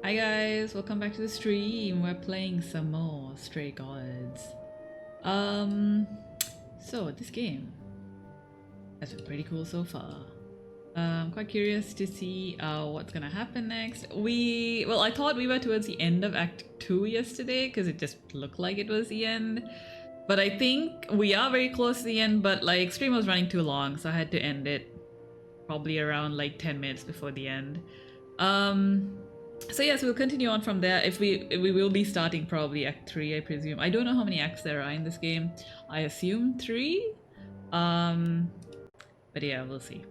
Hi guys, welcome back to the stream. We're playing some more Stray Gods. So this game has been pretty cool so far. I'm quite curious to see what's gonna happen next. I thought we were towards the end of Act 2 yesterday because it just looked like it was the end. But I think we are very close to the end, but like stream was running too long, so I had to end it probably around like 10 minutes before the end. So yes, we'll continue on from there. If we will be starting probably Act 3, I presume. I don't know how many acts there are in this game. I assume 3. But yeah, we'll see.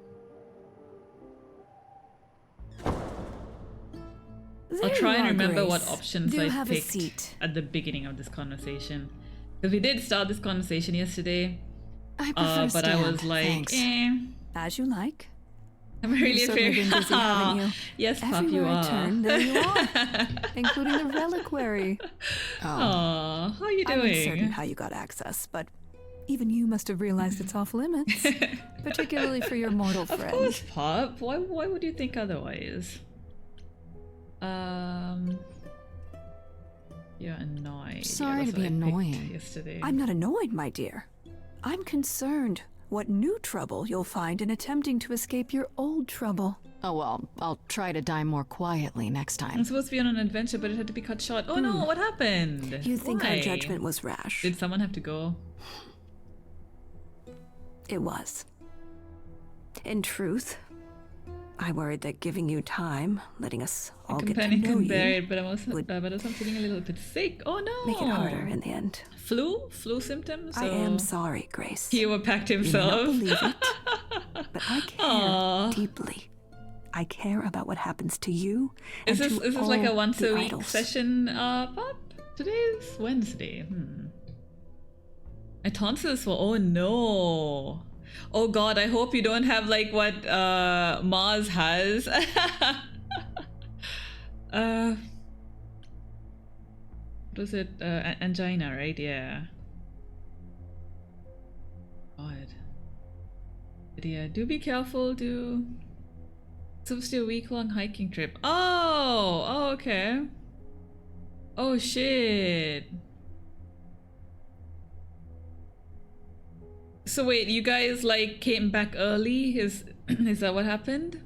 I'll try and remember what options I picked at the beginning of this conversation. Because we did start this conversation yesterday. I prefer but I was like, As you like. I'm really afraid. Been busy, haven't you? Yes, Pop, Everywhere you are. I turn, there you are, including the reliquary. Aw, how are you doing? I'm uncertain how you got access, but even you must have realized its off limits, particularly for your mortal friend. Of course, Pop. Why would you think otherwise? You're annoyed. Sorry to be annoying. Yesterday. I'm not annoyed, my dear. I'm concerned what new trouble you'll find in attempting to escape your old trouble. Oh well, I'll try to die more quietly next time. I'm supposed to be on an adventure, but it had to be cut short. Oh no, what happened? You think our judgment was rash? Did someone have to go? It was. In truth, I worried that giving you time, letting us all get to know you, bear it, but I'm feeling a little bit sick. Oh no! Make it harder in the end. Flu symptoms? I am sorry, Grace. He overpacked himself. You may not believe it, But I care Aw. deeply. I care about what happens to you and Is this like a all once the a week idols. session, Pop? Today's Wednesday. My tonsils were, oh no. Oh god, I hope you don't have like what Mars has. What was it? Angina, right? Yeah. God. But yeah, do be careful, do. It's supposed to be a week-long hiking trip. Oh, okay. Oh shit. So wait, you guys like came back early? Is that what happened?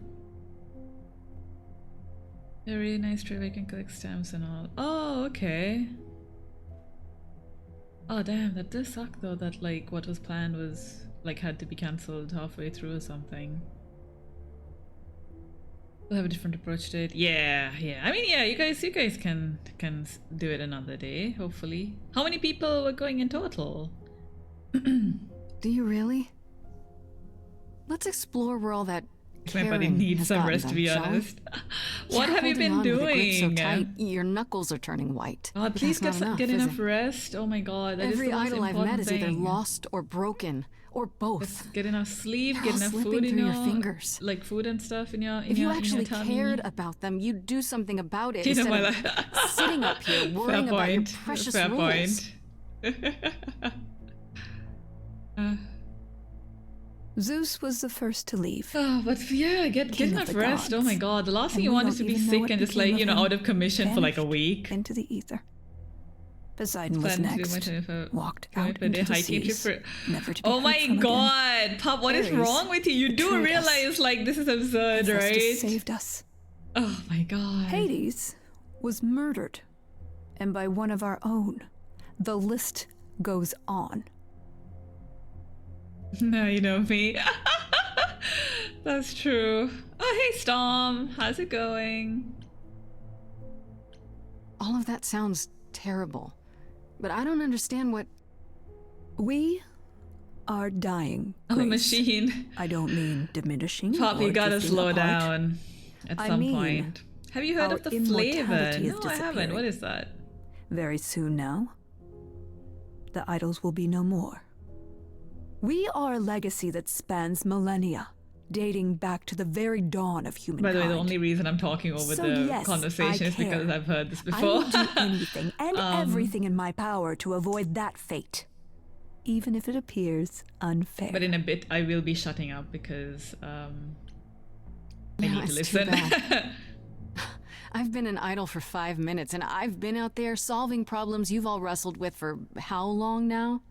Very nice trip. I can collect stamps and all. Oh, okay. Oh damn, that does suck though. That like what was planned was like had to be cancelled halfway through or something. We'll have a different approach to it. Yeah. I mean, yeah. You guys can do it another day. Hopefully. How many people were going in total? Do you really? Let's explore where all that My body caring needs has some gotten rest, to them, be shall we? honest. What You're have you holding been on with the grip so doing? tight, your knuckles are turning white. God, But please that's not get enough, is enough it? rest. Oh my god, that is Every the most idol I've important met is either thing. lost or broken, or both. Just get enough sleep, They're get all enough slipping food in through your your fingers. like food and stuff in your If you in your actually tummy. cared about them, you'd do something about it You know, instead my of life. sitting up here worrying about your precious Fair rules. point. Zeus was the first to leave. Oh, but yeah, get King of enough the rest. Oh gods. my god, the last thing And you we want is don't to be even know sick what and just became like, you of know, him. out of commission for like a Vanished week. into the ether. Poseidon was Plan to do my next. 24 Walked kilometer out per into day the hiking trip seas, for. never to be Oh heard my from again. god, Pop, what is Ares wrong with you? You do betrayed us. realize like this is absurd, Hephaestus right? saved us. Oh my god. Hades was murdered, and by one of our own. The list goes on. No, you know me. That's true. Oh, hey, Storm. How's it going? All of that sounds terrible, but I don't understand what... We are dying. I'm a Grace. machine. I don't mean diminishing. Pop, you or gotta drifting slow apart. down at I some mean, point. Have you heard our of the flavor? immortality is No, I haven't. disappearing. What is that? Very soon now, the idols will be no more. We are a legacy that spans millennia, dating back to the very dawn of By humankind. the way, the only reason I'm talking over So the yes, conversation I is because care. I've heard this I before. will do anything and everything in my power to avoid that fate, even if it appears unfair. But in a bit, I will be shutting up because I Yeah, need to it's too listen. bad. I've been an idol for 5 minutes, and I've been out there solving problems you've all wrestled with for how long now?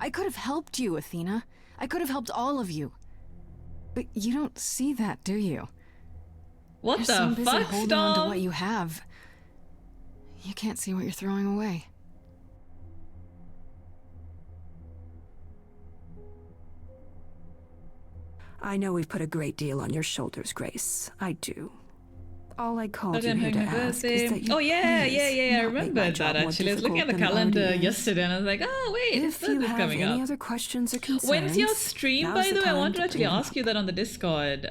I could have helped you, Athena. I could have helped all of you. But you don't see that, do you? What You're the so busy fuck, holding on to Storm? what you have. You can't see what you're throwing away. I know we've put a great deal on your shoulders, Grace. I do. All I called But you I'm here to having my ask birthday. is that you Oh yeah, please yeah. I not make my remembered job that more actually. I was looking at the difficult than it calendar already is. yesterday and I was like, oh wait, If this you is have coming any up. other questions or concerns, When's your stream, now's by the way? I time wanted to actually bring them ask up. you that on the Discord.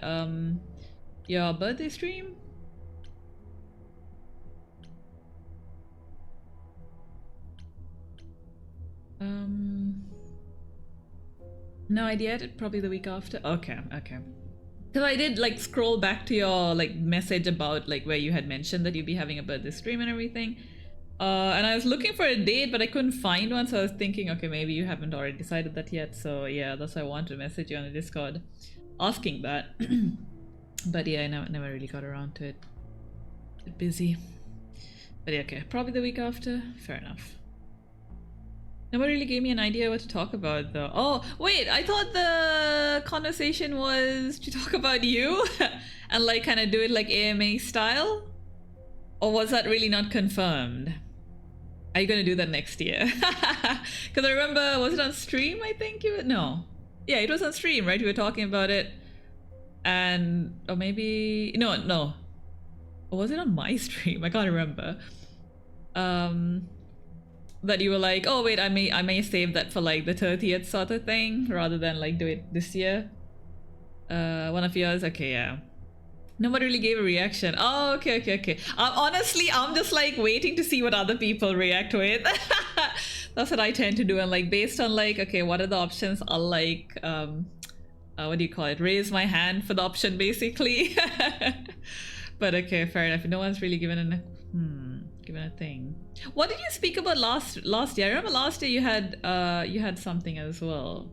Your birthday stream? No idea. Probably the week after. Okay. Because I did like scroll back to your like message about like where you had mentioned that you'd be having a birthday stream and everything. And I was looking for a date, but I couldn't find one. So I was thinking, okay, maybe you haven't already decided that yet. So yeah, that's why I wanted to message you on the Discord, asking that. But yeah, I never really got around to it. A bit busy. But yeah, okay, probably the week after. Fair enough. Nobody really gave me an idea what to talk about though. Oh, wait, I thought the conversation was to talk about you and like kind of do it like AMA style? Or was that really not confirmed? Are you gonna do that next year? Because I remember, was it on stream, I think you would? No. Yeah, it was on stream, right? We were talking about it. And, or maybe, no. Or was it on my stream? I can't remember. That you were like, oh wait, I may save that for like the 30th sort of thing rather than like do it this year. One of yours? Okay, yeah. Nobody really gave a reaction. Oh, okay. Honestly, I'm just like waiting to see what other people react with. That's what I tend to do. And like based on like, okay, what are the options? I'll like, what do you call it? Raise my hand for the option basically. But okay, fair enough. No one's really given a thing. What did you speak about last year? I remember last year you had something as well.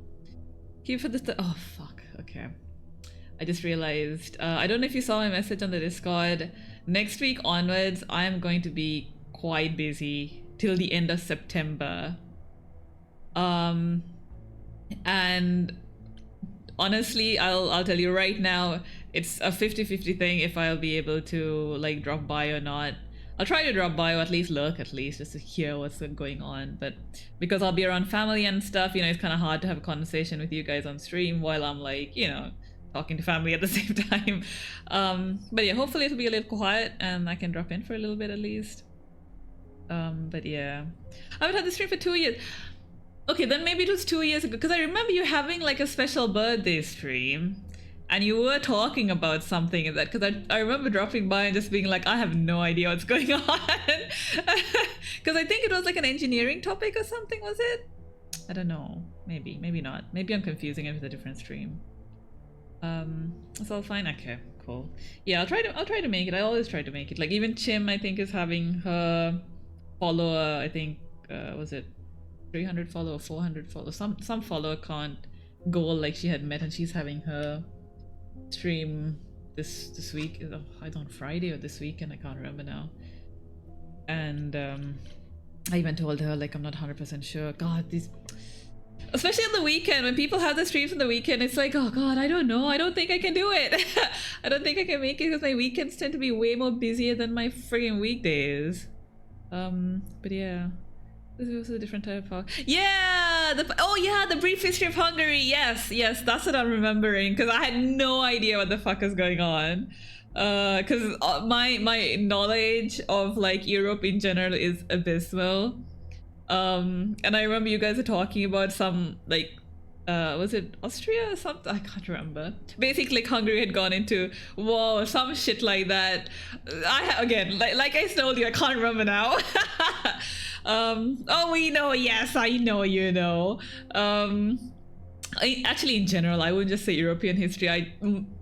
Keep for the oh fuck. Okay. I just realized, I don't know if you saw my message on the Discord. Next week onwards, I am going to be quite busy till the end of September. And honestly, I'll tell you right now, it's a 50-50 thing if I'll be able to like drop by or not. I'll try to drop by or at least look, just to hear what's going on. But because I'll be around family and stuff, you know, it's kind of hard to have a conversation with you guys on stream while I'm like, you know, talking to family at the same time. But yeah, hopefully it'll be a little quiet and I can drop in for a little bit at least. But yeah, I haven't had the stream for 2 years. Okay, then maybe it was 2 years ago, because I remember you having like a special birthday stream and you were talking about something in that, because I remember dropping by and just being like, I have no idea what's going on. Because I think it was like an engineering topic or something, was it? I don't know, maybe not. Maybe I'm confusing it with a different stream. It's all fine. Okay, cool. Yeah, I'll try to make it. I always try to make it. Like even Chim, I think, is having her follower, I think, was it 300 follower, 400 follow, some follower count goal like she had met, and she's having her stream this week, either on Friday or this weekend, I can't remember now. And I even told her like I'm not 100% sure. God, these, especially on the weekend, when people have the streams on the weekend, it's like, oh god, I don't know, I don't think I can do it. I don't think I can make it because my weekends tend to be way more busier than my friggin' weekdays. But yeah, this was a different type of yeah, the brief history of Hungary. Yes, that's what I'm remembering, because I had no idea what the fuck is going on. Because my knowledge of like Europe in general is abysmal. And I remember you guys were talking about some like was it Austria or something? I can't remember. Basically, like, Hungary had gone into war or some shit like that. Again, like I told you, I can't remember now. Oh, we know. Yes, I know. You know. Actually, in general, I wouldn't just say European history.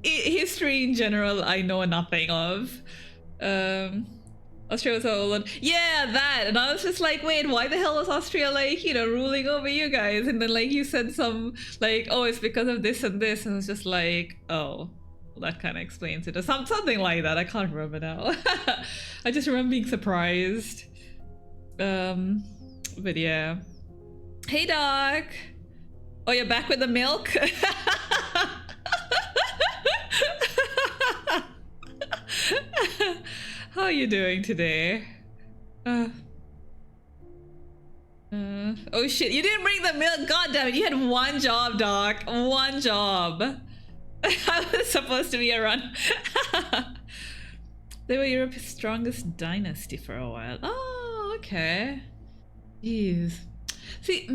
History in general, I know nothing of. Austria was so old. Yeah, that. And I was just like, wait, why the hell was Austria, like, you know, ruling over you guys? And then, like, you said some, like, oh, it's because of this and this. And I was just like, oh, well, that kind of explains it. Or something like that. I can't remember now. I just remember being surprised. But yeah. Hey, Doc. Oh, you're back with the milk? How are you doing today? Oh shit, you didn't bring the milk. God damn it, you had one job, Doc. One job. I was supposed to be a run. They were Europe's strongest dynasty for a while. Oh, okay. Jeez. See,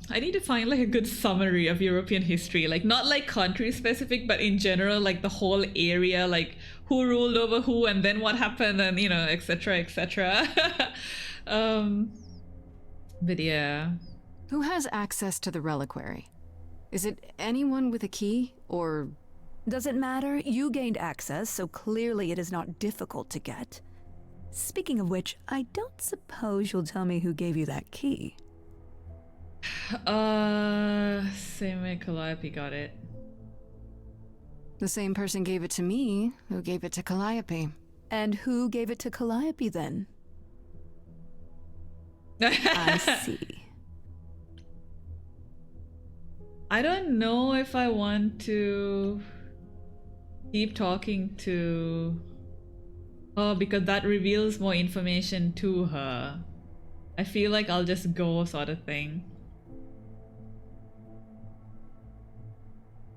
I need to find like a good summary of European history, like not like country specific, but in general, like the whole area, like who ruled over who and then what happened, and you know, etc, etc. But yeah. Who has access to the reliquary? Is it anyone with a key, or... Does it matter? You gained access, so clearly it is not difficult to get. Speaking of which, I don't suppose you'll tell me who gave you that key. Same way Calliope got it. The same person gave it to me, who gave it to Calliope. And who gave it to Calliope then? I see. I don't know if I want to keep talking to her because that reveals more information to her. I feel like I'll just go, sort of thing.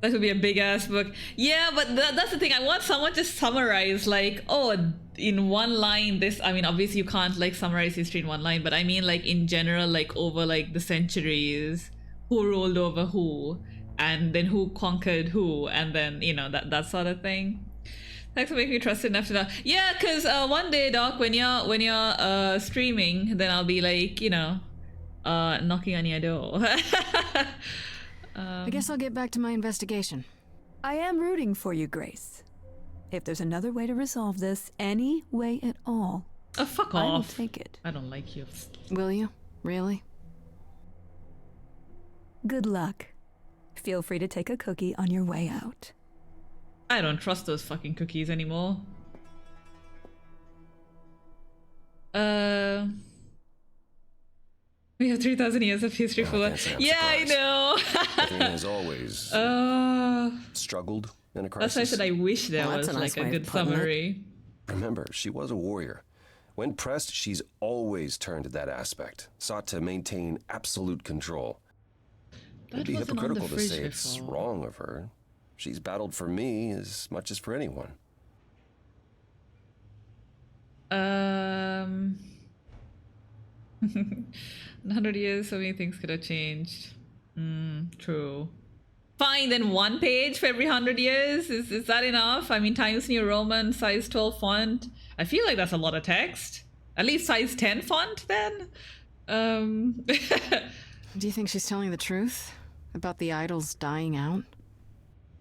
That would be a big ass book. Yeah, but that's the thing. I want someone to summarize, like, oh, in one line this. I mean, obviously you can't like summarize history in one line, but I mean like in general, like over like the centuries, who ruled over who, and then who conquered who, and then, you know, that sort of thing. Thanks for making me trust enough to know. Yeah, because one day, Doc, when you're streaming, then I'll be like, you know, knocking on your door. I guess I'll get back to my investigation. I am rooting for you, Grace. If there's another way to resolve this, any way at all, Oh, fuck I will off. take it. I don't like you. Will you? Really? Good luck. Feel free to take a cookie on your way out. I don't trust those fucking cookies anymore. We have 3,000 years of history Well, full I of... can't say I'm Yeah, I surprised. know. Athena has always struggled in a crisis. That's why I said I wish there Well, was that's a nice like a way of good putting it. summary. Remember, she was a warrior. When pressed, she's always turned to that aspect, sought to maintain absolute control. It'd That be wasn't on the hypocritical to fridge say it's before. wrong of her. She's battled for me as much as for anyone. 100 years, so many things could have changed. True. Fine, then one page for every 100 years? Is that enough? I mean, Times New Roman, size 12 font. I feel like that's a lot of text. At least size 10 font, then? Do you think she's telling the truth? About the idols dying out?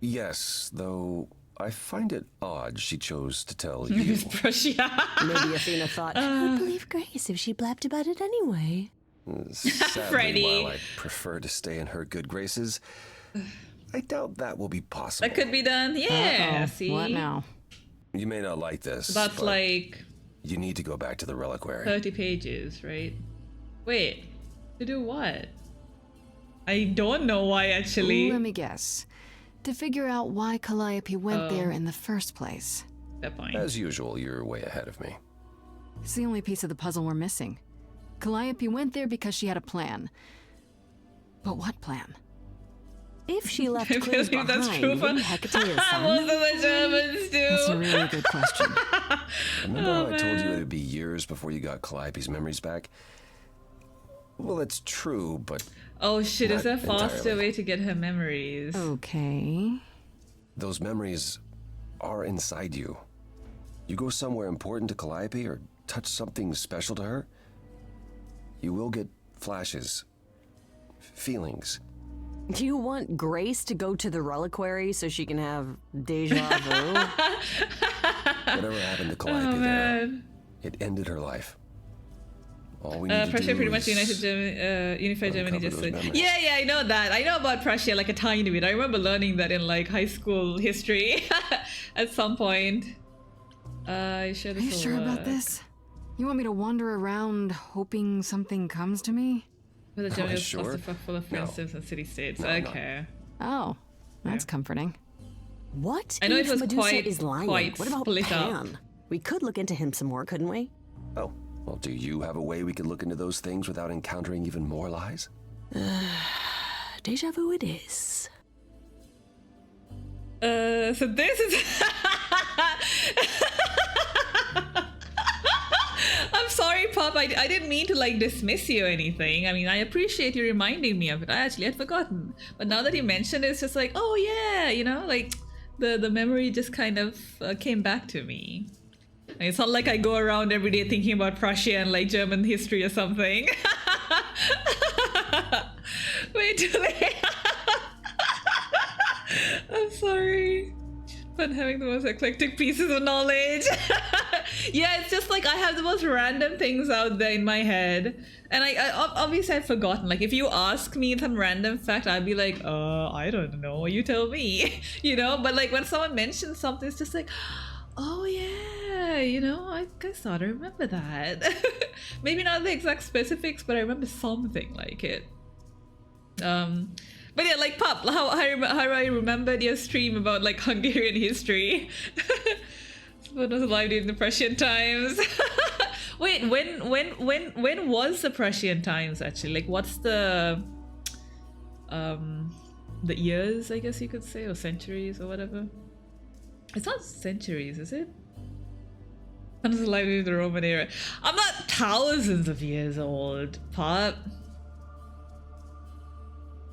Yes, though I find it odd she chose to tell you. Miss Prussia. Maybe Athena thought, I'd believe Grace if she blabbed about it anyway. Sadly, Freddie. while I prefer to stay in her good graces, I doubt that will be possible. That could be done. Yeah, Uh-oh. see? What now? You may not like this, That's but like you need to go back to the reliquary. 30 pages, right? Wait, to do what? I don't know why, actually. Let me guess. To figure out why Calliope went there in the first place. That point. As usual, you're way ahead of me. It's the only piece of the puzzle we're missing. Calliope went there because she had a plan. But what plan? If she left I clues believe that's behind, true for wouldn't Hecate have most found of them? the Germans That's a do. really good question. Remember Oh, how I told you man. it'd be years before you got Calliope's memories back? Well, it's true, but Oh shit, is there a Not faster entirely. way to get her memories? Okay. those memories are inside you. You go somewhere important to Calliope or touch something special to her, you will get flashes, feelings. Do you want Grace to go to the reliquary so she can have deja vu? Whatever happened to Calliope Oh there, man. it ended her life. All we need to Prussia do pretty much is united unified Germany uncover just those like... memories. Yeah, I know that. I know about Prussia like a tiny bit. I remember learning that in like high school history at some point. You sure Are this you will sure about work? this? You want me to wander around hoping something comes to me? But the Am I Germany was sure? full of No. instances and city-states. No, I'm not. Okay. Oh, that's comforting. What I know if it was Medusa quite- is lying? quite What about split up. Pan? We could look into him some more, couldn't we? Oh, well, do you have a way we could look into those things without encountering even more lies? Deja vu it is. So this is... I'm sorry, Pop. I didn't mean to like dismiss you or anything. I mean, I appreciate you reminding me of it. I actually had forgotten. But now that you mentioned it, it's just like, oh yeah, you know, like the memory just kind of came back to me. I mean, it's not like I go around every day thinking about Prussia and like German history or something. Wait till they... I'm sorry. But having the most eclectic pieces of knowledge. Yeah, it's just like I have the most random things out there in my head. And I obviously I've forgotten. Like if you ask me some random fact, I'd be like, I don't know, you tell me. You know, but like when someone mentions something, it's just like, oh yeah, you know, I sort of remember that. Maybe not the exact specifics, but I remember something like it. But yeah, like Pop, how I remembered your stream about like Hungarian history. When was alive during the Prussian times? Wait, when was the Prussian times actually? Like, what's the years, I guess you could say, or centuries or whatever? It's not centuries, is it? When was alive during the Roman era? I'm not thousands of years old, Pop.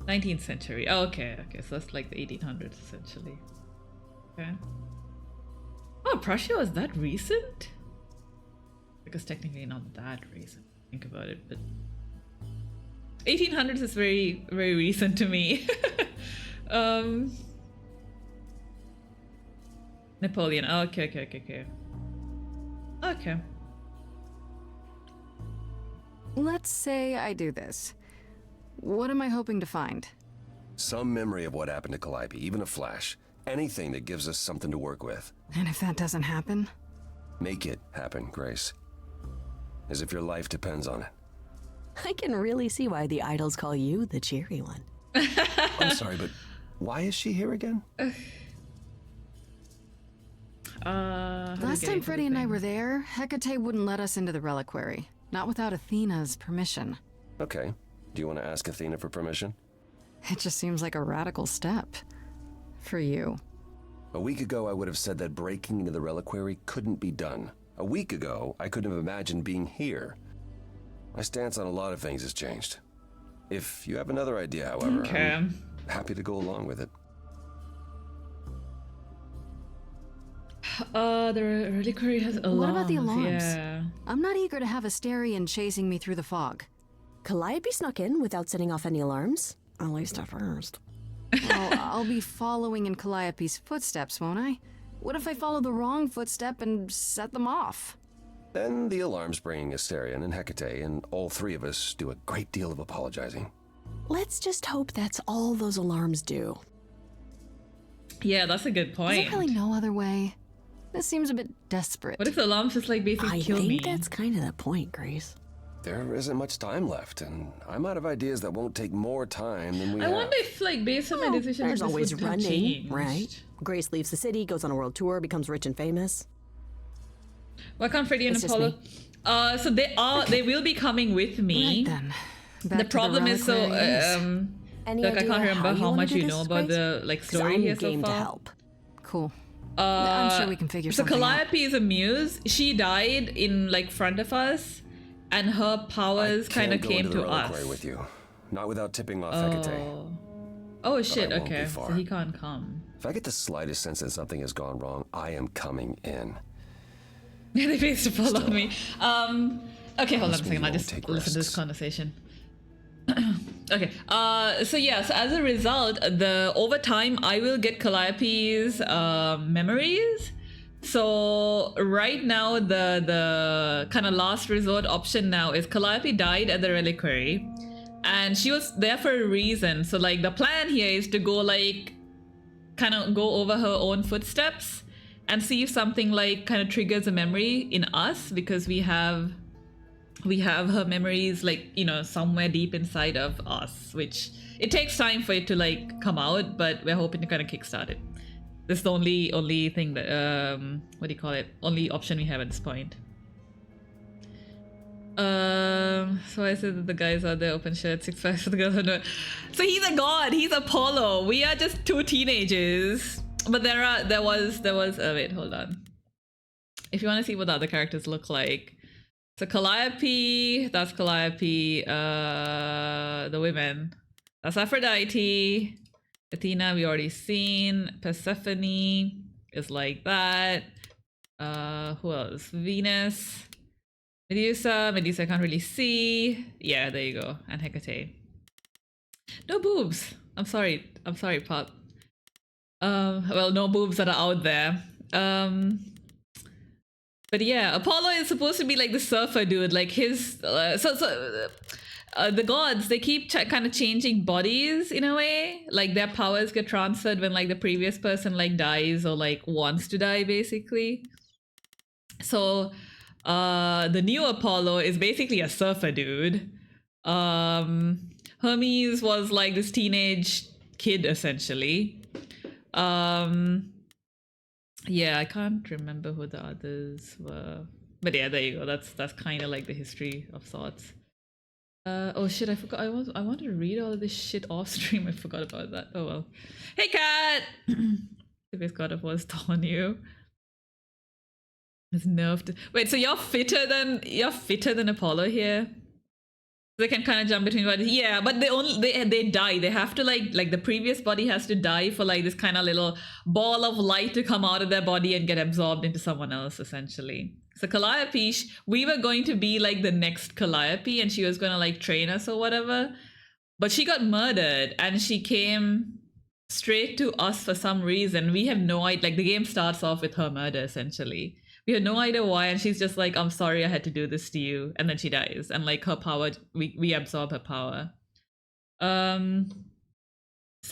19th century. Oh, okay, so that's like the 1800s essentially. Okay. Oh, Prussia was that recent? Because technically not that recent. Think about it, but 1800s is very, very recent to me. Napoleon. Oh, okay. Okay. Let's say I do this. What am I hoping to find? Some memory of what happened to Calliope, even a flash. Anything that gives us something to work with. And if that doesn't happen? Make it happen, Grace. As if your life depends on it. I can really see why the idols call you the cheery one. I'm sorry, but why is she here again? Last time Freddy and I were there, Hecate wouldn't let us into the reliquary. Not without Athena's permission. Okay. Do you want to ask Athena for permission? It just seems like a radical step. For you. A week ago, I would have said that breaking into the reliquary couldn't be done. A week ago, I couldn't have imagined being here. My stance on a lot of things has changed. If you have another idea, however, Okay. I'm happy to go along with it. The reliquary has alarms. What about the alarms? Yeah. I'm not eager to have Asterion chasing me through the fog. Calliope snuck in without setting off any alarms. At least at first. Well, I'll be following in Calliope's footsteps, won't I? What if I follow the wrong footstep and set them off? Then the alarms bring Asterion and Hecate, and all three of us do a great deal of apologizing. Let's just hope that's all those alarms do. Yeah, that's a good Is point. there really no other way? This seems a bit desperate. What if the alarms just like basically I kill think me? that's kind of the point, Grace. There isn't much time left, and I'm out of ideas that won't take more time than we I have. wonder if, like, based on my decision, There's this always would have running, changed. right? Grace leaves the city, goes on a world tour, becomes rich and famous. Why can't Freddy and It's just Apollo? So they will be coming with me. Right then. Back The to problem is so reliquary it is. Any like I idea can't remember how you how wanna much do you this, know about Grace? the like 'Cause story I'm here so game to far. help. Cool. I'm sure we can figure So something out. Calliope is a muse. She died in like front of us, and her powers kind of Can't go came into the to reliquary us. with you. Not without tipping off Hecate. Oh shit! I won't be Okay, so far. he can't come. If I get the slightest sense that something has gone wrong, I am coming in. They based to follow me. Okay, hold on a Promise me second. you I'll won't just take listen to this risks. conversation. Okay. So yeah. So as a result, over time, I will get Calliope's memories. So right now, the kind of last resort option now is Calliope died at the reliquary, and she was there for a reason. So like the plan here is to go like kind of go over her own footsteps and see if something like kind of triggers a memory in us, because we have her memories like, you know, somewhere deep inside of us, which it takes time for it to like come out, but we're hoping to kind of kickstart it. This is the only thing that what do you call it, only option we have at this point. So I said that the guys out there open shirt 6'5" for the girls who know. So he's a god, he's Apollo. We are just two teenagers. But there was wait, hold on. If you want to see what the other characters look like. So Calliope, that's Calliope, the women. That's Aphrodite. Athena, we already seen. Persephone is like that. Who else? Venus. Medusa I can't really see. Yeah, there you go. And Hecate. No boobs. I'm sorry, Pop. Well, no boobs that are out there. But yeah, Apollo is supposed to be like the surfer dude, like his. The gods, they keep kind of changing bodies in a way. Like their powers get transferred when like the previous person like dies or like wants to die, basically. So the new Apollo is basically a surfer dude. Hermes was like this teenage kid essentially. Yeah, I can't remember who the others were, but yeah, there you go. That's kind of like the history of sorts. Oh shit, I forgot. I wanted to read all of this shit off stream. I forgot about that. Oh well. Hey cat. If it's God of War's on you. It's nerfed. Wait, so you're fitter than Apollo here? They can kind of jump between bodies. Yeah, but they die. They have to like the previous body has to die for like this kind of little ball of light to come out of their body and get absorbed into someone else, essentially. So Calliope, we were going to be like the next Calliope, and she was going to like train us or whatever. But she got murdered, and she came straight to us for some reason. We have no idea. Like the game starts off with her murder, essentially. We had no idea why, and she's just like, I'm sorry I had to do this to you. And then she dies. And like her power, we absorb her power. So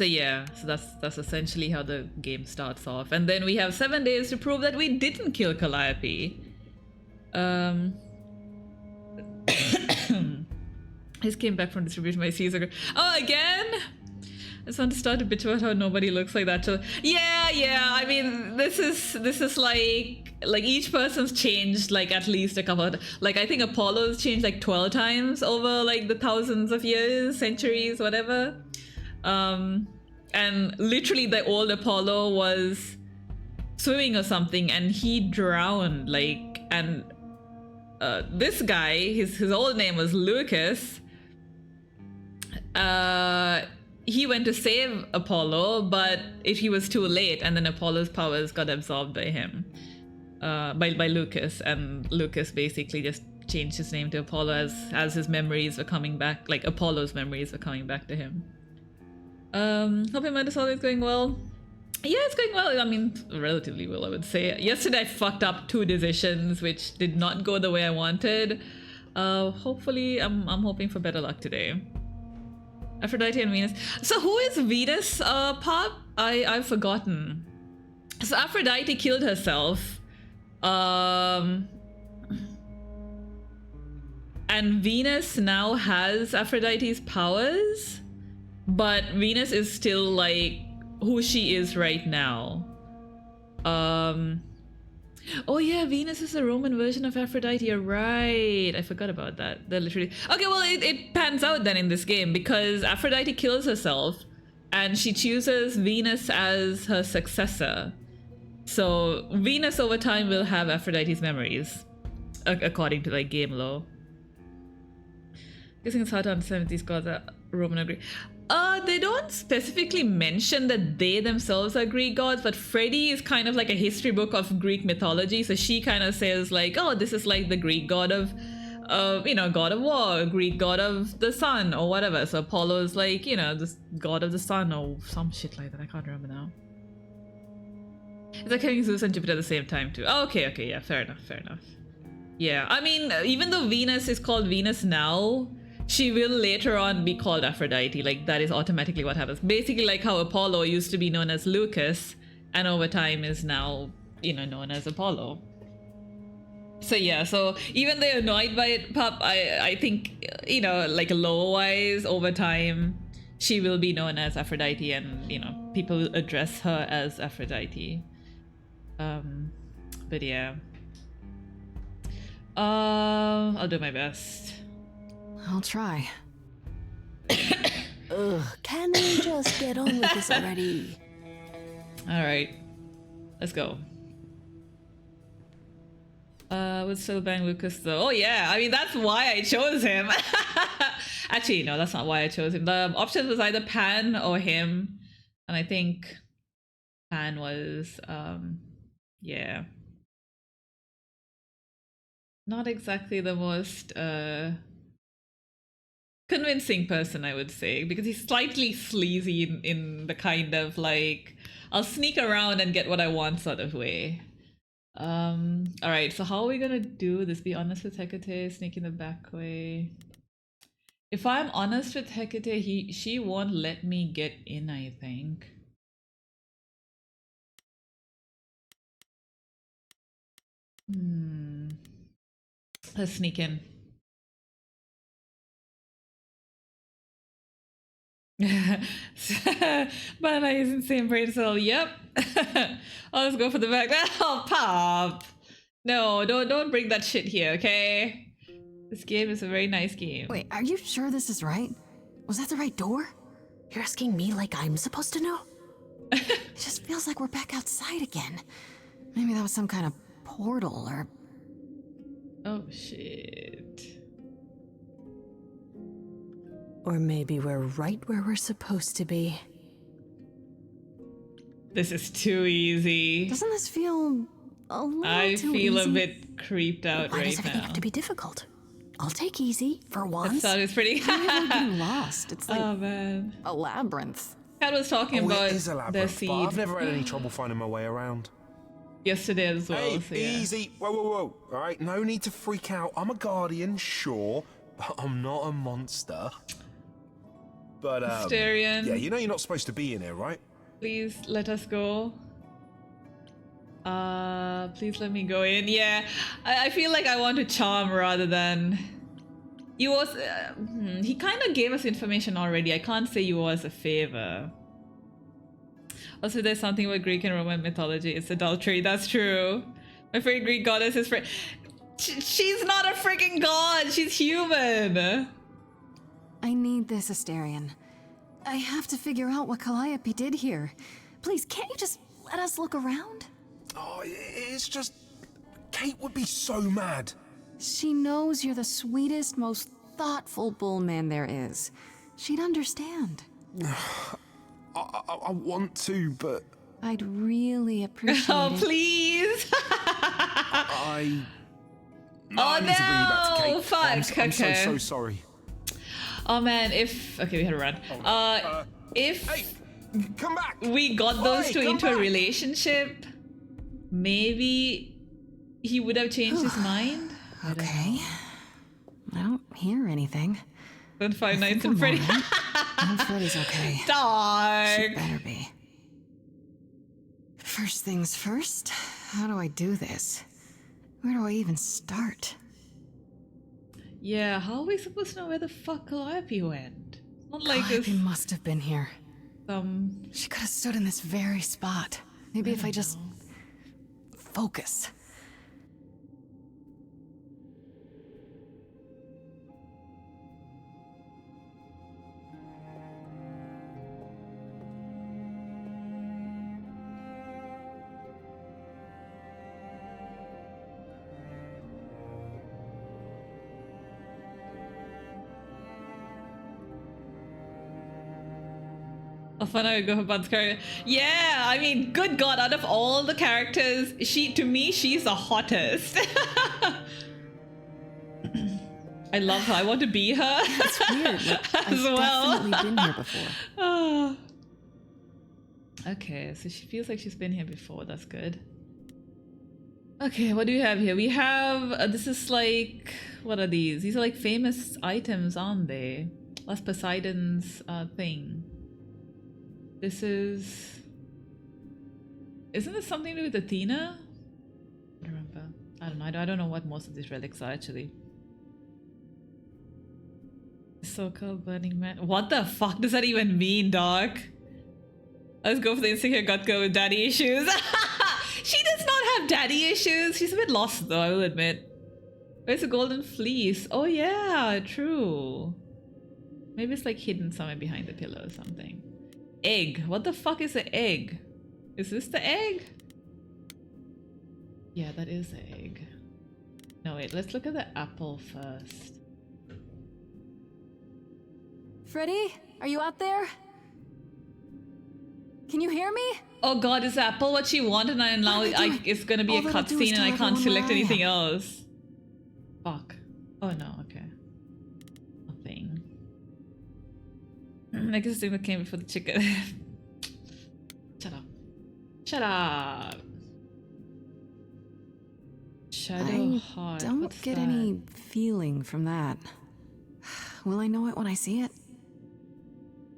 yeah, so that's essentially how the game starts off. And then we have 7 days to prove that we didn't kill Calliope. His came back from distribution by Caesar. Oh, again? I just want to start a bit about how nobody looks like that. So yeah. I mean, this is like each person's changed like at least a couple of, like I think Apollo's changed like 12 times over like the thousands of years, centuries, whatever. And literally the old Apollo was swimming or something and he drowned, like, and this guy, his old name was Lucas. He went to save Apollo, but he was too late, and then Apollo's powers got absorbed by him, by Lucas, and Lucas basically just changed his name to Apollo as his memories were coming back, like Apollo's memories were coming back to him. Hope your mental is going well. Yeah, it's going well. I mean, relatively well, I would say. Yesterday I fucked up 2 decisions, which did not go the way I wanted. Hopefully, I'm hoping for better luck today. Aphrodite and Venus. So who is Venus, Pop? I've forgotten. So Aphrodite killed herself. And Venus now has Aphrodite's powers, but Venus is still like who she is right now. Oh yeah, Venus is a Roman version of Aphrodite. You're right. I forgot about that. They're literally... Okay, well, it pans out then in this game because Aphrodite kills herself and she chooses Venus as her successor. So Venus over time will have Aphrodite's memories, according to like game lore. Guessing it's hard to understand if these gods are Roman or Greek. They don't specifically mention that they themselves are Greek gods, but Freddie is kind of like a history book of Greek mythology. So she kind of says like, oh, this is like the Greek god of, god of war, Greek god of the sun or whatever. So Apollo is like, this god of the sun or some shit like that. I can't remember now. It's like having Zeus and Jupiter at the same time too. Oh, okay, yeah, fair enough. Yeah, I mean, even though Venus is called Venus now, she will later on be called Aphrodite. Like that is automatically what happens. Basically like how Apollo used to be known as Lucas and over time is now, known as Apollo. So yeah, so even though you're annoyed by it, Pup, I think, like lore-wise over time, she will be known as Aphrodite and, people will address her as Aphrodite. But yeah. I'll do my best. I'll try. Ugh, can we just get on with this already? Alright. Let's go. Would still bang Lucas though. Oh yeah, I mean that's why I chose him. Actually, no, that's not why I chose him. The options was either Pan or him. And I think Pan was yeah. Not exactly the most convincing person, I would say, because he's slightly sleazy in the kind of like I'll sneak around and get what I want sort of way. All right, so how are we gonna do this? Be honest with Hecate, sneak in the back way. If I'm honest with Hecate, she won't let me get in, I think. Let's sneak in. But I use insane brain cell. Yep. I'll just go for the back. Oh, Pop. No, don't bring that shit here, okay? This game is a very nice game. Wait, are you sure this is right? Was that the right door? You're asking me like I'm supposed to know? It just feels like we're back outside again. Maybe that was some kind of portal or... Oh, shit. Or maybe we're right where we're supposed to be. This is too easy. Doesn't this feel a little I too feel easy? a bit creeped out Why right does everything now. have to be difficult? I'll take easy for That once. sound is pretty. We're getting lost. It's like Oh man. a labyrinth. Kat was talking about it is a the labyrinth, but I've seed never had any trouble finding my way around. yesterday as well. Hey, so yeah. easy. Whoa, whoa, whoa. All right, no need to freak out. I'm a guardian, sure, but I'm not a monster. But, Asterion. yeah, you know you're not supposed to be in here, right? Please let us go. Please let me go in. Yeah, I feel like I want to charm rather than. He was. He kind of gave us information already. I can't say he was a favor. Also, there's something about Greek and Roman mythology. It's adultery. That's true. My favorite Greek goddess is. She's not a freaking god. She's human. I need this, Asterion. I have to figure out what Calliope did here. Please, can't you just let us look around? Oh, it's just... Kate would be so mad. She knows you're the sweetest, most thoughtful bullman there is. She'd understand. I want to, but I'd really appreciate Oh, it. please. I... Oh, I need to bring you back to no, Kate. fuck, I'm okay. so sorry. Oh man, if okay, we had to run. If Hey, come back! we got those Oi, two come into a back! relationship, maybe he would have changed his mind. Okay. I don't hear anything. Then Five Nights at Freddy's. Oh, Freddy's okay. Dark. Better be. First things first, how do I do this? Where do I even start? Yeah, how are we supposed to know where the fuck Calliope went? It's not like Calliope this. must have been here. She She could have stood in this very spot. Maybe if I just focus. I'll find out go for Bud's character. Yeah, I mean, good god, out of all the characters, to me, she's the hottest. I love her. I want to be her. It's weird. Like, I've As well. definitely been here before. Ah. Okay, so she feels like she's been here before. That's good. Okay, what do we have here? We have, this is like, what are these? These are like famous items, aren't they? That's Poseidon's thing. This is... Isn't this something to do with Athena? I don't remember. I don't know. I don't know what most of these relics are actually. So-called Burning Man. What the fuck does that even mean, dog? Let's go for the insecure gut girl with daddy issues. She does not have daddy issues. She's a bit lost though, I will admit. Where's the golden fleece? Oh yeah, true. Maybe it's like hidden somewhere behind the pillow or something. Egg. What the fuck is the egg? Is this the egg? Yeah, that is the egg. No, wait, let's look at the apple first. Freddy, are you out there? Can you hear me? Oh god, is Apple what she wanted and now What am I doing? it's gonna be All a that'll do is cutscene and tell I can't everyone select where I anything am. else. Fuck. Oh no, okay. Nothing. I guess the thing that came before the chicken. Shut up. Shut up. Shadow I Heart. don't What's get that? any feeling from that. Will I know it when I see it?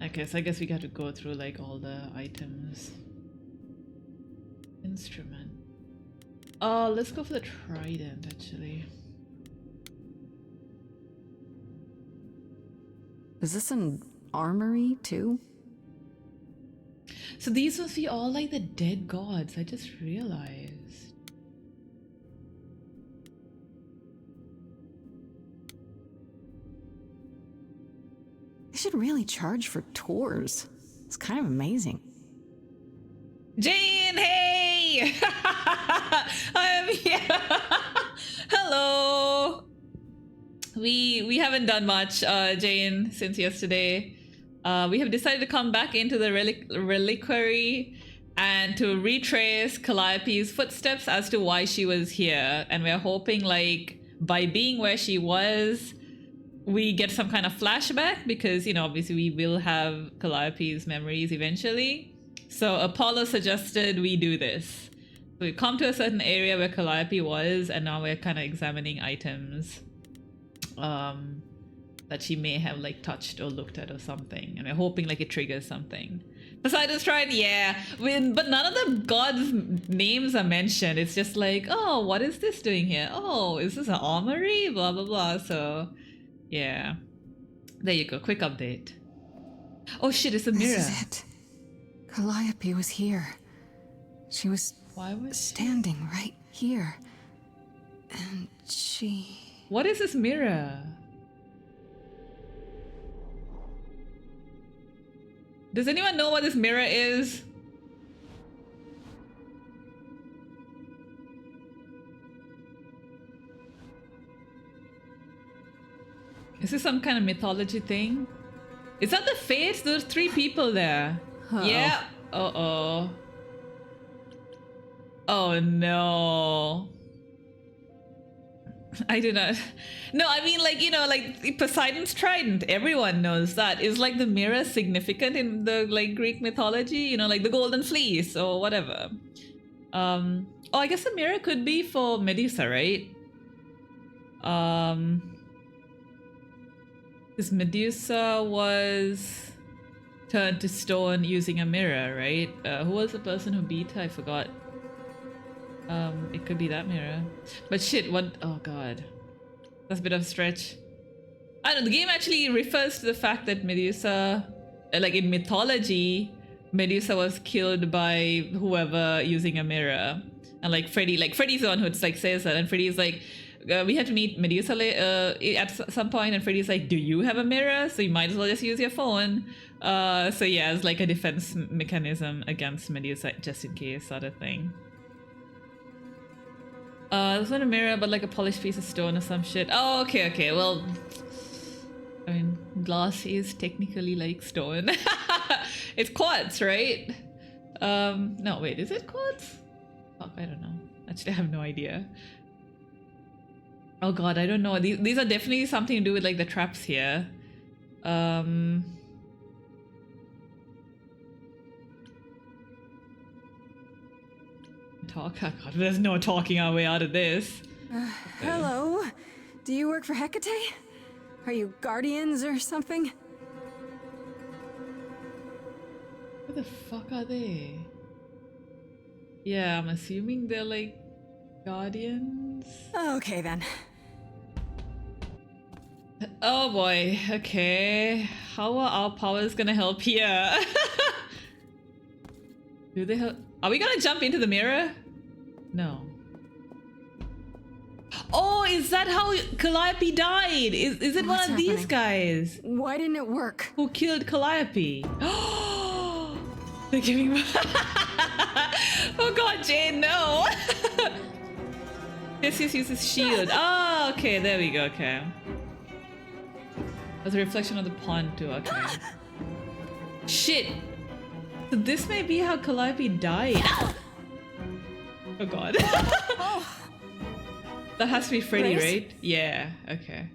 Okay, so I guess we got to go through like all the items. Instrument. Oh, let's go for the trident actually. Is this an armory too? So these must be all like the dead gods, I just realized. They should really charge for tours. It's kind of amazing. Jane, hey! I am here. Hello. we haven't done much, Jane, since yesterday. We have decided to come back into the reliquary and to retrace Calliope's footsteps as to why she was here. And we're hoping, like, by being where she was, we get some kind of flashback, because, you know, obviously we will have Calliope's memories eventually. So Apollo suggested we do this. So we come to a certain area where Calliope was, and now we're kind of examining items that she may have like touched or looked at or something, and we're hoping like it triggers something. Poseidon's tried, yeah, but none of the gods' names are mentioned. It's just like, oh, what is this doing here? Oh, is this an armory? Blah blah blah. So yeah, there you go. Quick update. Oh shit, it's a mirror. This is it. Calliope was here. She was Why was standing right here. And she... What is this mirror? Does anyone know what this mirror is? Is this some kind of mythology thing? Is that the face? There's 3 people there. Uh-oh. Yeah. Uh-oh. Oh no. I do not. No, I mean, like, you know, like Poseidon's trident. Everyone knows that. Is like the mirror significant in the like Greek mythology? You know, like the golden fleece or whatever. Oh, I guess the mirror could be for Medusa, right? Because Medusa was turned to stone using a mirror, right? Who was the person who beat her? I forgot. It could be that mirror. But shit, what? Oh god. That's a bit of a stretch. I don't know, the game actually refers to the fact that Medusa, like in mythology, Medusa was killed by whoever using a mirror. And like Freddy's the one who like says that, and Freddy's like, we have to meet Medusa at some point, and Freddy's like, do you have a mirror? So you might as well just use your phone. So yeah, it's like a defense mechanism against Medusa, just in case, sort of thing. It's not a mirror, but like a polished piece of stone or some shit. Oh, okay. Well, I mean, glass is technically like stone. It's quartz, right? No, wait, is it quartz? Fuck, I don't know. Actually, I have no idea. Oh god, I don't know. These are definitely something to do with like the traps here. Talk? Oh god, there's no talking our way out of this. Hello? Do you work for Hecate? Are you guardians or something? What the fuck are they? Yeah, I'm assuming they're like guardians. Okay then. Oh boy, okay. How are our powers gonna help here? Do they help? Are we gonna jump into the mirror? No. Oh, is that how Calliope died? Is it What's one of these happening? guys Why didn't it work? who killed Calliope? They're giving. Oh god, Jane, no! This uses shield. Oh, okay, there we go, okay. That's a reflection of the pond too, okay. Shit! So this may be how Calliope died. Oh god. That has to be Freddy, Grace? right? Yeah, okay.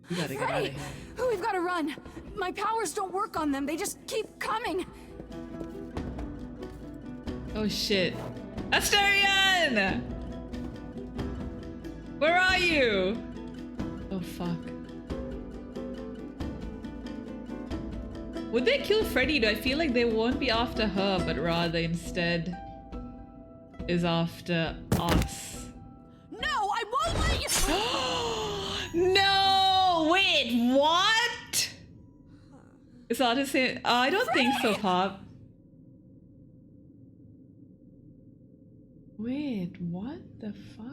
We gotta get out of Freddy! here. We've gotta run! My powers don't work on them, they just keep coming! Oh shit. Asterion! Where are you? Oh fuck. Would they kill Freddy? Do I feel like they won't be after her, but rather instead is after us? No, I won't let you! No! Wait, what? Is that to say? I don't think so, Pop. Wait, what the fuck?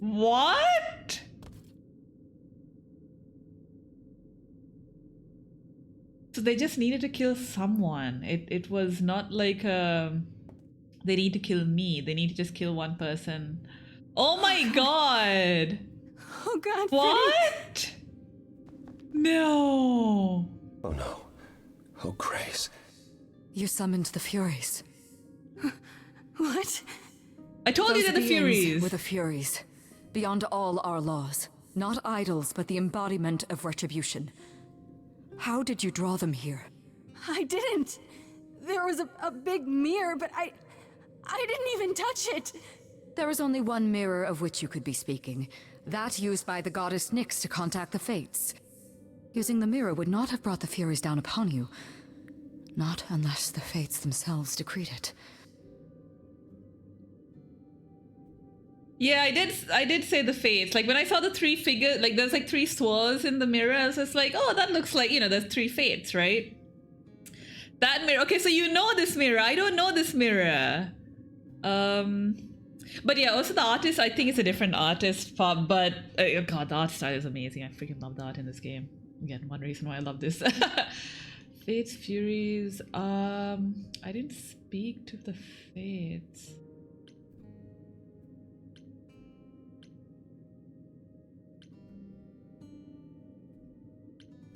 What? So they just needed to kill someone. It was not like they need to kill me. They need to just kill one person. Oh my god! Oh God, What? No. Oh no. Oh, Grace. You summoned the Furies. What? I told you Those that the beings Furies. were the Furies. Beyond all our laws. Not idols, but the embodiment of retribution. How did you draw them here? I didn't. There was a big mirror, but I didn't even touch it. There is only one mirror of which you could be speaking. That used by the goddess Nyx to contact the Fates. Using the mirror would not have brought the Furies down upon you. Not unless the Fates themselves decreed it. Yeah, I did say the Fates. Like when I saw the three figures, like there's like three swirls in the mirror, I was just like, oh, that looks like, you know, there's three Fates, right? That mirror. Okay, so you know this mirror. I don't know this mirror. But yeah, also the artist, I think it's a different artist, but god, the art style is amazing. I freaking love the art in this game. Again, one reason why I love this. Fates, Furies. I didn't speak to the Fates.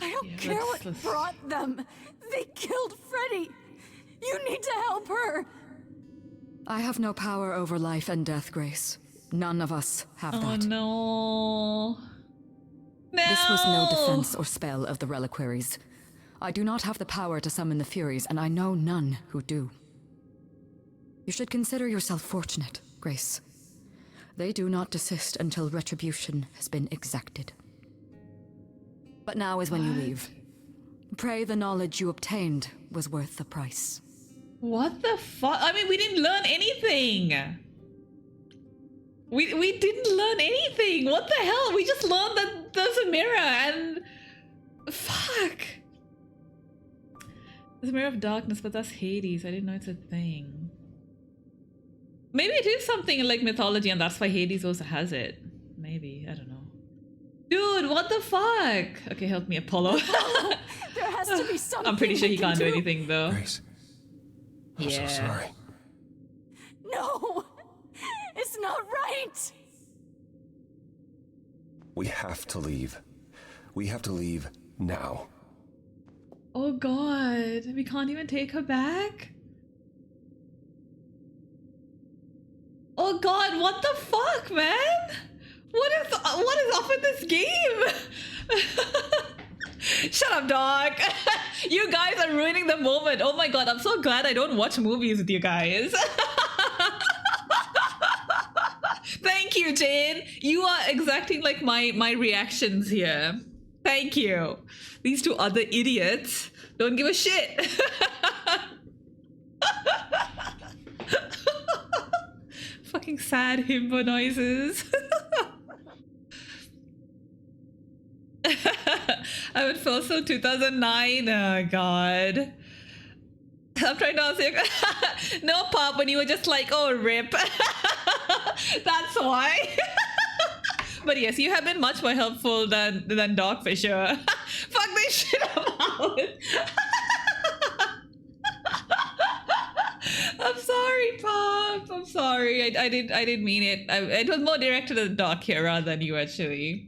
I don't Yeah, care what let's- brought them. They killed Freddy. You need to help her. I have no power over life and death, Grace. None of us have Oh that. no. No. This was no defense or spell of the reliquaries. I do not have the power to summon the Furies, and I know none who do. You should consider yourself fortunate, Grace. They do not desist until retribution has been exacted. But now is when you leave. Pray the knowledge you obtained was worth the price. What the fuck? I mean, we didn't learn anything. We didn't learn anything. What the hell? We just learned that there's a mirror and... Fuck. There's a mirror of darkness, but that's Hades. I didn't know it's a thing. Maybe it is something in like mythology and that's why Hades also has it. Maybe. I don't know. Dude, what the fuck? Okay, help me, Apollo. There has to be something. I'm pretty sure we he can can't do anything though. Grace. I'm so sorry. No, it's not right. We have to leave. We have to leave now. Oh god, we can't even take her back? Oh god, what the fuck, man? What is up with this game? Shut up, dog. You guys are ruining the moment. Oh my god, I'm so glad I don't watch movies with you guys. Thank you, Jane. You are exacting like my reactions here. Thank you. These two other idiots don't give a shit. Fucking sad himbo noises. I would feel so 2009. Oh god. I'm trying to answer your No, Pop, when you were just like, oh, rip. That's why. But yes, you have been much more helpful than Doc for sure. Fuck this shit about. I'm sorry, Pop. I'm sorry. I didn't mean it. It was more directed at Doc here rather than you, actually.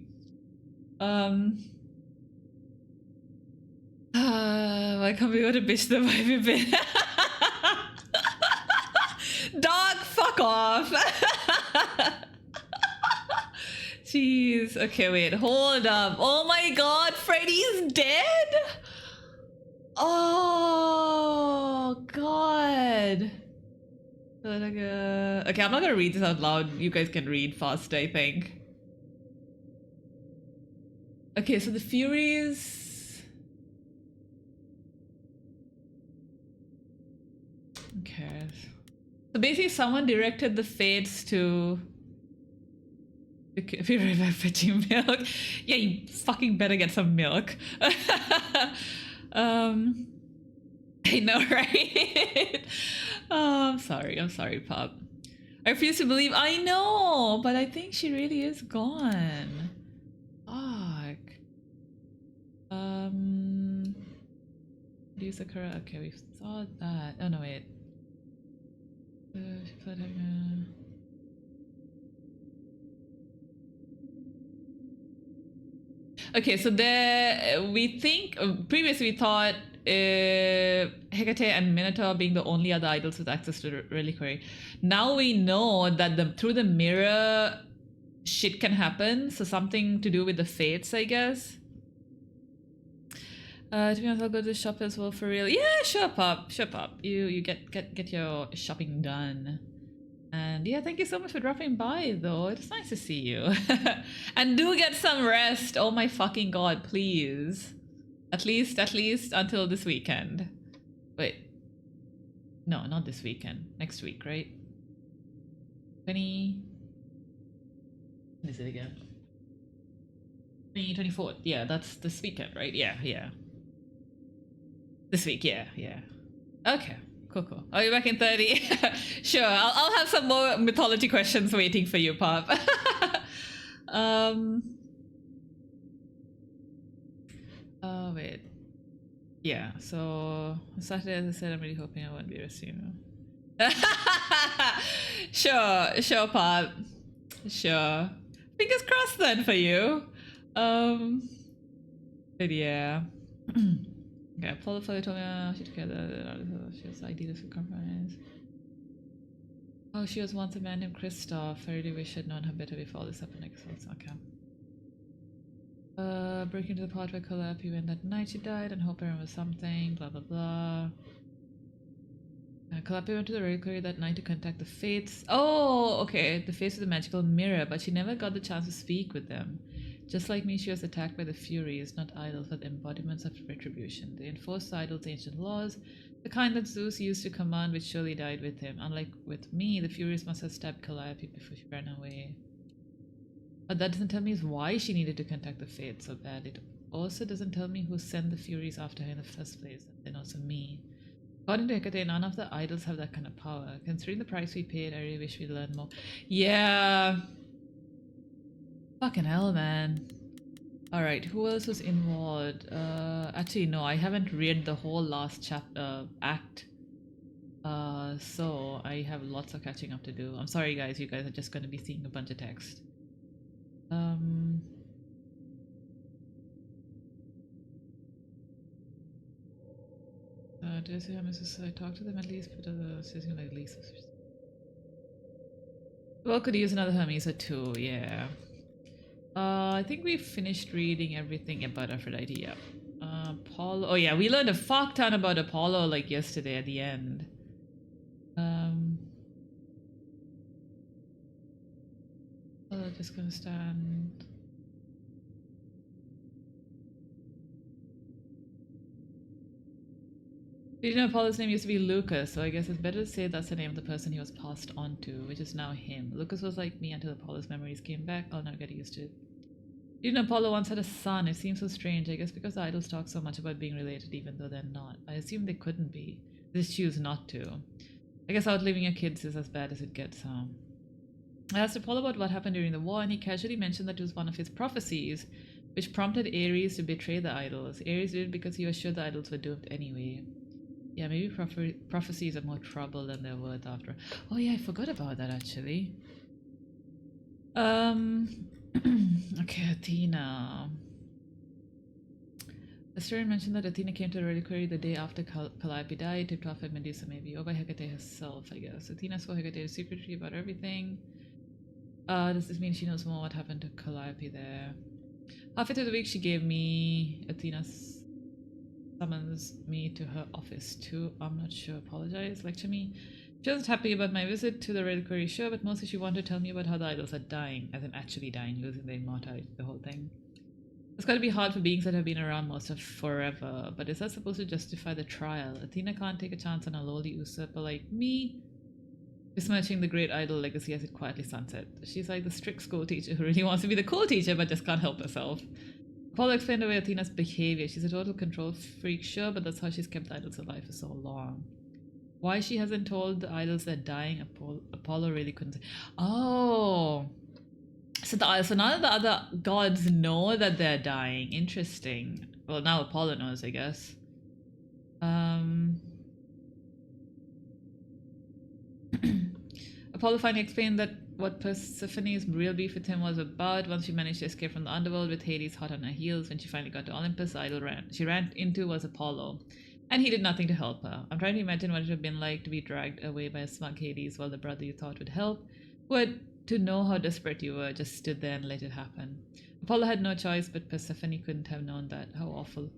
Why can't we go to bitch the vibe a bit? Dog, fuck off. Jeez. Okay, wait, hold up. Oh my god, Freddy's dead? Oh god. Okay, I'm not gonna read this out loud. You guys can read fast, I think. Okay, so the Furies... Okay. So basically someone directed the Fates to... Be right back, fetching milk. Yeah, you fucking better get some milk. I know, right? Oh, I'm sorry, Pop. I refuse to believe. I know, but I think she really is gone. Fuck. Use Sakura. Okay, we saw that. Oh no, wait. Okay, so there we think previously we thought Hecate and Minotaur being the only other idols with access to the reliquary. Now we know that through the mirror shit can happen, so something to do with the fates, I guess. To be honest, I'll go to the shop as well for real. Yeah, sure, Pop. Sure, Pop. You get your shopping done. And yeah, thank you so much for dropping by, though. It's nice to see you. And do get some rest. Oh my fucking god, please. At least until this weekend. Wait. No, not this weekend. Next week, right? 20... What is it again? 24th. Yeah, that's this weekend, right? Yeah. This week, yeah. Okay, cool. Are you back in 30? Sure, I'll have some more mythology questions waiting for you, Pop. Wait. Yeah, so Saturday, as I said, I'm really hoping I won't be resting. Sure, Pop. Sure. Fingers crossed then for you. But yeah. Okay, Apollo told me she together. She was idealist for compromise. Oh, she was once a man named Christoph. I really wish I'd known her better before this happened. Okay. Breaking into the part where Calliope went that night she died and hope I remember something. Blah blah blah. Calliope went to the reliquary that night to contact the Fates. Oh, okay, the Fates with the magical mirror, but she never got the chance to speak with them. Just like me, she was attacked by the Furies, not idols, but embodiments of retribution. They enforced the idols' ancient laws, the kind that Zeus used to command, which surely died with him. Unlike with me, the Furies must have stabbed Calliope before she ran away. But that doesn't tell me why she needed to contact the Fates so bad. It also doesn't tell me who sent the Furies after her in the first place, and also me. According to Hecate, none of the idols have that kind of power. Considering the price we paid, I really wish we learned more. Yeah. Fucking hell, man. Alright, who else was involved? Actually, no, I haven't read the whole last act. So I have lots of catching up to do. I'm sorry, guys. You guys are just going to be seeing a bunch of text. Did I say I talked to them at least, but seeing like least. Well, could use another Hermes or two, yeah. I think we finished reading everything about Aphrodite, yeah. Apollo, oh yeah, we learned a fuck ton about Apollo like yesterday at the end. Apollo just gonna stand. Did you know Apollo's name used to be Lucas, so I guess it's better to say that's the name of the person he was passed on to, which is now him. Lucas was like me until Apollo's memories came back. I'll never get used to it. Did you know Apollo once had a son? It seems so strange, I guess because the idols talk so much about being related even though they're not. I assume they couldn't be. They just choose not to. I guess outliving your kids is as bad as it gets, huh? I asked Apollo about what happened during the war, and he casually mentioned that it was one of his prophecies, which prompted Ares to betray the idols. Ares did it because he was sure the idols were doomed anyway. Yeah, maybe prophecies are more trouble than they're worth after. Oh yeah, I forgot about that actually. Okay, Athena. The story mentioned that Athena came to the reliquary the day after Calliope died, tipped off by Medusa maybe, or by Hecate herself, I guess. Athena swore Hecate was secretly about everything. Does this mean she knows more what happened to Calliope there? Halfway through the week, she gave me Athena's summons me to her office too. I'm not sure. Apologize. Lecture me. She wasn't happy about my visit to the reliquary, sure, but mostly she wanted to tell me about how the idols are dying, as in actually dying, losing their immortality, the whole thing. It's got to be hard for beings that have been around most of forever, but is that supposed to justify the trial? Athena can't take a chance on a lowly usurper like me, besmirching the great idol legacy as it quietly sunset. She's like the strict school teacher who really wants to be the cool teacher but just can't help herself. Apollo explained away Athena's behavior. She's a total control freak, sure, but that's how she's kept the idols alive for so long. Why she hasn't told the idols they're dying, Apollo really couldn't say. Oh! So none of the other gods know that they're dying. Interesting. Well, now Apollo knows, I guess. Um, Apollo finally explained that what Persephone's real beef with him was about. Once she managed to escape from the underworld with Hades hot on her heels, when she finally got to Olympus, the idol she ran into was Apollo, and he did nothing to help her. I'm trying to imagine what it would have been like to be dragged away by a smug Hades while the brother you thought would help, who had to know how desperate you were, just stood there and let it happen. Apollo had no choice, but Persephone couldn't have known that. How awful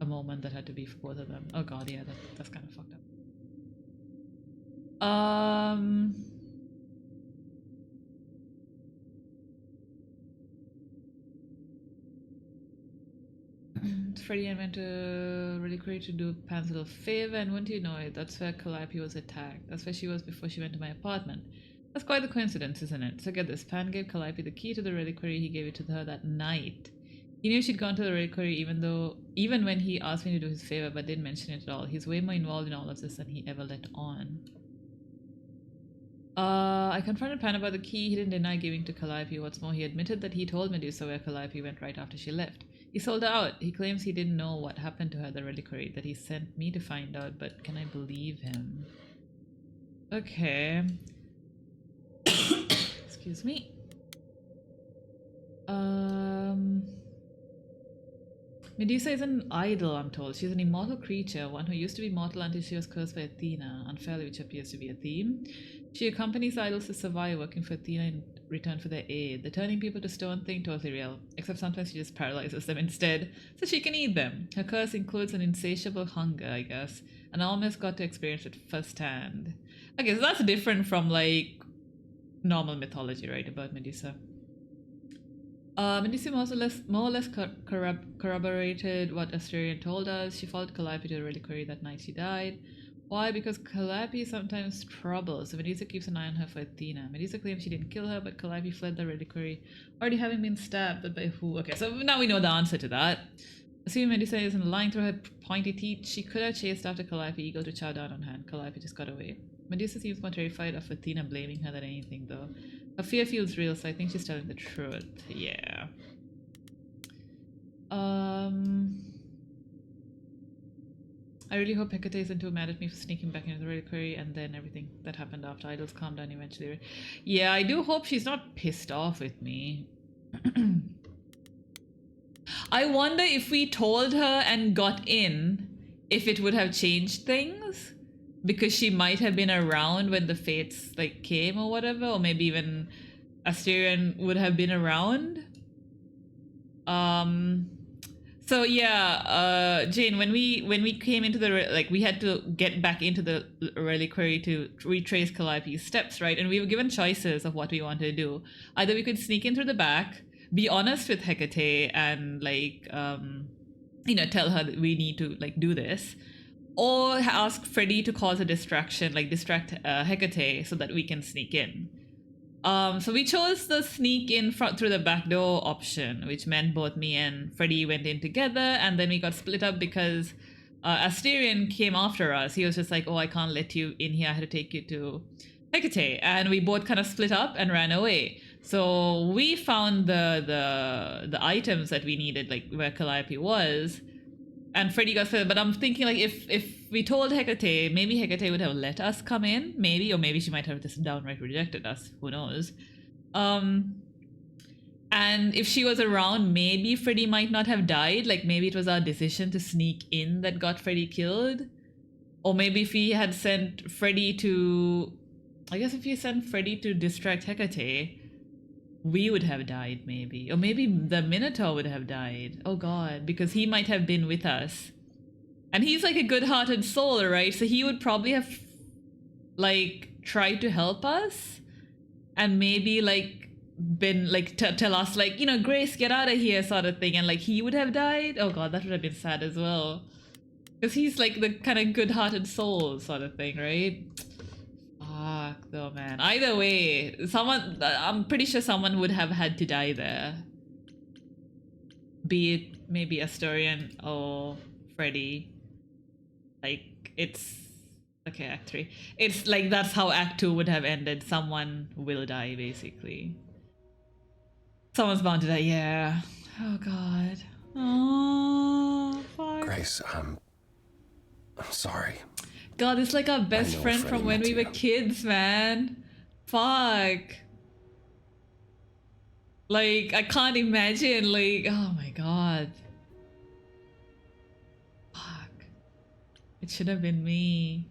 a moment that had to be for both of them. Oh god, yeah, that's kind of fucked up. Freddie and went to Reliquary to do Pan's little favor, and wouldn't you know it, that's where Calliope was attacked. That's where she was before she went to my apartment. That's quite the coincidence, isn't it? So get this, Pan gave Calliope the key to the Reliquary. He gave it to her that night. He knew she'd gone to the Reliquary even when he asked me to do his favor, but didn't mention it at all. He's way more involved in all of this than he ever let on. I confronted Pan about the key. He didn't deny giving to Calliope. What's more, he admitted that he told Medusa where Calliope went right after she left. He sold her out. He claims he didn't know what happened to her at the Reliquary, that he sent me to find out, but can I believe him? Okay. Excuse me. Medusa is an idol, I'm told. She's an immortal creature, one who used to be mortal until she was cursed by Athena, unfairly, which appears to be a theme. She accompanies idols to survive, working for Athena in return for their aid. The turning people to stone thing, totally real, except sometimes she just paralyzes them instead, so she can eat them. Her curse includes an insatiable hunger, I guess, and I almost got to experience it firsthand. Okay, so that's different from, like, normal mythology, right, about Medusa. Medusa more or less corroborated what Asterion told us. She followed Calliope to the Reliquary that night she died. Why? Because Calliope is sometimes trouble, so Medusa keeps an eye on her for Athena. Medusa claims she didn't kill her, but Calliope fled the Reliquary, already having been stabbed, but by who? Okay, so now we know the answer to that. Assuming Medusa isn't lying through her pointy teeth, she could have chased after Calliope, eager to chow down on her, and Calliope just got away. Medusa seems more terrified of Athena blaming her than anything, though. Her fear feels real, so I think she's telling the truth. Yeah. I really hope Hecate isn't too mad at me for sneaking back into the Reliquary, and then everything that happened after idols calmed down eventually. Yeah, I do hope she's not pissed off with me. I wonder if we told her and got in, if it would have changed things, because she might have been around when the fates like came or whatever, or maybe even Asterion would have been around. So yeah, Jane, when we came into the we had to get back into the Reliquary to retrace Calliope's steps, right? And we were given choices of what we wanted to do. Either we could sneak in through the back, be honest with Hecate, and tell her that we need to do this, or ask Freddy to cause a distraction, distract Hecate so that we can sneak in. So we chose the sneak in through the back door option, which meant both me and Freddy went in together, and then we got split up because Asterion came after us. He was just like, oh, I can't let you in here, I had to take you to Hecate, and we both kind of split up and ran away. So we found the items that we needed, where Calliope was, and Freddy got split. But I'm thinking, if we told Hecate, maybe Hecate would have let us come in, maybe, or maybe she might have just downright rejected us. Who knows? And if she was around, maybe Freddy might not have died. Maybe it was our decision to sneak in that got Freddy killed. Or maybe if we had sent Freddy to... I guess if you sent Freddy to distract Hecate, we would have died, maybe. Or maybe the Minotaur would have died. Oh god, because he might have been with us. And he's a good-hearted soul, right? So he would probably have, tried to help us. And maybe, been, tell us, Grace, get out of here, sort of thing. And, he would have died. Oh god, that would have been sad as well. Because he's, the kind of good-hearted soul sort of thing, right? Fuck, though, man. Either way, I'm pretty sure someone would have had to die there. Be it maybe Asterion or Freddy. It's... Okay, Act 3. It's that's how Act 2 would have ended. Someone will die, basically. Someone's bound to die, yeah. Oh, God. Oh, fuck. Grace, I'm sorry. God, it's like our best know friend Freddie from when meant we were you. kids, man. Fuck. Like, I can't imagine, like, oh my god. Fuck. It should have been me.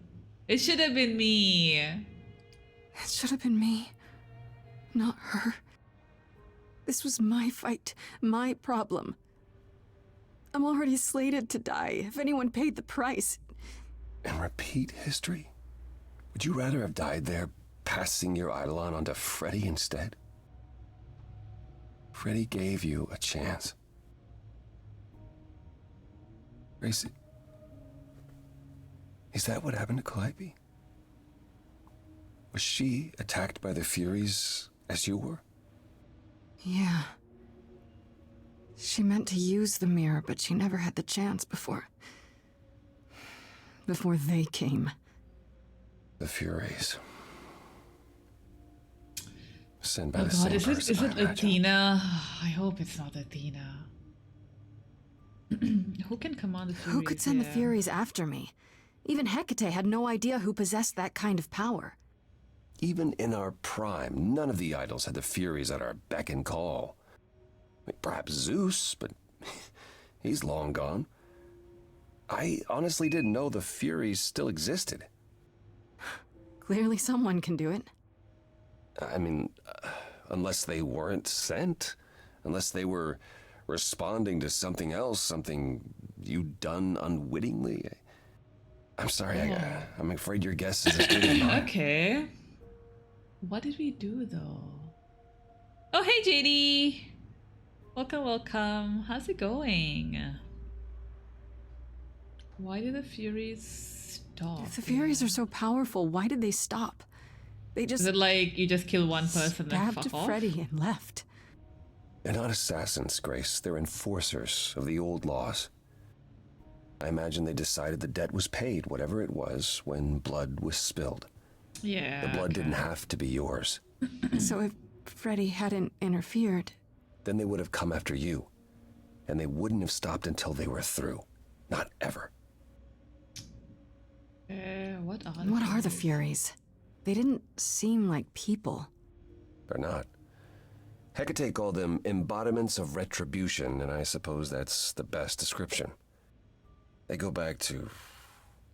It should have been me. It should have been me, not her. This was my fight, my problem. I'm already slated to die if anyone paid the price. And repeat history? Would you rather have died there, passing your eidolon onto Freddie instead? Freddie gave you a chance. Gracie, is that what happened to Calliope? Was she attacked by the Furies as you were? Yeah. She meant to use the mirror, but she never had the chance before they came. The Furies. Sent by Oh the god, same is person, I it imagine. Athena? I hope it's not Athena. Who can command the Furies? Who could send the here? Furies after me? Even Hecate had no idea who possessed that kind of power. Even in our prime, none of the idols had the Furies at our beck and call. I mean, perhaps Zeus, but he's long gone. I honestly didn't know the Furies still existed. Clearly someone can do it. I mean, unless they weren't sent, unless they were responding to something else, something you'd done unwittingly. I'm sorry, I'm afraid your guess is as good as mine. Okay. What did we do though? Oh, hey JD! Welcome, welcome. How's it going? Why did the Furies stop? If the Furies are so powerful, why did they stop? They just Is it like you just kill one person and stabbed fuck off? Freddie and left. They're not assassins, Grace. They're enforcers of the old laws. I imagine they decided the debt was paid, whatever it was, when blood was spilled. Yeah. The blood okay. didn't have to be yours. So if Freddie hadn't interfered... Then they would have come after you. And they wouldn't have stopped until they were through. Not ever. What What are the Furies? They didn't seem like people. They're not. Hecate called them embodiments of retribution, and I suppose that's the best description. They go back to...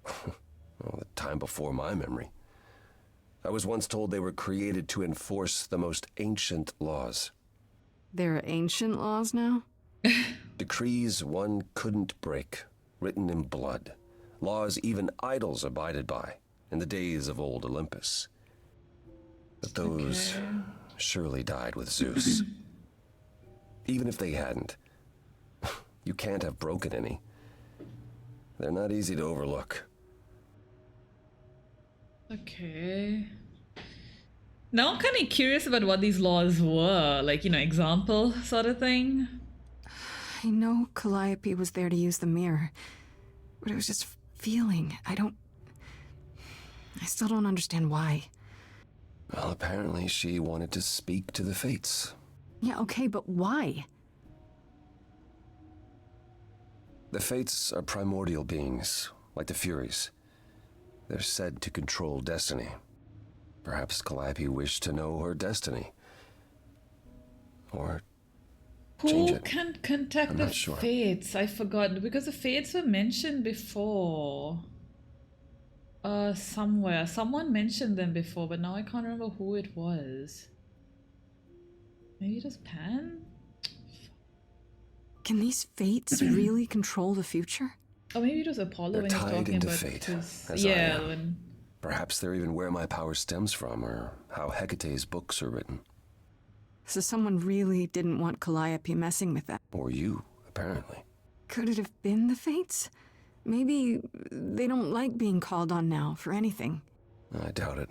well, the time before my memory. I was once told they were created to enforce the most ancient laws. There are ancient laws now? Decrees one couldn't break, written in blood. Laws even idols abided by in the days of old Olympus. But those surely died with Zeus. Even if they hadn't, you can't have broken any. They're not easy to overlook. Okay. Now I'm kind of curious about what these laws were. Like, you know, example sort of thing. I know Calliope was there to use the mirror, but it was just feeling. I still don't understand why. Well, apparently she wanted to speak to the fates. Yeah, okay, but why? The fates are primordial beings, like the Furies. They're said to control destiny. Perhaps Calliope wished to know her destiny. Or change Who it. can contact I'm the not sure. fates? I forgot because the fates were mentioned before. Somewhere. Someone mentioned them before, but now I can't remember who it was. Maybe it was Pan? Can these fates really control the future? Or maybe it was Apollo They're when he was tied talking into about fate, his... as I Yeah, am. when... Perhaps they're even where my power stems from, or how Hecate's books are written. So someone really didn't want Calliope messing with that. Or you, apparently. Could it have been the fates? Maybe they don't like being called on now for anything. I doubt it.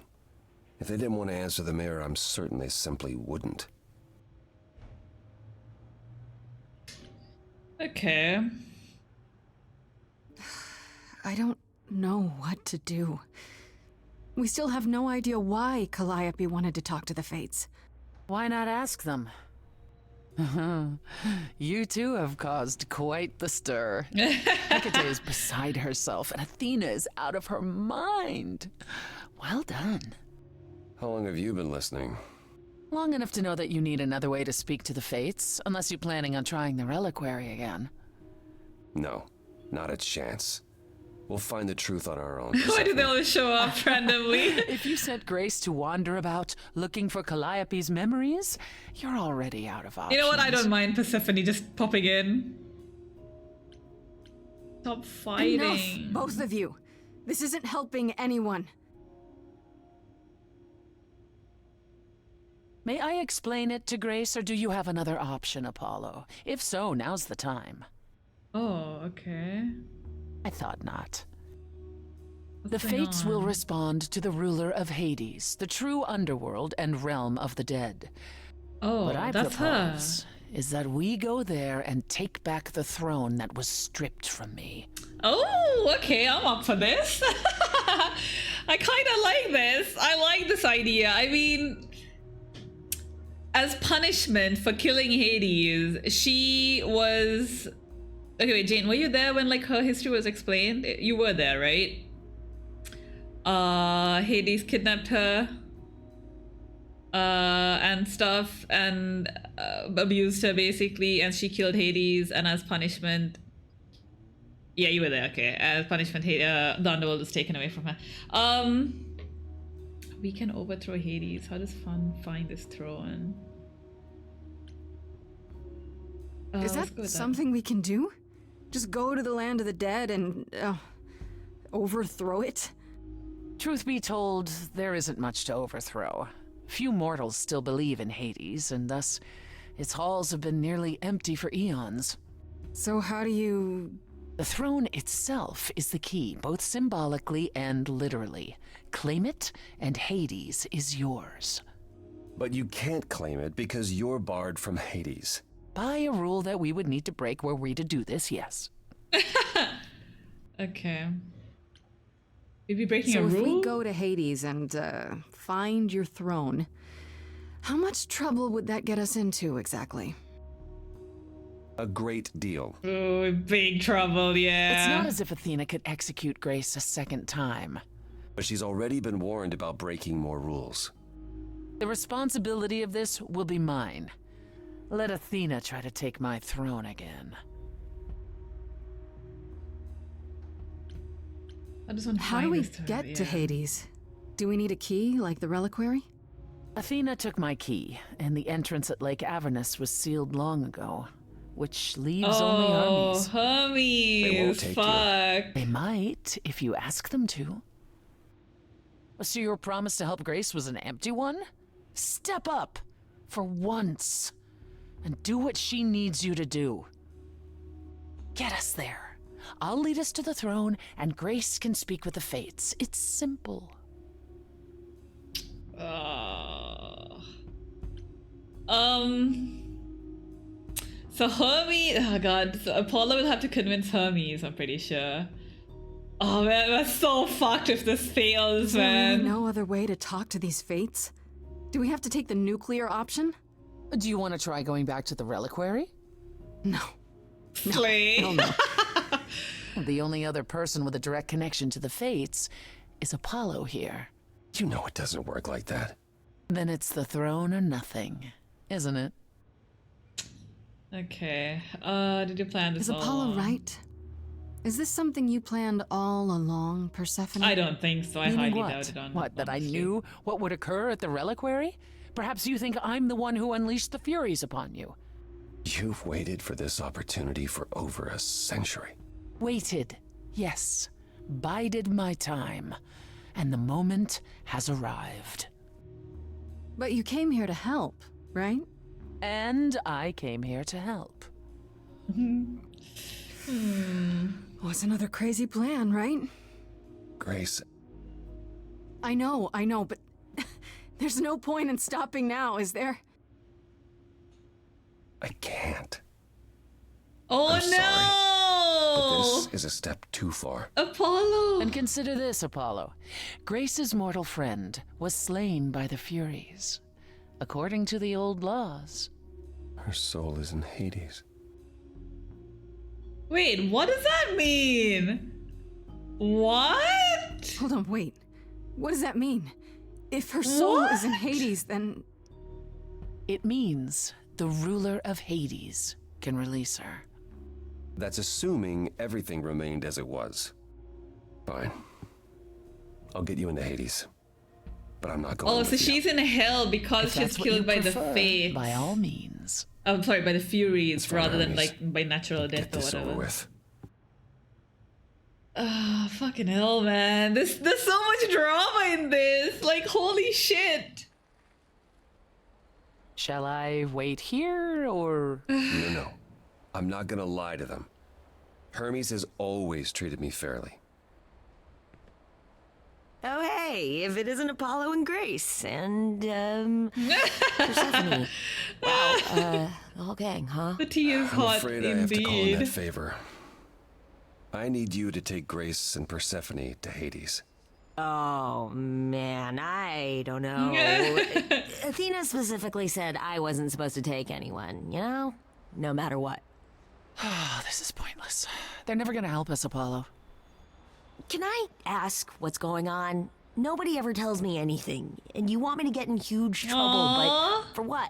If they didn't want to answer the mirror, I'm certain they simply wouldn't. Okay. I don't know what to do. We still have no idea why Calliope wanted to talk to the fates. Why not ask them? You too have caused quite the stir. Hecate is beside herself, and Athena is out of her mind. Well done. How long have you been listening? Long enough to know that you need another way to speak to the Fates, unless you're planning on trying the reliquary again. No, not a chance. We'll find the truth on our own. Why do they Persephone. always show up randomly? If you sent Grace to wander about looking for Calliope's memories, you're already out of options. You know what? I don't mind Persephone just popping in. Stop fighting. Enough, both of you. This isn't helping anyone. May I explain it to Grace, or do you have another option, Apollo? If so, now's the time. Oh, okay. I thought not. What's The going Fates will on? respond to the ruler of Hades, the true underworld and realm of the dead. Oh, What I that's propose is that we go there and take back the throne that was stripped from me. Oh, okay, I'm up for this. I kind of like this. I like this idea. I mean, as punishment for killing Hades, she was... Okay, wait, Jane, were you there when, like, her history was explained? You were there, right? Hades kidnapped her. And stuff, and abused her, basically, and she killed Hades, and as punishment... Yeah, you were there, okay. As punishment, the underworld was taken away from her. We can overthrow Hades. How does Fun find this throne? Is Let's that go with something we can do? Just go to the land of the dead and overthrow it? Truth be told, there isn't much to overthrow. Few mortals still believe in Hades, and thus its halls have been nearly empty for eons. So how do you... The throne itself is the key, both symbolically and literally. Claim it, and Hades is yours. But you can't claim it because you're barred from Hades. By a rule that we would need to break were we to do this, yes. Okay. We'd be breaking So a if rule? we go to Hades and find your throne, how much trouble would that get us into exactly? A great deal. Oh, big trouble, yeah. It's not as if Athena could execute Grace a second time. But she's already been warned about breaking more rules. The responsibility of this will be mine. Let Athena try to take my throne again. I just want to How do find we this throne, get to yeah. Hades? Do we need a key, like the reliquary? Athena took my key, and the entrance at Lake Avernus was sealed long ago, which leaves only Oh, armies. Hermes, They won't take you. fuck. They might, if you ask them to. So your promise to help Grace was an empty one? Step up, for once, and do what she needs you to do. Get us there. I'll lead us to the throne, and Grace can speak with the Fates. It's simple. So Hermes, oh god, so Apollo will have to convince Hermes, I'm pretty sure. Oh man, we're so fucked if this fails, Is there really man. no other way to talk to these fates? Do we have to take the nuclear option? Do you want to try going back to the reliquary? No. Slay. Hell no. The only other person with a direct connection to the Fates is Apollo here. You know it doesn't work like that. Then it's the throne or nothing, isn't it? Okay, did you plan this Is all Apollo along? right? Is this something you planned all along, Persephone? I don't think so, I Meaning highly what? doubt it on What, that I honestly. knew what would occur at the reliquary? Perhaps you think I'm the one who unleashed the Furies upon you. You've waited for this opportunity for over a century. Waited, yes. Bided my time. And the moment has arrived. But you came here to help, right? And I came here to help. Was another crazy plan, right? Grace, I know, but there's no point in stopping now, is there? I can't. Oh I'm sorry, But no! this is a step too far. Apollo! And consider this, Apollo. Grace's mortal friend was slain by the Furies. According to the old laws. Her soul is in Hades. Wait, what does that mean? What? Hold on, wait. What does that mean? If her soul is in Hades, then... It means the ruler of Hades can release her. That's assuming everything remained as it was. Fine. I'll get you into Hades. But I'm not going Oh, with so you. she's in hell because If she's that's what you killed by the prefer, fates. by all means. I'm sorry, by the Furies fine, rather than Hermes. like by natural death Get or this whatever. over with. Ah, fucking hell, man. There's so much drama in this. Like, holy shit. Shall I wait here, or... No. I'm not gonna lie to them. Hermes has always treated me fairly. Oh, hey, if it isn't Apollo and Grace and, Persephone. Wow, the whole gang, huh? The tea is I'm hot afraid I have to call in that indeed. favor. I need you to take Grace and Persephone to Hades. Oh, man, I don't know. Athena specifically said I wasn't supposed to take anyone, you know? No matter what. Oh, this is pointless. They're never gonna help us, Apollo. Can I ask what's going on? Nobody ever tells me anything, and you want me to get in huge trouble, Aww. but for what?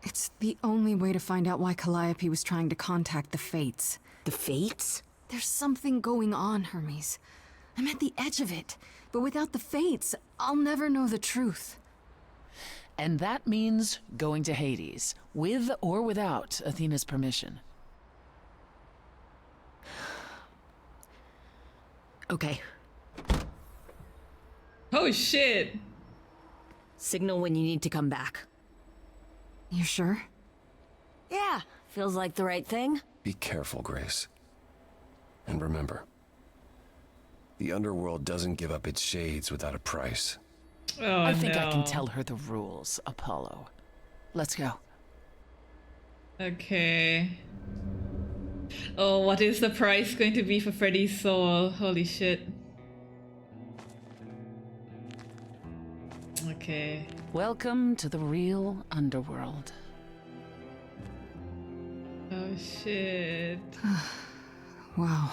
It's the only way to find out why Calliope was trying to contact the Fates. The Fates? There's something going on, Hermes. I'm at the edge of it, but without the Fates, I'll never know the truth. And that means going to Hades, with or without Athena's permission. Okay. Oh shit. Signal when you need to come back. You sure? Yeah, feels like the right thing. Be careful, Grace. And remember, the underworld doesn't give up its shades without a price. Oh, I think I can no. tell her the rules, Apollo. Let's go. Okay. Oh, what is the price going to be for Freddy's soul? Holy shit. Okay. Welcome to the real underworld. Oh shit. Wow.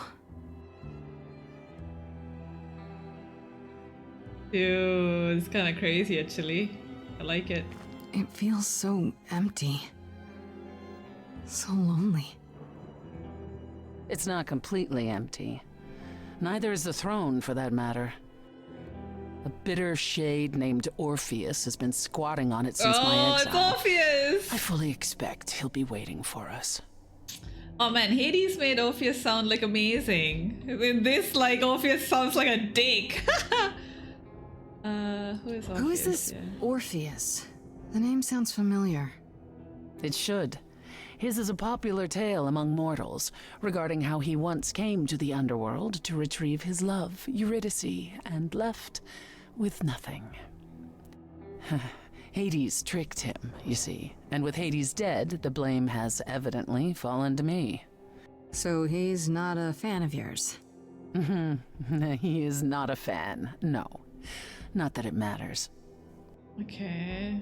Dude, it's kind of crazy actually. I like it. It feels so empty. So lonely. It's not completely empty. Neither is the throne, for that matter. A bitter shade named Orpheus has been squatting on it since my Oh, exile. it's Orpheus! I fully expect he'll be waiting for us. Oh man, Hades made Orpheus sound like amazing. In this, like, Orpheus sounds like a dick. Who is Orpheus? Who is this Yeah. Orpheus? The name sounds familiar. It should. His is a popular tale among mortals regarding how he once came to the underworld to retrieve his love, Eurydice, and left with nothing. Hades tricked him, you see, and with Hades dead, the blame has evidently fallen to me. So he's not a fan of yours? He is not a fan, no. Not that it matters. Okay.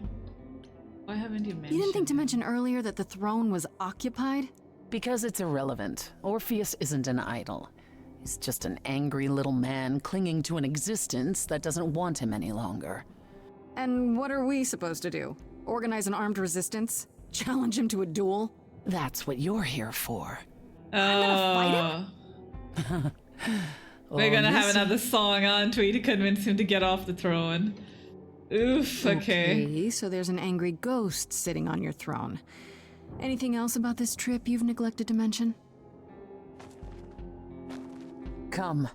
Why haven't you mentioned You didn't think to him? mention earlier that the throne was occupied? Because it's irrelevant. Orpheus isn't an idol. He's just an angry little man clinging to an existence that doesn't want him any longer. And what are we supposed to do? Organize an armed resistance? Challenge him to a duel? That's what you're here for. Oh. We're gonna have yes. another song, aren't we, to convince him to get off the throne. Oof, okay. So there's an angry ghost sitting on your throne. Anything else about this trip you've neglected to mention? Come.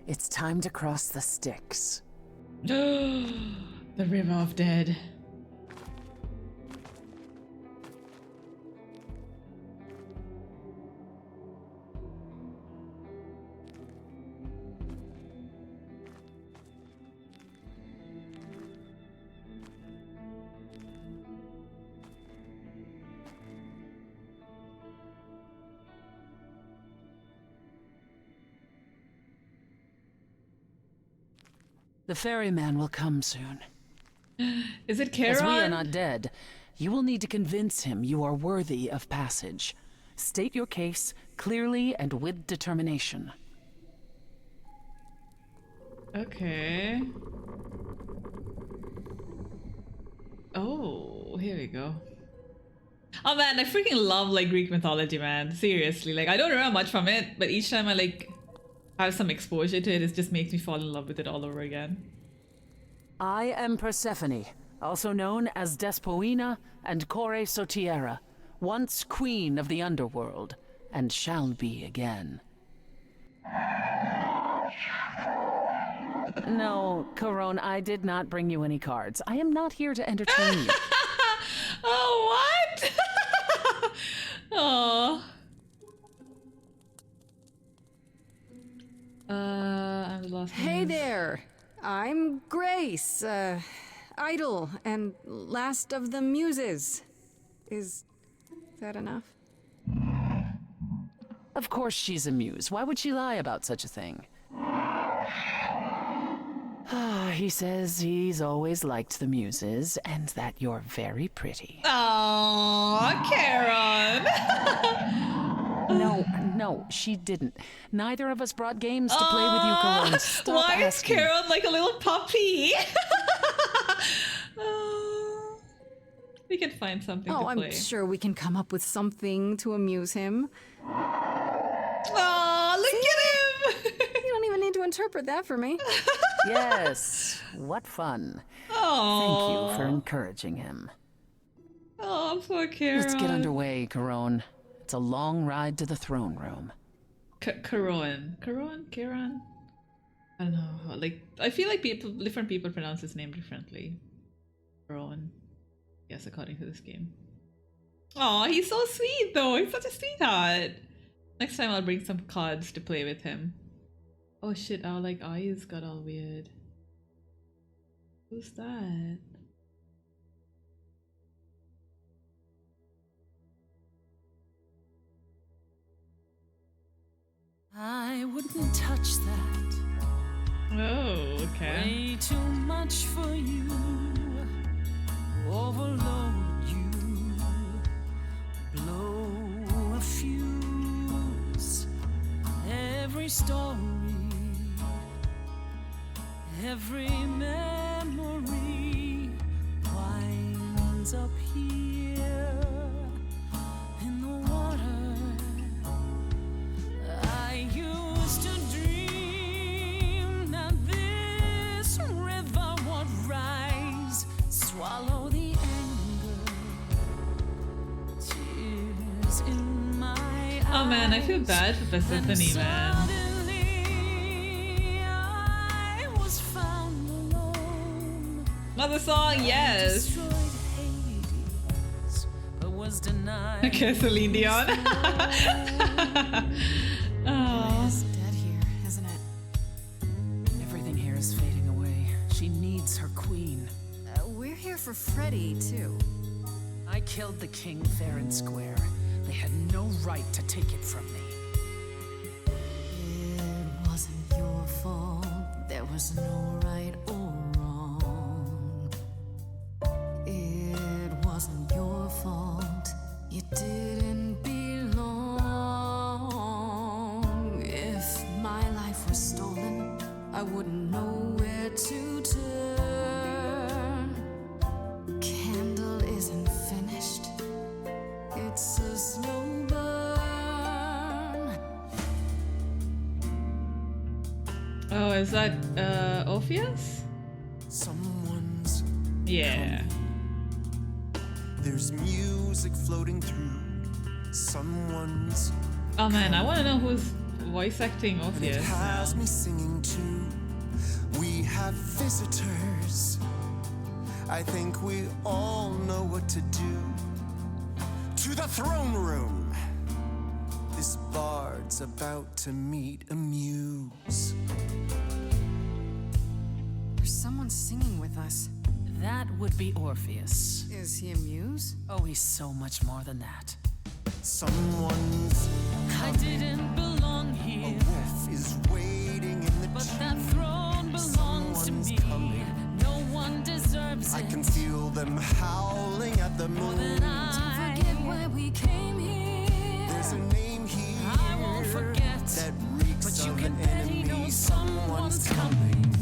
It's time to cross the Styx. The River of Dead. The ferryman will come soon. Is it As we are Charon? not dead, you will need to convince him you are worthy of passage. State your case clearly and with determination. Okay. Oh, here we go. Oh man, I freaking love like Greek mythology, man. Seriously, like I don't remember much from it, but each time I like have some exposure to it, it just makes me fall in love with it all over again. I am Persephone, also known as Despoina and Kore Sotiera, once queen of the underworld, and shall be again. No, Caron, I did not bring you any cards. I am not here to entertain you. Oh, what? Oh. I'm the last Hey one. there. I'm Grace, idol and last of the muses. Is that enough? Of course she's a muse. Why would she lie about such a thing? He says he's always liked the muses and that you're very pretty. Aw, Karen. No, she didn't. Neither of us brought games to play with you, Caron. Stop Why is asking. Karen like a little puppy? We can find something to Oh, play. I'm sure we can come up with something to amuse him. Aw, look at him! You don't even need to interpret that for me. Yes, what fun. Oh, Thank you for encouraging him. Oh, poor Karen. Let's get underway, Caron. It's a long ride to the throne room. Karen? I don't know. Like, I feel like different people pronounce his name differently. Karen. Yes, according to this game. Oh, he's so sweet though. He's such a sweetheart. Next time I'll bring some cards to play with him. Oh shit, our like eyes got all weird. Who's that? I wouldn't touch that. Oh, okay. Way too much for you. Overload you. Blow a fuse. Every story. Every memory winds up here in the water. I used to dream that this river would rise, swallow the anger, tears in my eyes. Oh man, I feel bad for Persephone, man. Suddenly, I was found alone. Another song, yes. Destroyed Hades, but was denied. Okay, Celine Dion. Oh. It's dead here, isn't it? Everything here is fading away. She needs her queen. We're here for Freddy, too. I killed the king fair and square. They had no right to take it from me. It wasn't your fault. There was no right or wrong. It wasn't your fault. You didn't belong. If my life was stolen, I wouldn't know where to turn. Candle isn't finished. It's a slow burn. Oh, is that Orpheus? Someone's Yeah. There's music floating through someone's. Oh man, I want to know who's voice acting And it Orpheus has now. me singing too. We have visitors. I think we all know what to do. To the throne room. This bard's about to meet a muse. There's someone singing with us. That would be Orpheus. Is he a muse? Oh, he's so much more than that. Someone's I didn't belong a here, wolf is waiting in the but tomb. that throne belongs to Someone's me. coming. No one deserves I it. the moon. than I. Forget why we came here. There's a name here I won't forget, that reeks but you of can an bet he enemy. knows someone's coming.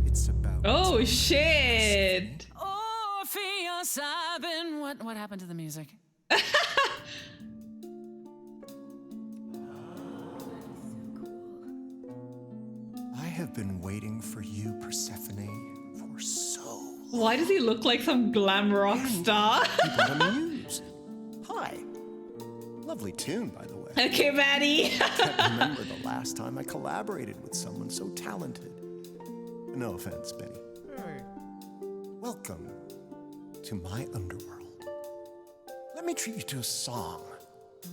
It's about Oh shit! Orpheus, I've been. What happened to the music? I have been waiting for you, Persephone, for so Why does he look like some glam rock star? What a muse. Hi. Lovely tune, by the way. Okay, Maddie. Can't remember the last time I collaborated with someone so talented. No offense, Benny. Welcome to my underworld. Let me treat you to a song.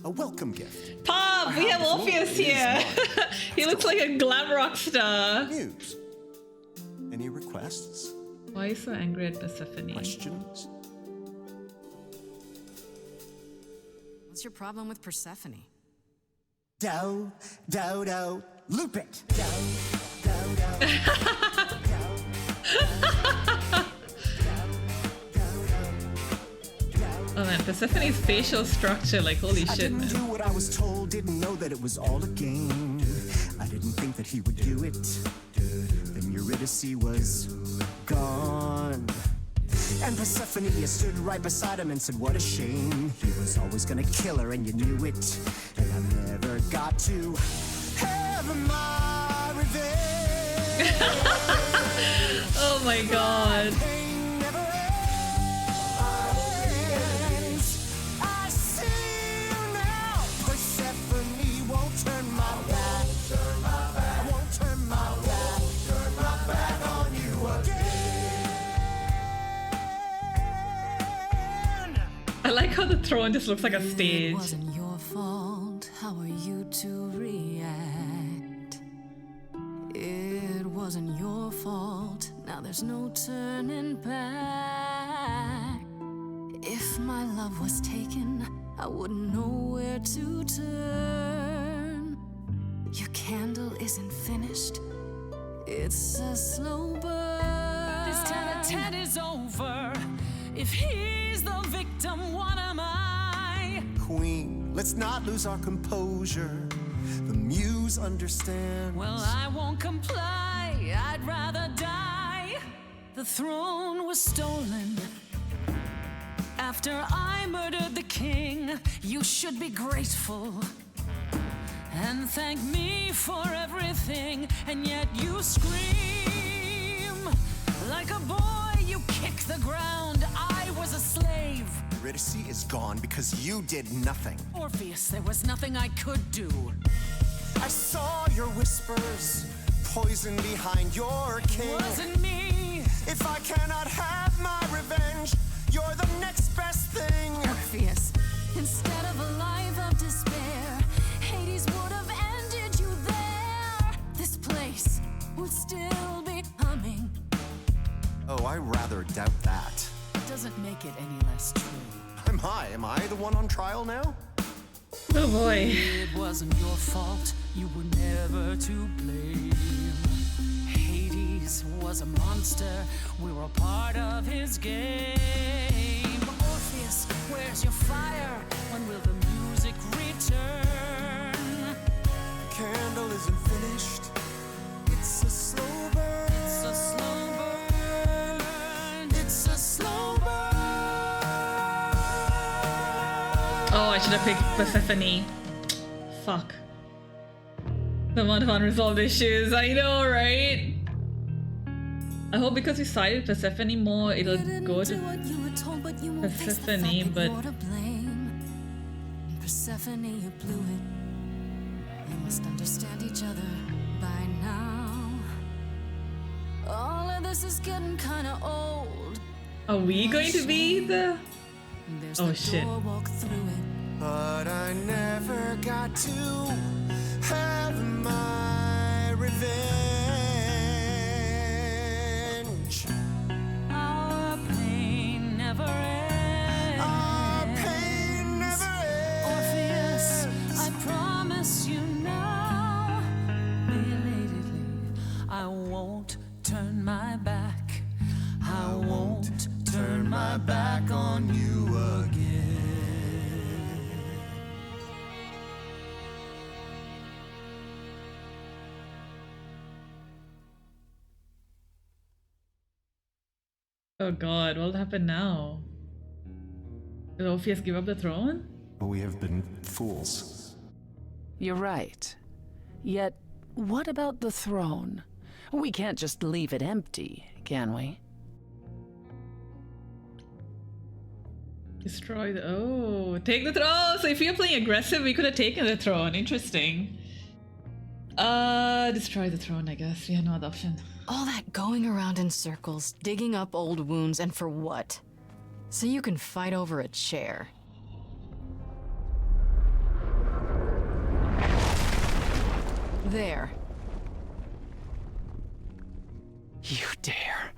A welcome gift. Pop, we have Orpheus here. He looks like a glam rock star. Muse. Any requests? Why are you so angry at Persephone? Questions? What's your problem with Persephone? Dow, dow, dow. Loop it. Dow, dow, dow. Oh man, Persephone's facial structure, like holy I shit, didn't man. do what I was told, didn't know that it was all a game. I didn't think that he would do it. Then Eurydice was gone. And Persephone stood right beside him and said, what a shame. He was always gonna kill her and you knew it. And I never got to have my revenge. Oh my god. Pain never ends. I see you now. Persephone won't turn my back. I won't turn my back on you again. I like how the throne just looks like a stage. It wasn't your fault. How are you to react? It wasn't your fault. Now there's no turning back. If my love was taken, I wouldn't know where to turn. Your candle isn't finished. It's a slow burn. This tete-a-tete is over. If he's the victim, what am I? Queen, let's not lose our composure. The muse understands. Well, I won't comply. I'd rather die. The throne was stolen after I murdered the king. You should be grateful and thank me for everything. And yet you scream like a boy. You kick the ground. I was a slave. Eurydice is gone because you did nothing. Orpheus, there was nothing I could do. I saw your whispers, poison behind your king. Wasn't me. If I cannot have my revenge, you're the next best thing. Orpheus, instead of a life of despair, Hades would have ended you there. This place would still be humming. Oh, I rather doubt that. It doesn't make it any less true. Am I the one on trial now? Oh boy. It wasn't your fault. You were never to blame. Hades was a monster. We were a part of his game. Orpheus, where's your fire? When will the music return? The candle isn't finished. It's a slow burn. It's a slow burn. It's a slow burn. Oh, I should have picked Persephone. Fuck. The amount of unresolved issues. I know, right? I hope because we sided Persephone more, it'll go to Persephone, but Persephone, you blew it. You must understand each other by now. All of this is getting kinda old. are we going to be the... There's Oh, the shit. door, walk through it. But I never got to have my revenge. Our pain never ends. Our pain never Orpheus, ends. I promise you now, belatedly, I won't turn my back. I won't turn my back on you Oh god, what'll happen now? Will Orpheus give up the throne? We have been fools. You're right. Yet, what about the throne? We can't just leave it empty, can we? Destroy the... Oh, take the throne! So if you're playing aggressive, we could have taken the throne. Interesting. Destroy the throne, I guess. We had no other option. All that going around in circles, digging up old wounds, and for what? So you can fight over a chair. There. You dare.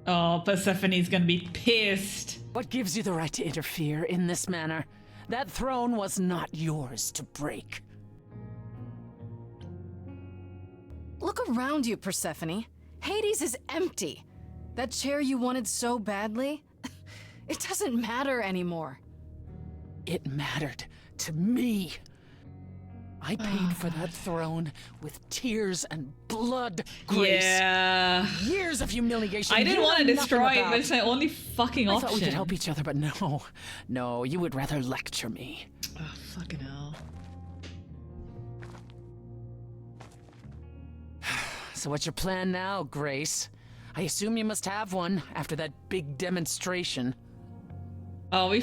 Oh, Persephone's gonna be pissed. What gives you the right to interfere in this manner? That throne was not yours to break. Look around you, Persephone. Hades is empty. That chair you wanted so badly, it doesn't matter anymore. It mattered to me. I paid for that throne with tears and blood, Grace. Yeah. Years of humiliation. I didn't you want to know destroy nothing it, about. but it's my only fucking I option. thought we could help each other, but no. No, you would rather lecture me. Oh, fucking hell. So what's your plan now, Grace? I assume you must have one after that big demonstration. Oh,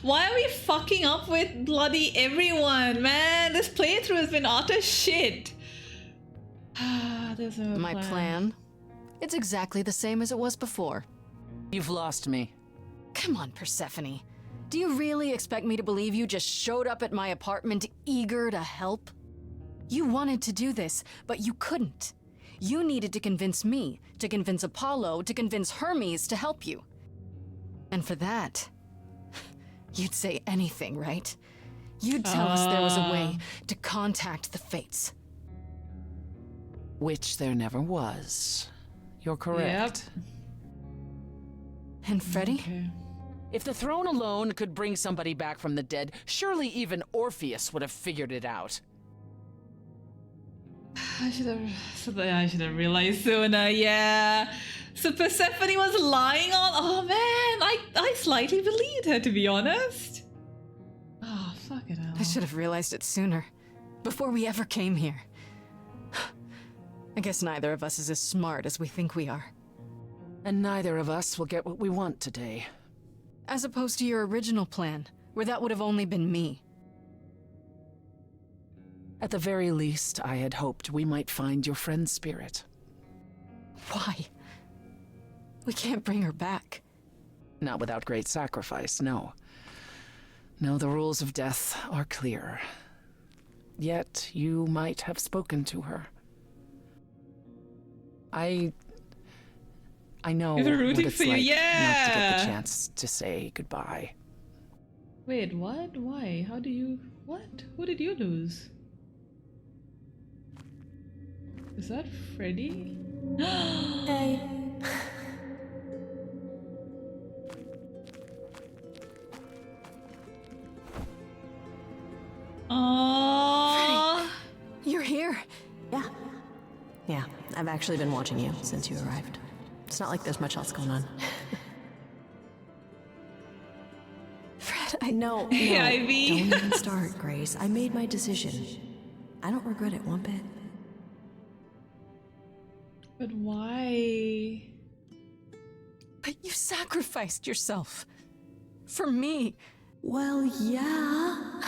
why are we fucking up with bloody everyone, man? This playthrough has been utter shit. There's no My plan? It's exactly the same as it was before. You've lost me. Come on, Persephone. Do you really expect me to believe you just showed up at my apartment eager to help? You wanted to do this, but you couldn't. You needed to convince me, to convince Apollo, to convince Hermes to help you. And for that, you'd say anything, right? You'd tell us there was a way to contact the Fates. Which there never was. You're correct. Yep. And Freddy? Okay. If the throne alone could bring somebody back from the dead, surely even Orpheus would have figured it out. I should have realized sooner, yeah. So Persephone was lying on... Oh man, I slightly believed her, to be honest. Oh, fuck it all. I should have realized it sooner. Before we ever came here. I guess neither of us is as smart as we think we are. And neither of us will get what we want today. As opposed to your original plan, where that would have only been me. At the very least, I had hoped we might find your friend's spirit. Why? We can't bring her back. Not without great sacrifice, no. No, the rules of death are clear. Yet, you might have spoken to her. I know You're what rooting it's for you, like not to get yeah! the chance to say goodbye. Wait, what? Why? How do you... What? Who did you lose? Is that Freddy? Hey. Aww. You're here. Yeah. Yeah, I've actually been watching you since you arrived. It's not like there's much else going on. Fred, No, Hey, Ivy. don't even start, Grace. I made my decision. I don't regret it one bit. But why? But you sacrificed yourself. For me. Well, yeah.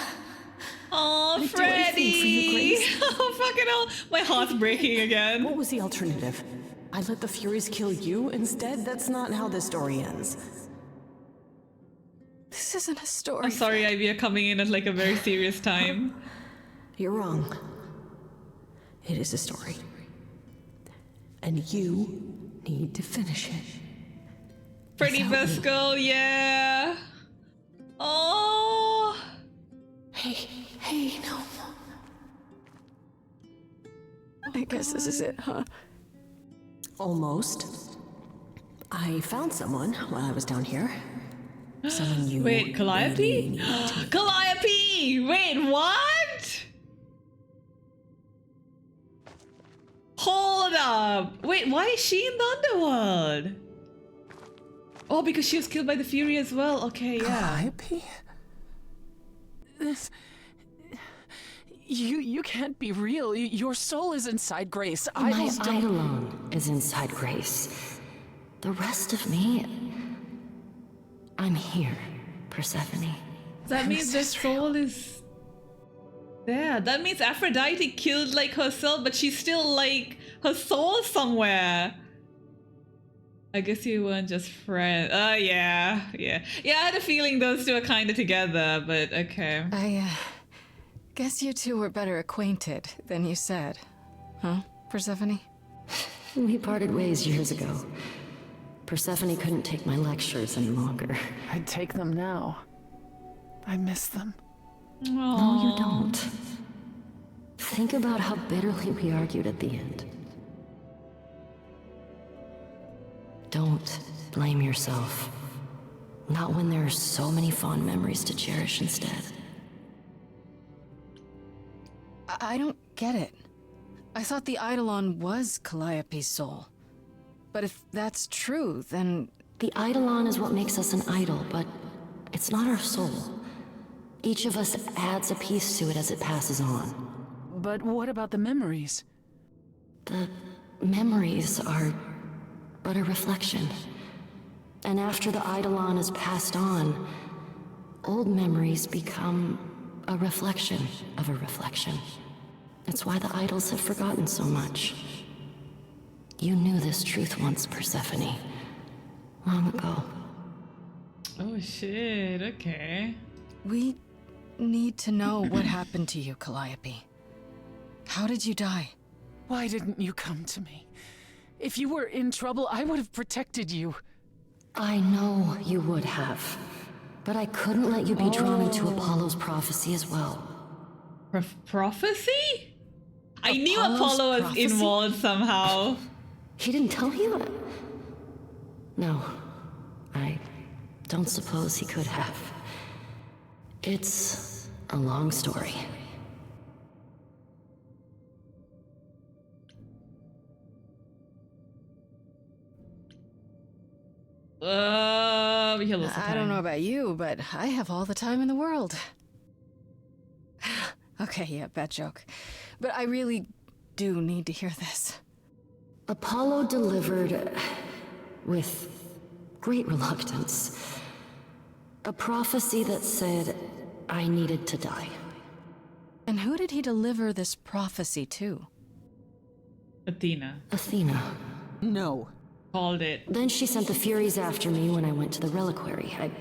Oh, I'd do anything for you, Freddy! Grace. Oh, fucking hell. My heart's breaking again. What was the alternative? I let the Furies kill you instead? That's not how this story ends. This isn't a story. I'm sorry, Ivy, you're coming in at like a very serious time. You're wrong. It is a story. And you need to finish it. Freddy Without me. Biscuit, yeah. Oh. Hey, no. I guess this is it, huh? Almost. I found someone while I was down here. Someone you Wait, really Calliope? need. Calliope! Wait, what? Hold up. Wait, why is she in the underworld? Oh, because she was killed by the Fury as well. Okay, yeah. Calliope? This... You can't be real. Your soul is inside Grace. My Idols don't... Eidolon is inside Grace. The rest of me... I'm here, Persephone. That means the soul is there. That means Aphrodite killed like herself, but she's still like her soul somewhere. I guess you weren't just friends. Oh, yeah. I had a feeling those two are kind of together, but okay. I guess you two were better acquainted than you said. Huh, Persephone? We parted ways years ago. Persephone couldn't take my lectures any longer. I'd take them now. I miss them. No, you don't. Think about how bitterly we argued at the end. Don't blame yourself. Not when there are so many fond memories to cherish instead. I don't get it. I thought the Eidolon was Calliope's soul. But if that's true, then... The Eidolon is what makes us an idol, but it's not our soul. Each of us adds a piece to it as it passes on. But what about the memories? The memories are but a reflection. And after the Eidolon is passed on, old memories become a reflection of a reflection. That's why the idols have forgotten so much. You knew this truth once, Persephone. Long ago. Oh shit, okay. We need to know what happened to you, Calliope. How did you die? Why didn't you come to me? If you were in trouble, I would have protected you. I know you would have. But I couldn't let you be drawn into Apollo's prophecy as well. Prophecy? I knew Apollo's Apollo was prophecy? involved somehow. He didn't tell you that? No. I don't suppose he could have. It's a long story. We have lots of I don't time. know about you, but I have all the time in the world. Okay, yeah, bad joke. But I really do need to hear this. Apollo delivered, with great reluctance, a prophecy that said I needed to die. And who did he deliver this prophecy to? Athena Athena. No. called it. Then she sent the Furies after me when I went to the Reliquary. I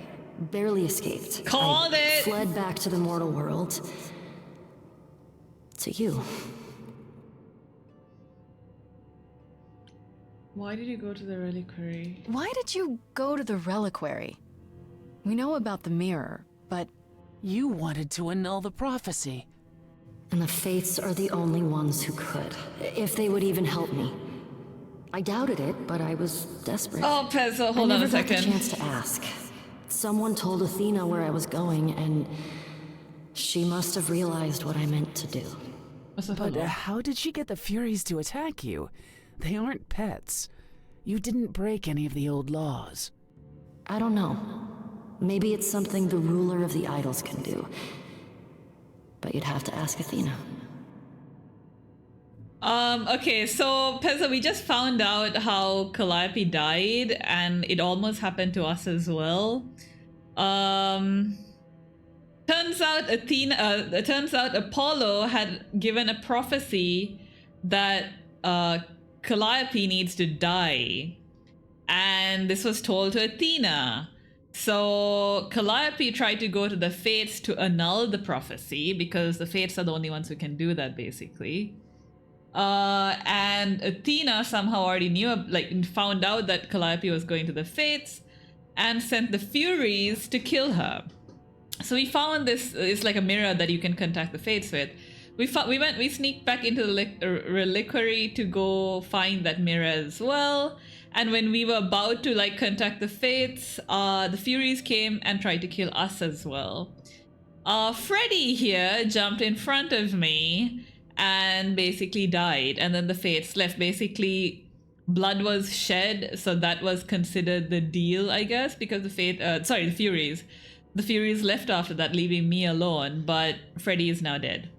barely escaped. Called I it! fled back to the mortal world. To you. Why did you go to the reliquary? Why did you go to the Reliquary? We know about the mirror, but... You wanted to annul the prophecy. And the Fates are the only ones who could. If they would even help me. I doubted it, but I was desperate. Oh, Pezzo, I hold on never a got the second. chance to ask. Someone told Athena where I was going, and she must have realized what I meant to do. But how did she get the Furies to attack you? They aren't pets. You didn't break any of the old laws. I don't know. Maybe it's something the ruler of the idols can do. But you'd have to ask Athena. Okay, so Pezzo, we just found out how Calliope died, and it almost happened to us as well. Turns out Apollo had given a prophecy that Calliope needs to die, and this was told to Athena. So Calliope tried to go to the Fates to annul the prophecy, because the Fates are the only ones who can do that, basically. And Athena somehow already knew, found out that Calliope was going to the Fates, and sent the Furies to kill her. So we found this, it's like a mirror that you can contact the Fates with. We sneaked back into the reliquary to go find that mirror as well. And when we were about to contact the Fates, the Furies came and tried to kill us as well. Freddy here jumped in front of me and basically died. And then the Fates left. Basically, blood was shed, so that was considered the deal, I guess, because the Furies left after that, leaving me alone, but Freddy is now dead.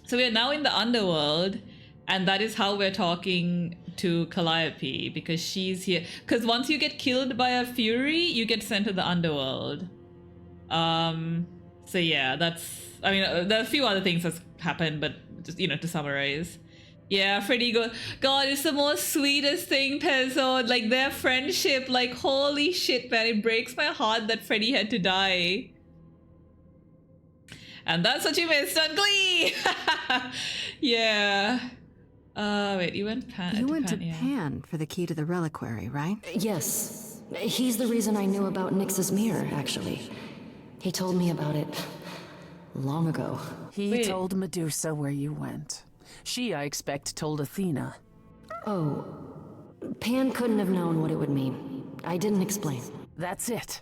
So we are now in the underworld, and that is how we're talking to Calliope, because she's here. Because once you get killed by a Fury, you get sent to the underworld. So yeah, there are a few other things that's happened, but just, to summarize. Yeah, Freddy God, it's the most sweetest thing, Pezzo. Like, their friendship, like, holy shit, man. It breaks my heart that Freddy had to die. And that's what you missed on Glee! Yeah. Wait, you went to Pan for the key to the reliquary, right? Yes. He's the reason I knew about Nyx's mirror, actually. He told me about it long ago. He told Medusa where you went. She, I expect, told Athena. Oh. Pan couldn't have known what it would mean. I didn't explain. That's it.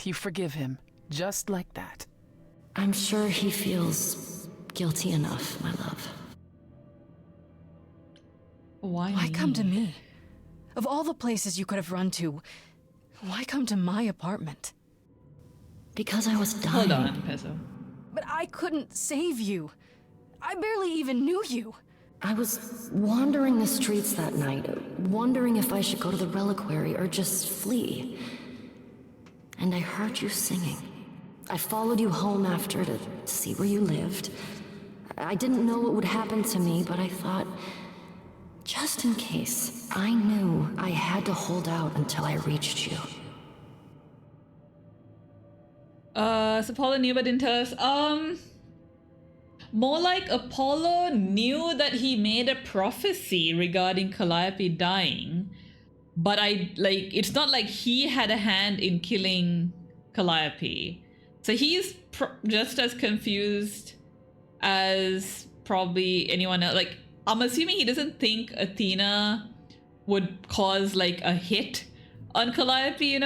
You forgive him, just like that. I'm sure he feels guilty enough, my love. Why come to me? Of all the places you could have run to, why come to my apartment? Because I was dying. Hold on, Pezzo. But I couldn't save you. I barely even knew you. I was wandering the streets that night, wondering if I should go to the reliquary or just flee. And I heard you singing. I followed you home after to see where you lived. I didn't know what would happen to me, but I thought, just in case, I knew I had to hold out until I reached you. So Apollo knew but didn't tell us. More like Apollo knew that he made a prophecy regarding Calliope dying, but it's not like he had a hand in killing Calliope. So he's just as confused as probably anyone else. Like, I'm assuming he doesn't think Athena would cause like a hit on Calliope,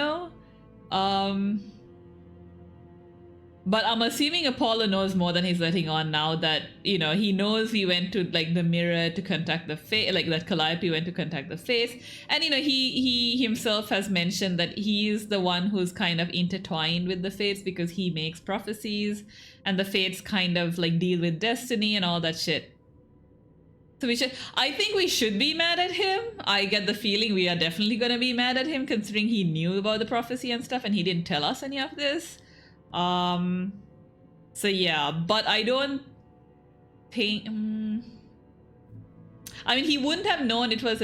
But I'm assuming Apollo knows more than he's letting on now, that, he knows we went to like the mirror to contact the face, like that Calliope went to contact the face. And, he himself has mentioned that he's the one who's kind of intertwined with the fates because he makes prophecies and the fates kind of like deal with destiny and all that shit. So I think we should be mad at him. I get the feeling we are definitely going to be mad at him considering he knew about the prophecy and stuff and he didn't tell us any of this. So yeah, but I don't think, he wouldn't have known it was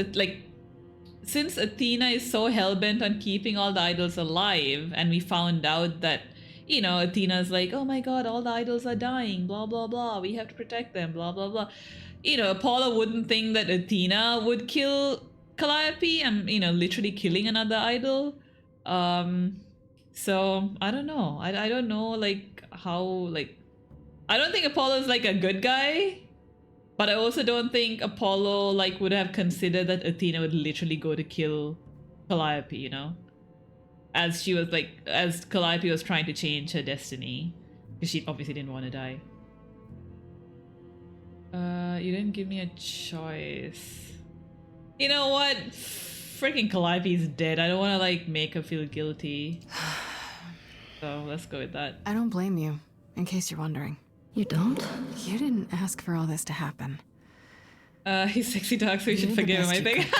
since Athena is so hell-bent on keeping all the idols alive, and we found out that, Athena's like, oh my god, all the idols are dying, blah, blah, blah, we have to protect them, blah, blah, blah. Apollo wouldn't think that Athena would kill Calliope and, literally killing another idol. So I don't know. I don't know how I don't think Apollo's like a good guy, but I also don't think Apollo would have considered that Athena would literally go to kill Calliope, as Calliope was trying to change her destiny, because she obviously didn't want to die. You didn't give me a choice. You know what? Freaking Calliope's dead. I don't want to make her feel guilty. So let's go with that. I don't blame you, in case you're wondering. You don't? You didn't ask for all this to happen. He's sexy dog, so you should forgive him, I think.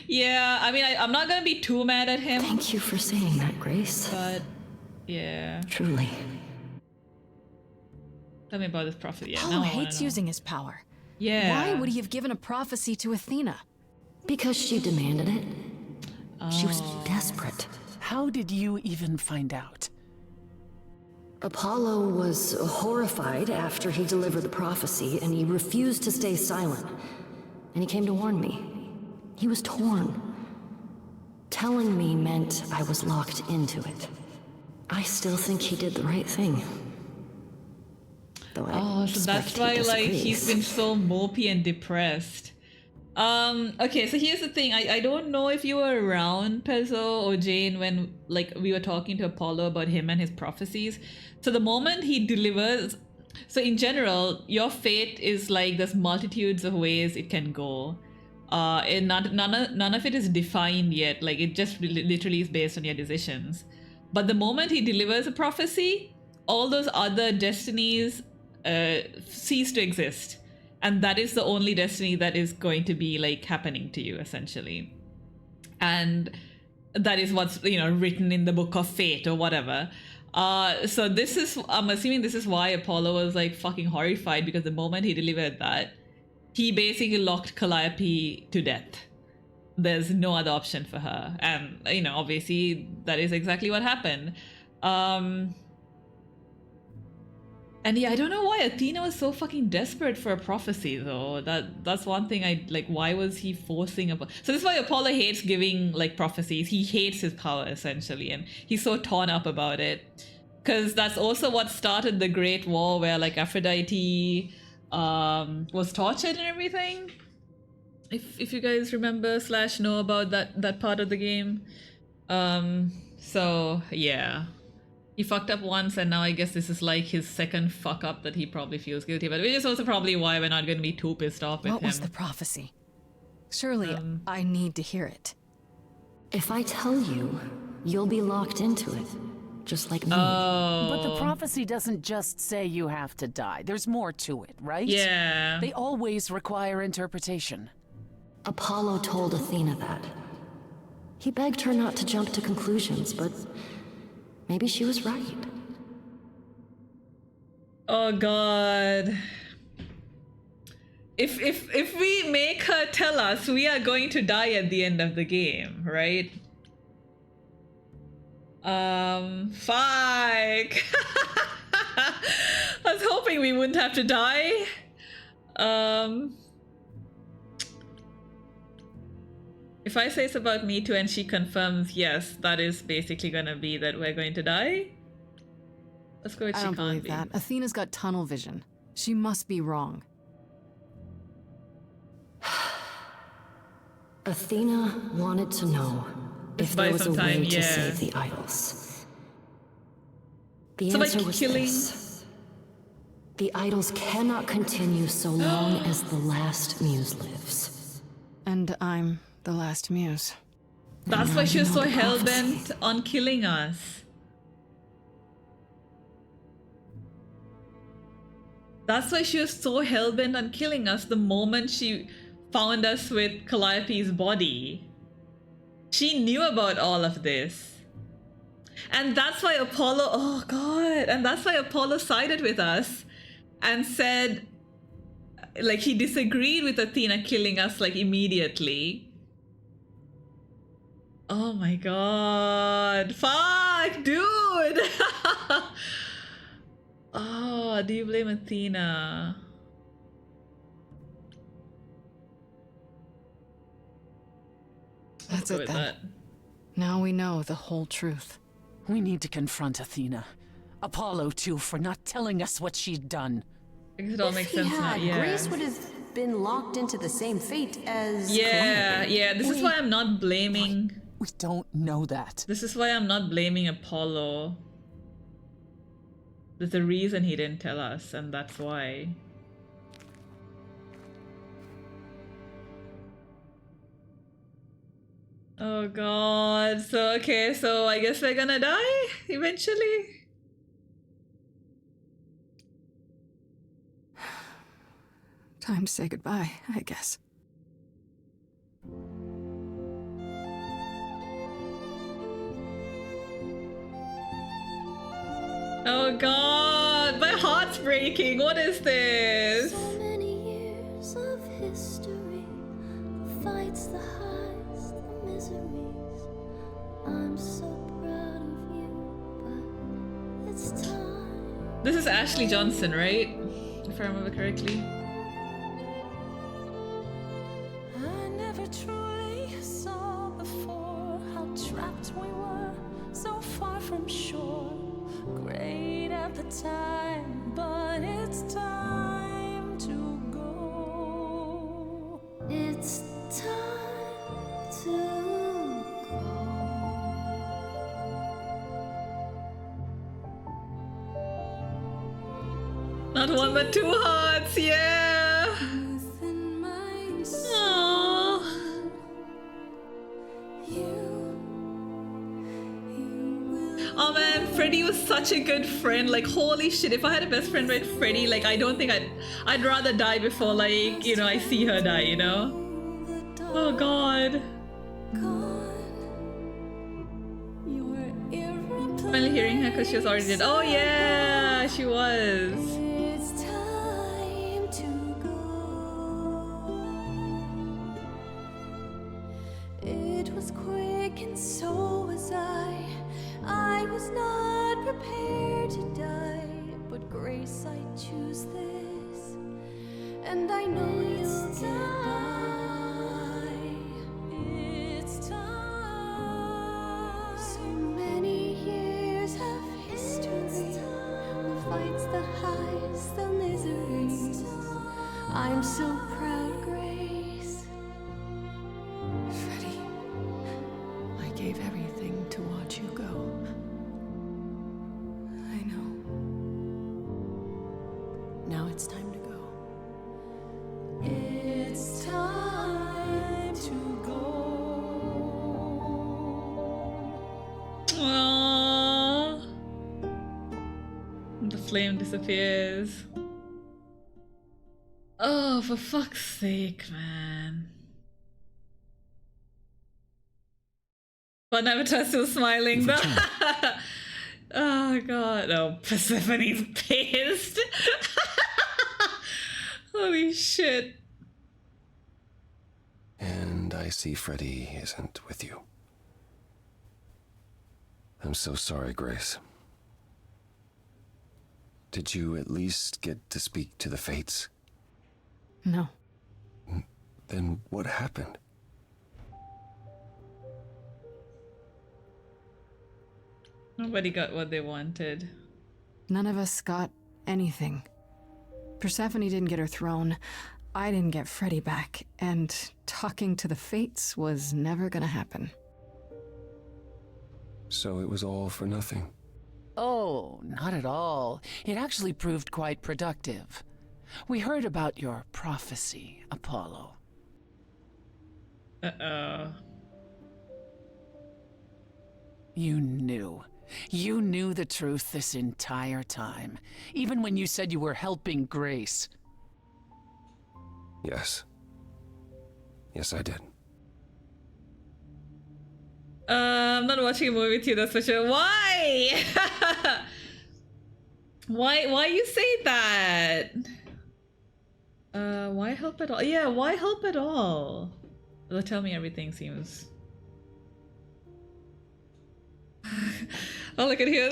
Yeah, I'm not gonna be too mad at him. Thank you for saying that, Grace. But yeah. Truly. Tell me about this prophecy. Yeah, Apollo hates using his power. Yeah. Why would he have given a prophecy to Athena? Because she demanded it. She was desperate. How did you even find out? Apollo was horrified after he delivered the prophecy, and he refused to stay silent. And he came to warn me. He was torn. Telling me meant I was locked into it. I still think he did the right thing. So that's why he's been so mopey and depressed. Okay, so here's the thing. I don't know if you were around, Pezzo or Jane, when we were talking to Apollo about him and his prophecies. So the moment he delivers, so in general, your fate is there's multitudes of ways it can go. None of it is defined yet. Like, it just literally is based on your decisions. But the moment he delivers a prophecy, all those other destinies cease to exist. And that is the only destiny that is going to be like happening to you, essentially. And that is what's, written in the book of fate or whatever. So this is, I'm assuming this is why Apollo was like fucking horrified, because the moment he delivered that, he basically locked Calliope to death. There's no other option for her. And, obviously that is exactly what happened. And yeah, I don't know why Athena was so fucking desperate for a prophecy, though. That's one thing I like. Why was he forcing so this is why Apollo hates giving like prophecies. He hates his power, essentially, and he's so torn up about it. Because that's also what started the Great War, where like Aphrodite was tortured and everything. If you guys remember / know about that part of the game. So yeah. He fucked up once, and now I guess this is like his second fuck up that he probably feels guilty about. Which is also probably why we're not going to be too pissed off with him. What was the prophecy? Surely I need to hear it. If I tell you, you'll be locked into it, just like me. But the prophecy doesn't just say you have to die. There's more to it, right? Yeah. They always require interpretation. Apollo told Athena that. He begged her not to jump to conclusions, but maybe she was right. Oh god. If we make her tell us, we are going to die at the end of the game, right? Fuck. I was hoping we wouldn't have to die. If I say it's about me too and she confirms yes, that is basically gonna be that we're going to die. Let's go with I she don't can't believe be. that. Athena's got tunnel vision. She must be wrong. Athena wanted to know if Buy there was a some way time, to yeah. save the idols. The So by answer was killing- this. The idols cannot continue so long as the last muse lives. And I'm the last muse. That's now why she you was know so the hell-bent prophecy. on killing us. That's why she was so hell-bent on killing us the moment she found us with Calliope's body. She knew about all of this. And that's why Apollo, oh god, and that's why Apollo sided with us and said, like, he disagreed with Athena killing us, like, immediately. Oh my god. Fuck, dude! Oh, do you blame Athena? That's Go it with then. that. Now we know the whole truth. We need to confront Athena. Apollo, too, for not telling us what she'd done. I guess it all makes sense now. Yeah. Grace would have been locked into the same fate as Yeah, Calliope. yeah. This is why I'm not blaming. We don't know that. This is why I'm not blaming Apollo. There's a reason he didn't tell us, and that's why. Oh god. So, okay, so I guess we're gonna die eventually? Time to say goodbye, I guess. Oh god, my heart's breaking. What is this? So many years of history, the fights, the highs, the miseries. I'm so proud of you, but it's time. This is Ashley Johnson, right? If I remember correctly. I never truly saw before how trapped we were, so far from shore. Great at the time, but it's time to go. It's time to go. Not one but two hearts, yeah! Within my soul. Aww. such a good friend. Like, holy shit, if I had a best friend like Freddy, like, I don't think I'd rather die before, like, you know, I see her die, you know? Oh god. Finally hearing her because she was already dead. Oh yeah, she was. It's time to go. It was quick and so was I. I was not prepared to die, but Grace, I choose this, and I know you'll get by. It's time. So many years of history, the fights, the highs, the miseries. I'm so proud, Grace. Freddie, I gave everything to watch you go. I know. Now it's time to go. It's time to go. Aww. The flame disappears. Oh, for fuck's sake, man. But Avatar's still smiling though. Oh god. Oh, Persephone's pissed. Holy shit. And I see Freddy isn't with you. I'm so sorry, Grace. Did you at least get to speak to the Fates? No. Then what happened? Nobody got what they wanted. None of us got anything. Persephone didn't get her throne. I didn't get Freddy back. And talking to the Fates was never gonna happen. So it was all for nothing. Oh, not at all. It actually proved quite productive. We heard about your prophecy, Apollo. Uh-oh. You knew. You knew the truth this entire time, even when you said you were helping Grace. Yes. Yes, I did. I'm not watching a movie with you, that's for sure. Why? Why you say that? Why help at all? Yeah, why help at all? Well, tell me everything seems... Oh, look at here.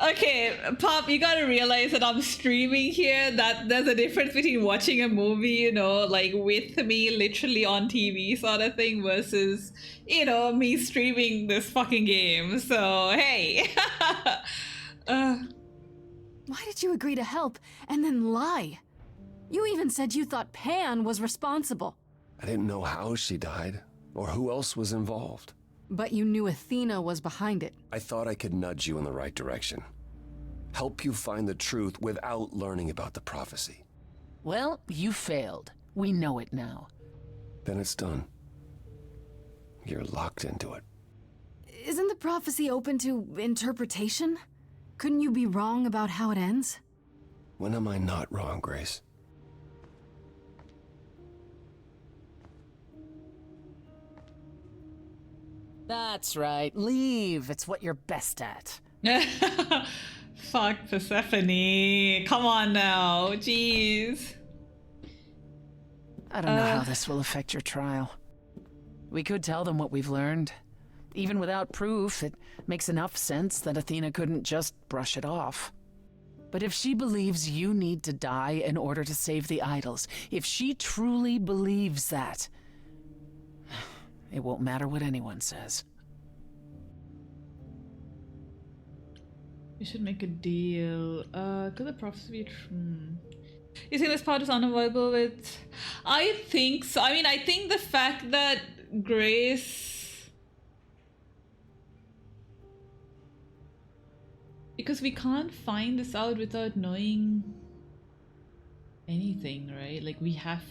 Okay, Pop, you gotta realize that I'm streaming here, that there's a difference between watching a movie, you know, like with me literally on TV sort of thing versus, you know, me streaming this fucking game. So, hey. Why did you agree to help and then lie? You even said you thought Pan was responsible. I didn't know how she died, or who else was involved. But you knew Athena was behind it. I thought I could nudge you in the right direction. Help you find the truth without learning about the prophecy. Well, you failed. We know it now. Then it's done. You're locked into it. Isn't the prophecy open to interpretation? Couldn't you be wrong about how it ends? When am I not wrong, Grace? That's right. Leave. It's what you're best at. Fuck Persephone. Come on now. Jeez. I don't know how this will affect your trial. We could tell them what we've learned. Even without proof, it makes enough sense that Athena couldn't just brush it off. But if she believes you need to die in order to save the idols, if she truly believes that, it won't matter what anyone says. We should make a deal. Could the prophecy be true? You think this part is unavoidable with... I think so. I mean, I think the fact that Grace... Because we can't find this out without knowing anything, right? Like, we have...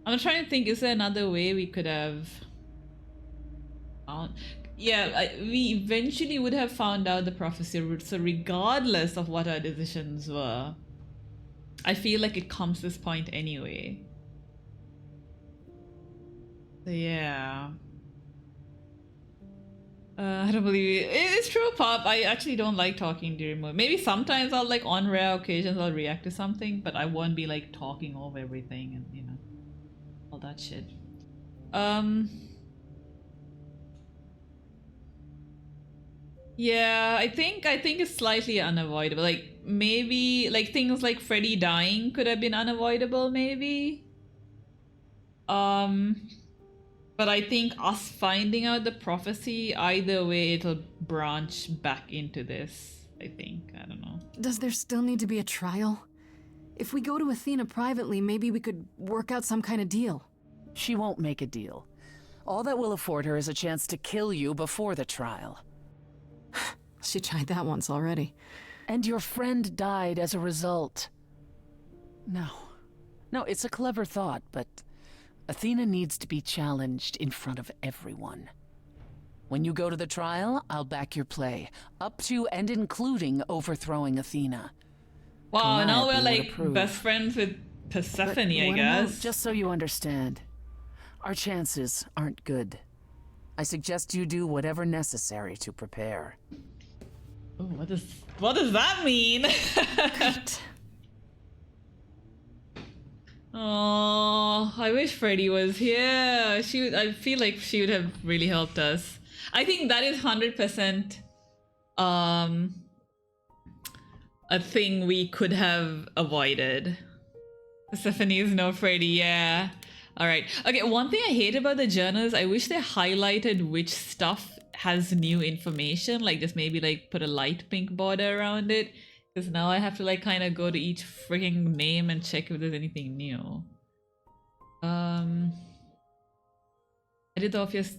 I'm trying to think, is there another way we could have found... we eventually would have found out the prophecy route, so regardless of what our decisions were, I feel like it comes to this point anyway. So yeah. I don't believe it. It's true, Pop. I actually don't like talking during movie. Maybe sometimes I'll like on rare occasions I'll react to something, but I won't be like talking over everything and you know all that shit. Yeah, I think it's slightly unavoidable. Like maybe like things like Freddy dying could have been unavoidable, maybe. But I think us finding out the prophecy, either way, it'll branch back into this. I think. I don't know. Does there still need to be a trial? If we go to Athena privately, maybe we could work out some kind of deal. She won't make a deal. All that will afford her is a chance to kill you before the trial. She tried that once already. And your friend died as a result. No, it's a clever thought, but Athena needs to be challenged in front of everyone. When you go to the trial, I'll back your play, up to and including overthrowing Athena. Wow, now we're Calliope would like approve. best friends with Persephone, But I what guess. about- just so you understand, our chances aren't good. I suggest you do whatever necessary to prepare. Oh, what does that mean? Oh, I wish Freddy was here. I feel like she would have really helped us. I think that is 100% a thing we could have avoided. Persephone's no Freddy, yeah. Alright. Okay, one thing I hate about the journals, I wish they highlighted which stuff has new information. Like just maybe like put a light pink border around it. Because now I have to like kind of go to each freaking name and check if there's anything new. I did the obvious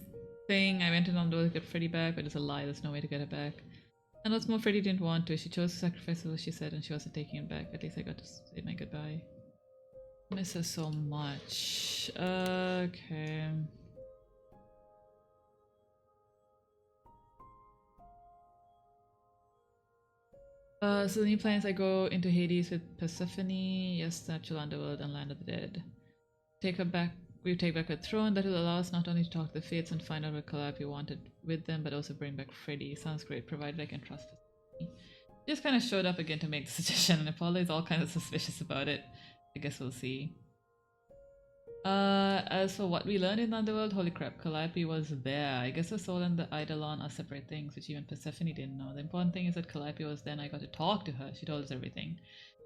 thing. I went in on those to get Freddy back, but it's a lie. There's no way to get her back. And what's more, Freddy didn't want to. She chose to sacrifice what she said, and she wasn't taking it back. At least I got to say my goodbye. Miss her so much. Okay. So the new plans, I go into Hades with Persephone, yes, the natural underworld and land of the dead. We take back her throne. That will allow us not only to talk to the fates and find out what Calliope wanted with them, but also bring back Freddy. Sounds great, provided I can trust it. Just kind of showed up again to make the suggestion, and Apollo is all kind of suspicious about it. I guess we'll see. As for what we learned in the underworld, holy crap, Calliope was there. I guess the soul and the Eidolon are separate things, which even Persephone didn't know. The important thing is that Calliope was there and I got to talk to her. She told us everything.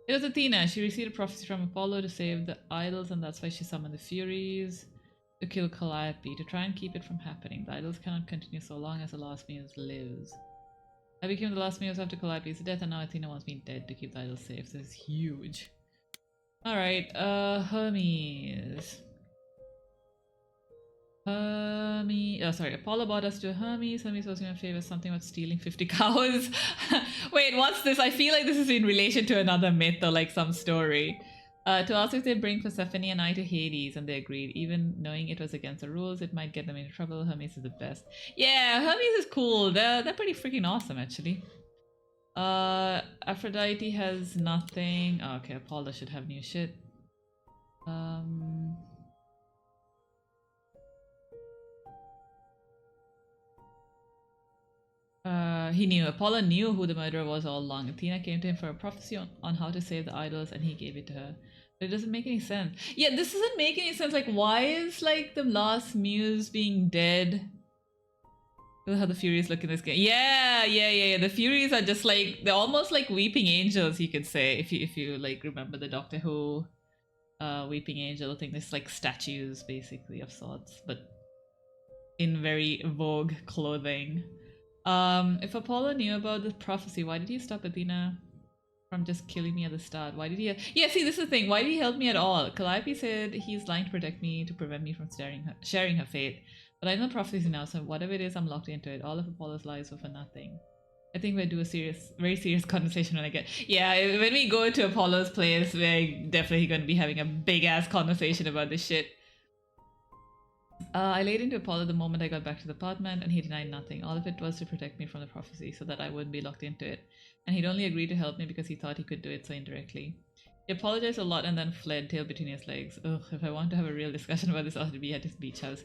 It was Athena. She received a prophecy from Apollo to save the idols, and that's why she summoned the Furies to kill Calliope, to try and keep it from happening. The idols cannot continue so long as the last muse lives. I became the last muse after Calliope's death, and now Athena wants me dead to keep the idols safe. This is huge. Alright, Hermes. Apollo brought us to Hermes. Hermes was in favor of something about stealing 50 cows. Wait, what's this? I feel like this is in relation to another myth or like some story. To ask if they'd bring Persephone and I to Hades, and they agreed. Even knowing it was against the rules, it might get them into trouble. Hermes is the best. Yeah, Hermes is cool. They're pretty freaking awesome, actually. Aphrodite has nothing. Oh, okay, Apollo should have new shit. He knew. Apollo knew who the murderer was all along. Athena came to him for a prophecy on how to save the idols, and he gave it to her. But it doesn't make any sense. Yeah, this doesn't make any sense. Like, why is like the last muse being dead? Look how the Furies look in this game. Yeah. The Furies are just like, they're almost like weeping angels, you could say, if you like remember the Doctor Who weeping angel thing. There's like statues basically of sorts, but in very vogue clothing. If Apollo knew about the prophecy, why did he stop Athena from just killing me at the start? Why did he? Yeah, see, this is the thing. Why did he help me at all? Calliope said he's lying to protect me, to prevent me from sharing her fate. But I know the prophecy now, so whatever it is, I'm locked into it. All of Apollo's lies were for nothing. I think we'll do a very serious conversation when I get... Yeah, when we go to Apollo's place, we're definitely going to be having a big-ass conversation about this shit. I laid into Apollo the moment I got back to the apartment, and he denied nothing. All of it was to protect me from the prophecy, so that I wouldn't be locked into it. And he'd only agreed to help me because he thought he could do it so indirectly. He apologized a lot and then fled, tail between his legs. Ugh, if I want to have a real discussion about this, I'll have to be at his beach house.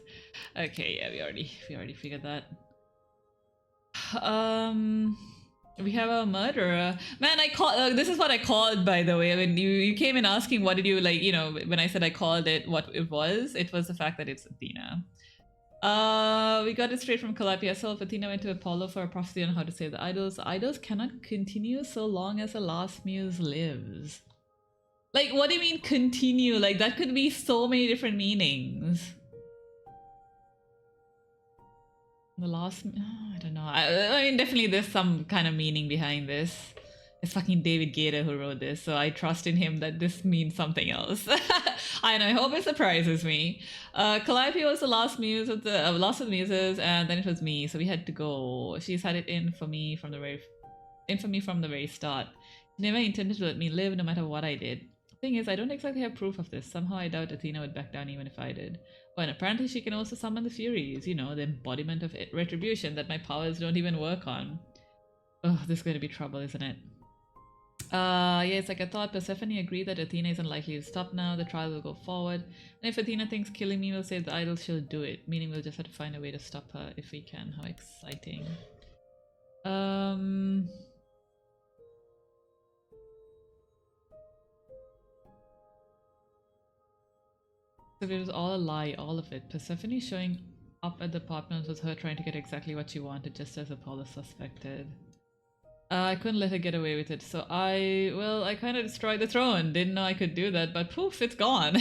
Okay, yeah, we already figured that. We have a murderer. Man, I called. This is what I called, by the way. I mean, you came in asking what did you like. You know, when I said I called it, what it was the fact that it's Athena. We got it straight from Calliope herself. Athena went to Apollo for a prophecy on how to save the idols. The idols cannot continue so long as the last muse lives. Like, what do you mean continue? Like, that could be so many different meanings. The last... I don't know. I mean, definitely there's some kind of meaning behind this. It's fucking David Gator who wrote this, so I trust in him that this means something else. And I hope it surprises me. Calliope was the last muse of the last of the muses, and then it was me, so we had to go. She's had it in for me from the very start. She never intended to let me live, no matter what I did. Thing is, I don't exactly have proof of this. Somehow I doubt Athena would back down even if I did. Oh, and apparently she can also summon the Furies, you know, the embodiment of retribution that my powers don't even work on. Oh, this is going to be trouble, isn't it? Yeah, it's like I thought. Persephone agreed that Athena isn't likely to stop now. The trial will go forward. And if Athena thinks killing me will save the idols, she'll do it. Meaning we'll just have to find a way to stop her if we can. How exciting. So it was all a lie, all of it. Persephone showing up at the apartment was her trying to get exactly what she wanted, just as Apollo suspected. I couldn't let her get away with it, so I kind of destroyed the throne. Didn't know I could do that, but poof, it's gone.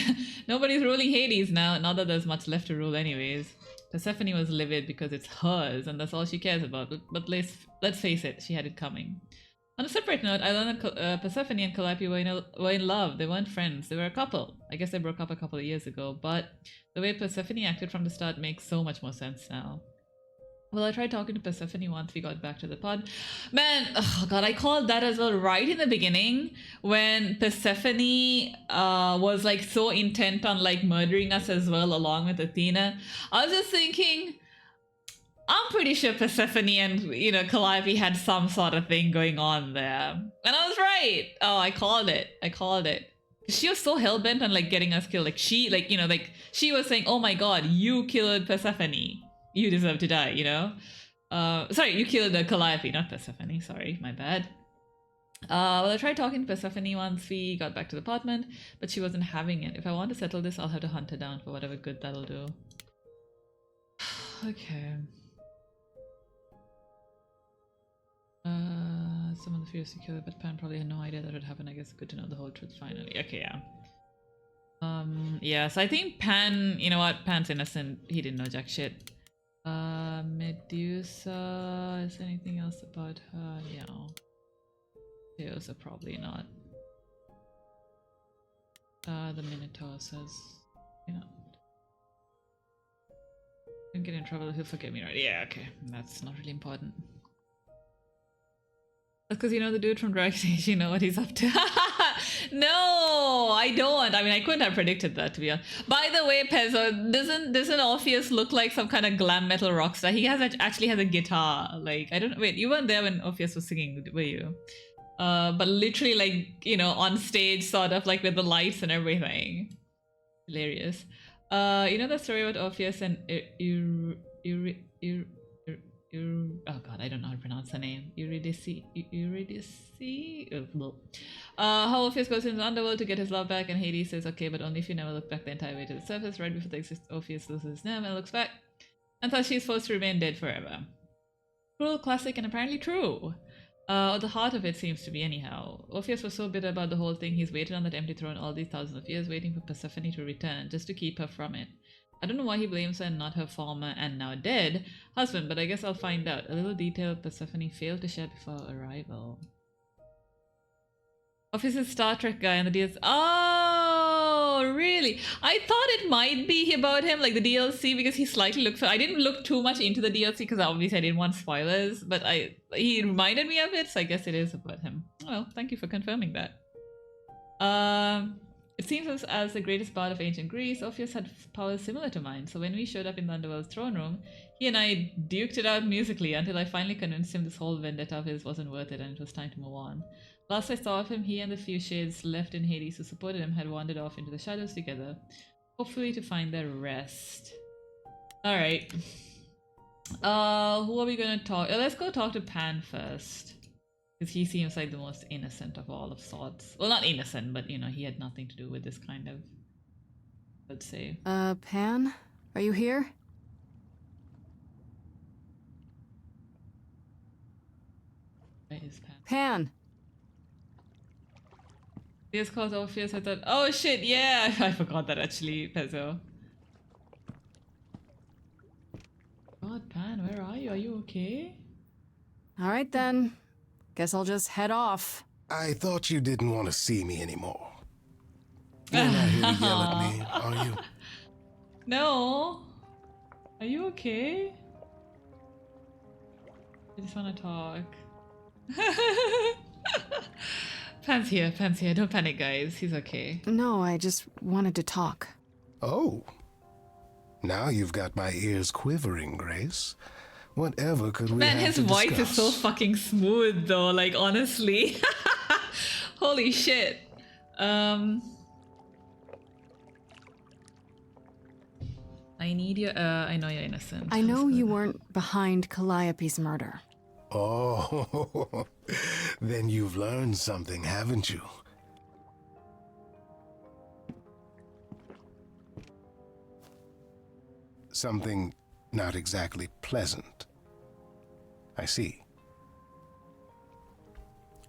Nobody's ruling Hades now, not that there's much left to rule anyways. Persephone was livid because it's hers, and that's all she cares about, but let's face it, she had it coming. On a separate note, I learned that Persephone and Calliope were in love. They weren't friends. They were a couple. I guess they broke up a couple of years ago, but the way Persephone acted from the start makes so much more sense now. Well, I tried talking to Persephone once we got back to the pod. Man, oh god, I called that as well right in the beginning when Persephone was like so intent on like murdering us as well along with Athena. I was just thinking... I'm pretty sure Persephone and, you know, Calliope had some sort of thing going on there. And I was right. Oh, I called it. She was so hell-bent on, like, getting us killed. Like, she was saying, oh my god, you killed Persephone. You deserve to die, you know? Sorry, you killed Calliope, not Persephone. Sorry, my bad. Well, I tried talking to Persephone once we got back to the apartment, but she wasn't having it. If I want to settle this, I'll have to hunt her down for whatever good that'll do. Okay. Some of the fears secure, but Pan probably had no idea that would happen. I guess good to know the whole truth finally. Okay, yeah. Yeah, so I think Pan, you know what? Pan's innocent. He didn't know jack shit. Medusa, is there anything else about her? No. Medusa, probably not. The Minotaur says, you know. Don't get in trouble, he'll forgive me, right? Yeah, okay. That's not really important. Because you know the dude from Dragon Age, you know what he's up to. No, I don't. I mean, I couldn't have predicted that, to be honest. By the way, Pezzo, doesn't Orpheus look like some kind of glam metal rock star? He actually has a guitar. Like, I don't... Wait, you weren't there when Orpheus was singing, were you? But literally, like, you know, on stage, sort of, like, with the lights and everything. Hilarious. You know the story about Orpheus and oh god, I don't know how to pronounce her name. Eurydice. How Orpheus goes into the underworld to get his love back, and Hades says, okay, but only if you never look back the entire way to the surface. Right before Orpheus loses his name and looks back, and thus she's forced to remain dead forever. Cruel, classic, and apparently true. The heart of it seems to be anyhow. Orpheus was so bitter about the whole thing, he's waited on that empty throne all these thousands of years, waiting for Persephone to return, just to keep her from it. I don't know why he blames her and not her former and now dead husband, but I guess I'll find out. A little detail Persephone failed to share before arrival. Orpheus' Star Trek guy and the DLC. Oh, really? I thought it might be about him, like the DLC, because he slightly looked... I didn't look too much into the DLC because obviously I didn't want spoilers, but he reminded me of it, so I guess it is about him. Oh, well, thank you for confirming that. It's seems as the greatest bard of ancient Greece, Orpheus had powers similar to mine, so when we showed up in the Underworld's throne room, he and I duked it out musically until I finally convinced him this whole vendetta of his wasn't worth it and it was time to move on. Last I saw of him, he and the few shades left in Hades who supported him had wandered off into the shadows together, hopefully to find their rest. Alright. Who are we gonna talk? Let's go talk to Pan first. Because he seems like the most innocent of all of sorts. Well, not innocent, but you know, he had nothing to do with this kind of, let's say. Pan? Are you here? Where is Pan? Pan! Yes, cause Orpheus, I thought, oh shit, yeah, I forgot that actually, Pezzo. God, Pan, where are you? Are you okay? Alright then. Guess I'll just head off. I thought you didn't want to see me anymore. You're not here to yell at me, are you? No. Are you okay? I just want to talk. Pan's here, don't panic guys, he's okay. No, I just wanted to talk. Oh. Now you've got my ears quivering, Grace. Whatever could we Man, have his to voice discuss? is so fucking smooth though, like honestly. Holy shit. I need your, I know you're innocent. I know you weren't behind Calliope's murder. Oh, then you've learned something, haven't you? Something not exactly pleasant. I see.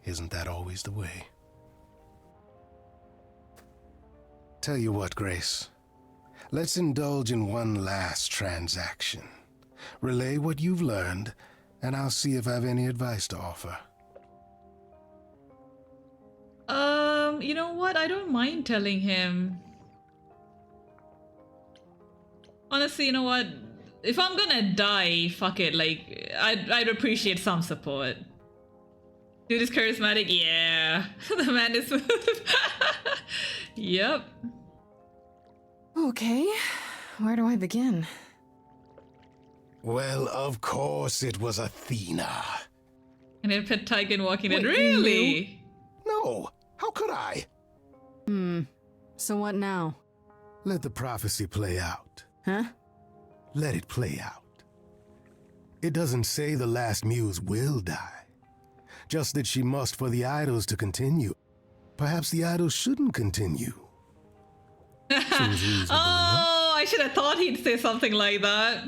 Isn't that always the way? Tell you what, Grace. Let's indulge in one last transaction. Relay what you've learned, and I'll see if I've any advice to offer. You know what? I don't mind telling him. Honestly, you know what? If I'm gonna die, fuck it. Like, I'd appreciate some support. Dude is charismatic? Yeah. The man is smooth. Yep. Okay, where do I begin? Well, of course it was Athena. And then Pet Tiger walking in. Wait, Really? No, how could I? So what now? Let the prophecy play out. Huh? Let it play out. It doesn't say the last muse will die. Just that she must for the idols to continue. Perhaps the idols shouldn't continue. Seems reasonable enough. Oh, I should have thought he'd say something like that.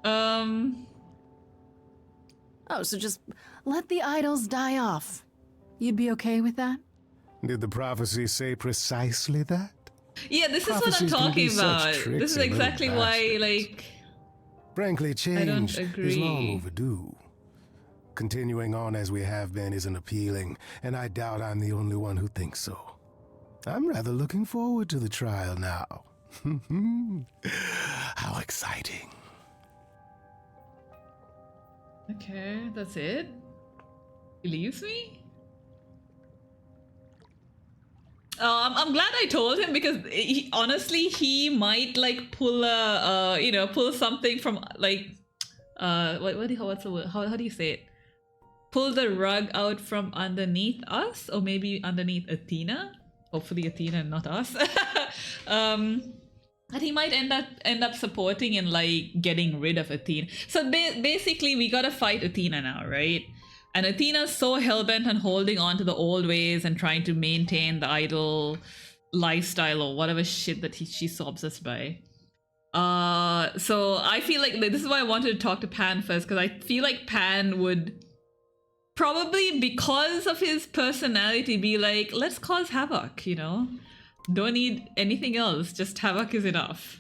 Oh, so just let the idols die off. You'd be okay with that? Did the prophecy say precisely that? Yeah, this is what I'm Prophecies can be talking such about. tricks This is and little exactly why, bastards. like, Frankly, change is long agree. overdue. Continuing on as we have been isn't appealing, and I doubt I'm the only one who thinks so. I'm rather looking forward to the trial now. How exciting. okay, that's it. He leaves me? I'm glad I told him because honestly, he might like pull a, pull something from like, what's the word? How do you say it? Pull the rug out from underneath us, or maybe underneath Athena. Hopefully Athena and not us. And he might end up supporting and like getting rid of Athena. So basically, we gotta fight Athena now, right? And Athena's so hellbent on holding on to the old ways and trying to maintain the idol lifestyle or whatever shit that she's so obsessed by. So I feel like this is why I wanted to talk to Pan first, because I feel like Pan would probably, because of his personality, be like, let's cause havoc, you know? Don't need anything else, just havoc is enough.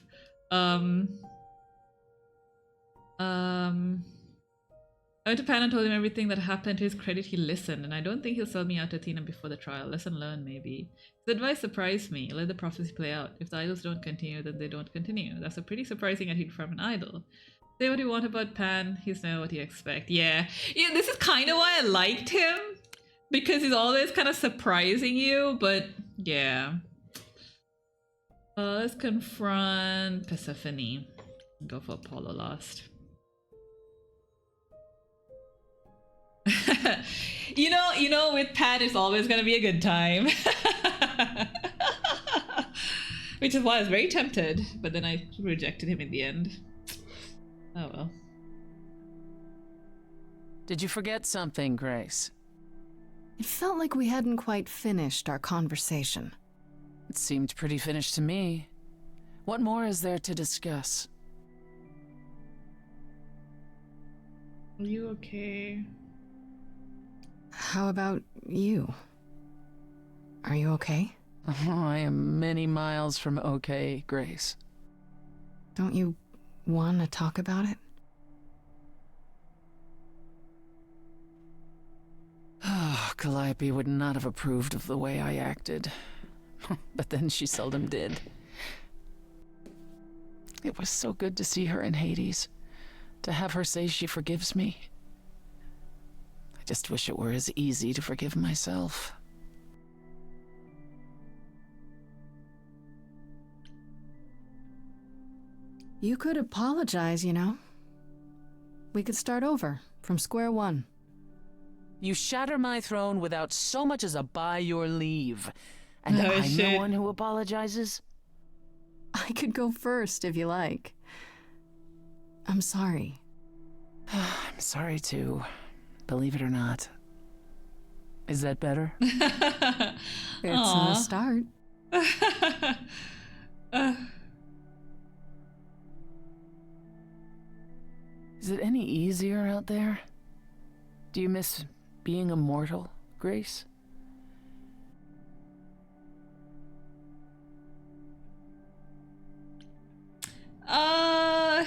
I went to Pan and told him everything that happened. To his credit, he listened, and I don't think he'll sell me out to Athena before the trial. Lesson learned, maybe. His advice surprised me. Let the prophecy play out. If the idols don't continue, then they don't continue. That's a pretty surprising attitude from an idol. Say what you want about Pan, he's never what you expect. Yeah, this is kind of why I liked him, because he's always kind of surprising you, but Yeah. Let's confront Persephone. Go for Apollo last. you know, with Pat, it's always gonna be a good time. Which is why I was very tempted, but then I rejected him in the end. Oh well. Did you forget something, Grace? It felt like we hadn't quite finished our conversation. It seemed pretty finished to me. What more is there to discuss? Are you okay? How about you? Are you okay? Oh, I am many miles from okay, Grace. Don't you want to talk about it? Calliope would not have approved of the way I acted. But then she seldom did. It was so good to see her in Hades. To have her say she forgives me. I just wish it were as easy to forgive myself. You could apologize, you know. We could start over, from square one. You shatter my throne without so much as a by your leave. And Oh, I'm shit. the one who apologizes? I could go first, if you like. I'm sorry. I'm sorry too. Believe it or not. Is that better? It's a start. Is it any easier out there? Do you miss being immortal, Grace?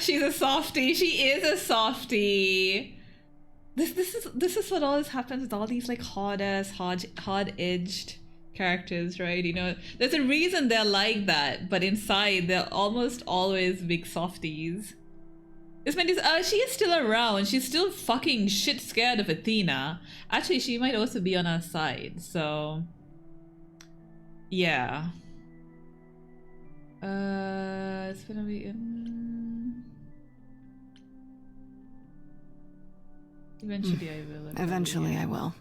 She's a softie. She is a softie. This is what always happens with all these like hard-edged characters, right? You know, there's a reason they're like that, but inside they're almost always big softies. This man is she is still around. She's still fucking shit scared of Athena. Actually, she might also be on our side, so yeah. It's gonna be eventually I will. Eventually I will.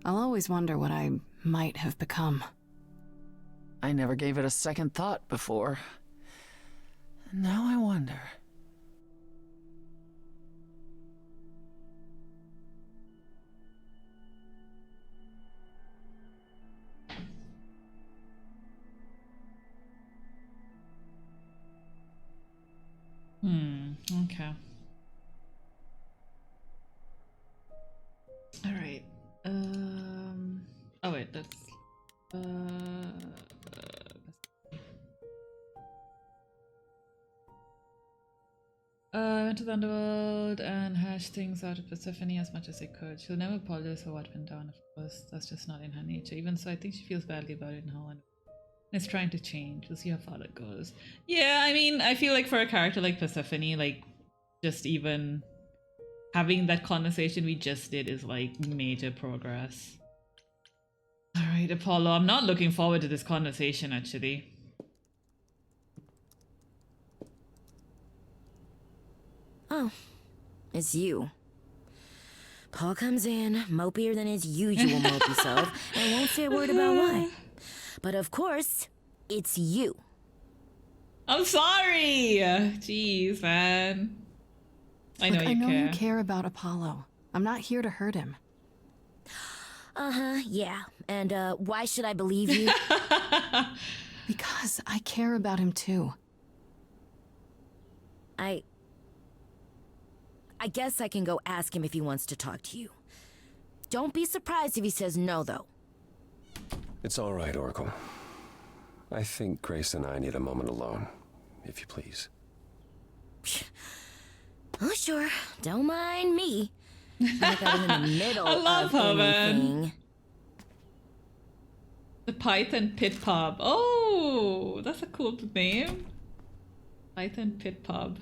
I'll always wonder what I might have become. I never gave it a second thought before. Now I wonder. Okay. All right. Oh wait, that's I went to the underworld and hashed things out of Persephone as much as I could. She'll never apologize for what went down, of course. That's just not in her nature. Even so, I think she feels badly about it now and is trying to change. We'll see how far that goes. Yeah, I mean, I feel like for a character like Persephone, like, just even having that conversation we just did is like major progress. Alright, Apollo, I'm not looking forward to this conversation actually. Oh, it's you. Paul comes in, mopier than his usual mopey self, and won't say a word about why. But of course, it's you. I'm sorry! Jeez, man. I know Look, you care. I know you care about Apollo. I'm not here to hurt him. Uh-huh, yeah. And, why should I believe you? Because I care about him too. I guess I can go ask him if he wants to talk to you. Don't be surprised if he says no, though. It's all right, Oracle. I think Grace and I need a moment alone, if you please. Oh, sure. Don't mind me. Like I'm in the middle I love of her, man. anything. The Python Pit Pub. Oh, that's a cool name. Python Pit Pub.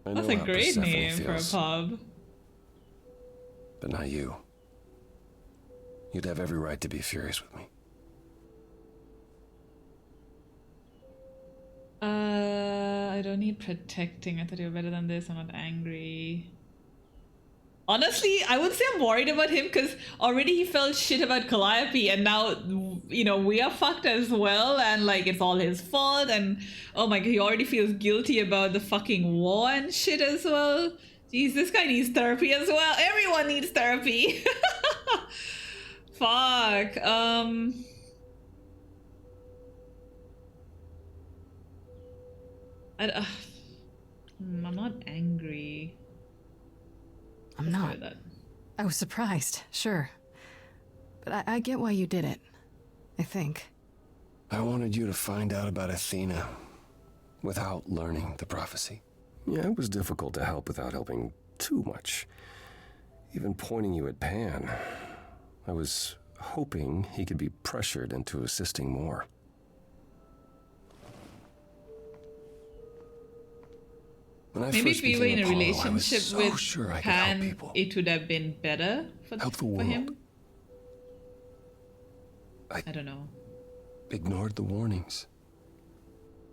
I That's know a how great Persephone name for a feels, pub. but not you. You'd have every right to be furious with me. I don't need protecting. I thought you were better than this. I'm not angry. Honestly, I would say I'm worried about him because already he felt shit about Calliope and now, you know, we are fucked as well and like it's all his fault and oh my god, he already feels guilty about the fucking war and shit as well. Jeez, this guy needs therapy as well. Everyone needs therapy. Fuck. I'm not angry. I'm not. I was surprised, sure. But I get why you did it. I think. I wanted you to find out about Athena without learning the prophecy. Yeah, it was difficult to help without helping too much. Even pointing you at Pan. I was hoping he could be pressured into assisting more. Maybe if we were in a relationship with Pan, it would have been better for him. I don't know. Ignored the warnings.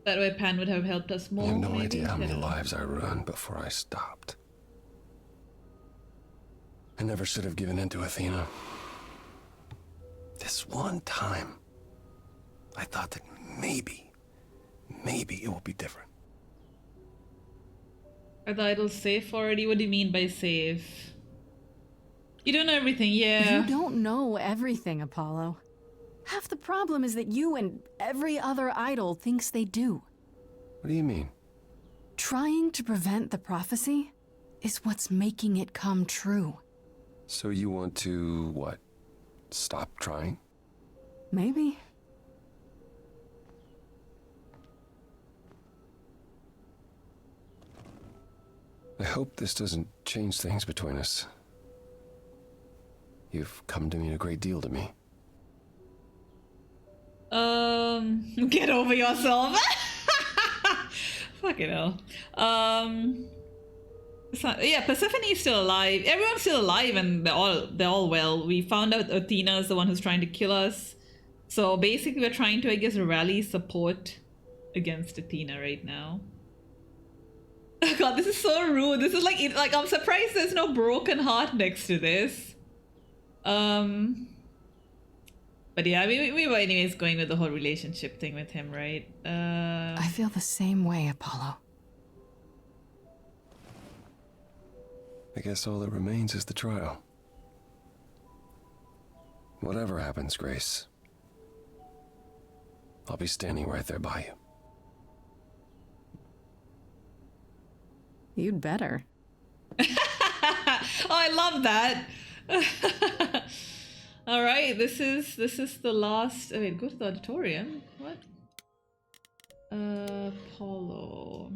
That way Pan would have helped us more. You have no idea how many lives I ruined before I stopped. I never should have given in to Athena. This one time, I thought that maybe it will be different. Are the idols safe already? What do you mean by safe? You don't know everything, yeah. You don't know everything, Apollo. Half the problem is that you and every other idol thinks they do. What do you mean? Trying to prevent the prophecy is what's making it come true. So you want to, what, stop trying? Maybe. I hope this doesn't change things between us. You've come to mean a great deal to me. Get over yourself. Fucking hell. Yeah, Persephone's still alive. Everyone's still alive and they're all well. We found out Athena's the one who's trying to kill us. So basically we're trying to, I guess, rally support against Athena right now. God, this is so rude. This is like I'm surprised there's no broken heart next to this. But yeah, we were anyways going with the whole relationship thing with him, right? I feel the same way, Apollo. I guess all that remains is the trial. Whatever happens, Grace, I'll be standing right there by you. You'd better. Oh, I love that. All right, this is the last. Wait, go to the auditorium. What? Apollo.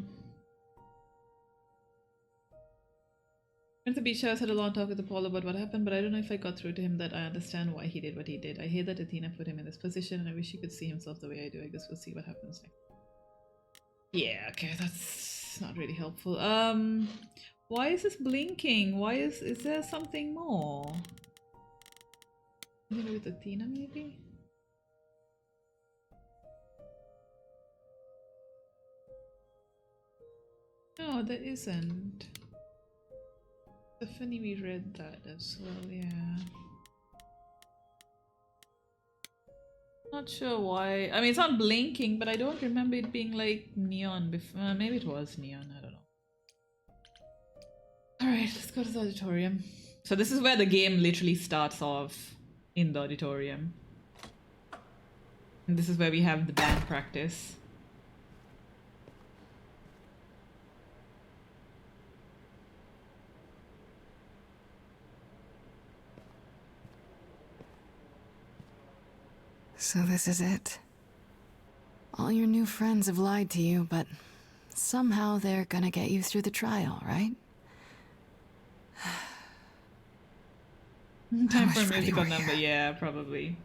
Went to the beach house, had a long talk with Apollo about what happened, but I don't know if I got through to him that I understand why he did what he did. I hate that Athena put him in this position, and I wish he could see himself the way I do. I guess we'll see what happens next. Yeah, okay, that's not really helpful. Why is this blinking? Why is there something more? Something with Athena, maybe? No, there isn't. Stephanie, we read that as well, yeah. Not sure why. I mean, it's not blinking, but I don't remember it being like neon before. Maybe it was neon, I don't know. Alright, let's go to the auditorium. So this is where the game literally starts off, in the auditorium. And this is where we have the band practice. So this is it. All your new friends have lied to you, but somehow they're gonna get you through the trial, right? Time for a musical number, yeah, probably.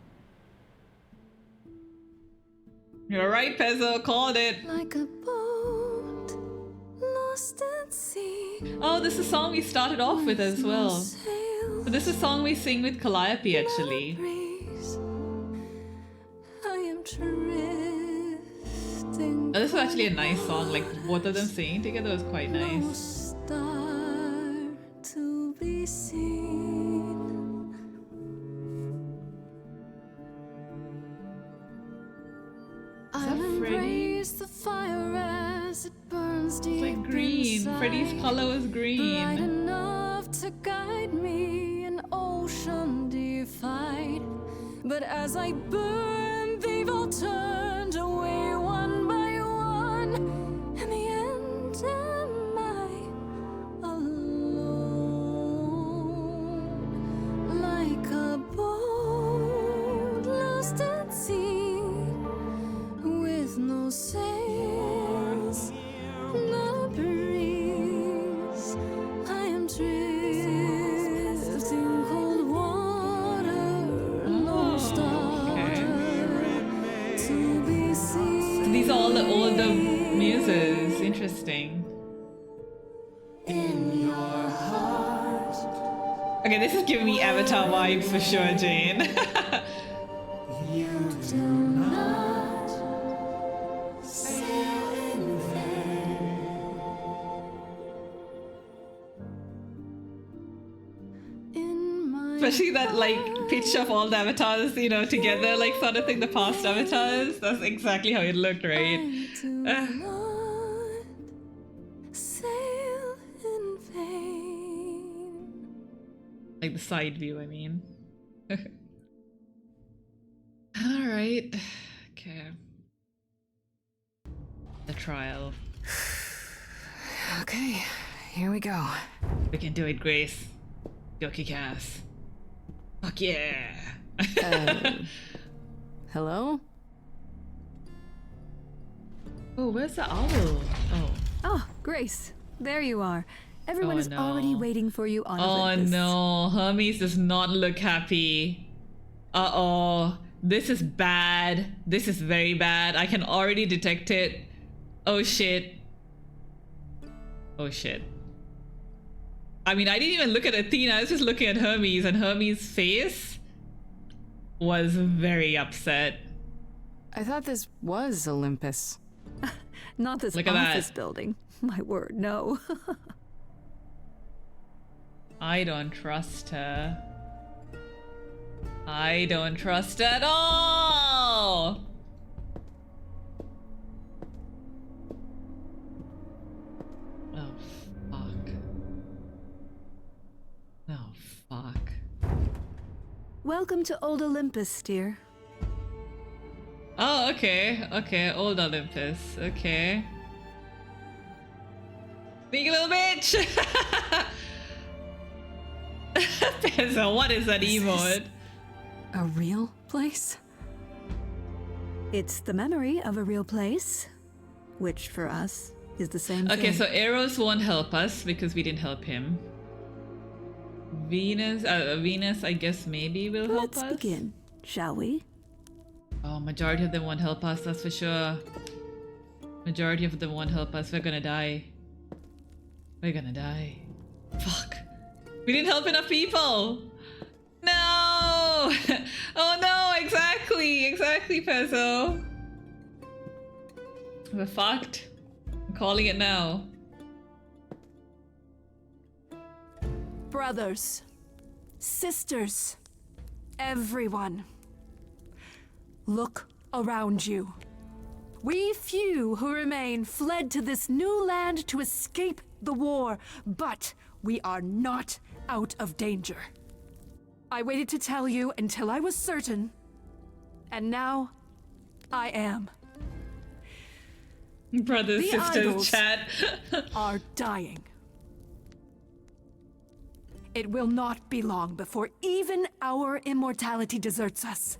You're right, Pezzo, called it. Like a boat lost at sea. Oh, this is a song we started off with as well. Sail But this is a song we sing with Calliope actually. I am drifting. Oh, this was actually a nice song, like both of them singing together was quite No nice. star to be seen. I'll Freddy? embrace the fire as it burns deep It's like green. inside. Freddy's color was Bright green. enough to guide me, an ocean defied. But as I burn, they've all turned away one by one. In the end, am I alone? Like a boat lost at sea, with no sails, not a breeze. I am drifting cold water, no star to be seen. These are all the older muses. Interesting. In your heart, Okay, this is giving me Avatar vibes for sure, Jane. you do not sail in vain. In my Especially that like pitch of all the avatars, you know, together, like sort of thing, the past avatars. That's exactly how it looked, right? I do not sail in vain. Like the side view, I mean. Alright. Okay. The trial. Okay, here we go. We can do it, Grace. Go kick ass. Fuck yeah! Hello? Oh, where's the owl? Oh. Oh, Grace, there you are. Everyone Oh, is already no. waiting for you on Oh Olympus. no, Hermes does not look happy. Uh-oh. This is bad. This is very bad. I can already detect it. Oh shit. Oh shit. I mean, I didn't even look at Athena. I was just looking at Hermes, and Hermes' face was very upset. I thought this was Olympus. Not this Look at that. office building. My word, no. I don't trust her. I don't trust at all! Oh, fuck. Oh, fuck. Welcome to Old Olympus, dear. Oh, okay. Okay, old Olympus. Okay. Sneaky little bitch! Pezzo, what is that emote? A real place? It's the memory of a real place, which for us is the same thing. Okay, so Eros won't help us because we didn't help him. Venus, I guess maybe will help Let's us. begin, shall we? Oh, majority of them won't help us, that's for sure. Majority of them won't help us. We're gonna die. We're gonna die. Fuck. We didn't help enough people! No! Oh no, exactly! Exactly, Pezzo. We're fucked. I'm calling it now. Brothers, sisters, everyone. Look around you. We few who remain fled to this new land to escape the war, but we are not out of danger. I waited to tell you until I was certain, and now I am. Brothers, The sisters, idols. chat. Are dying. It will not be long before even our immortality deserts us.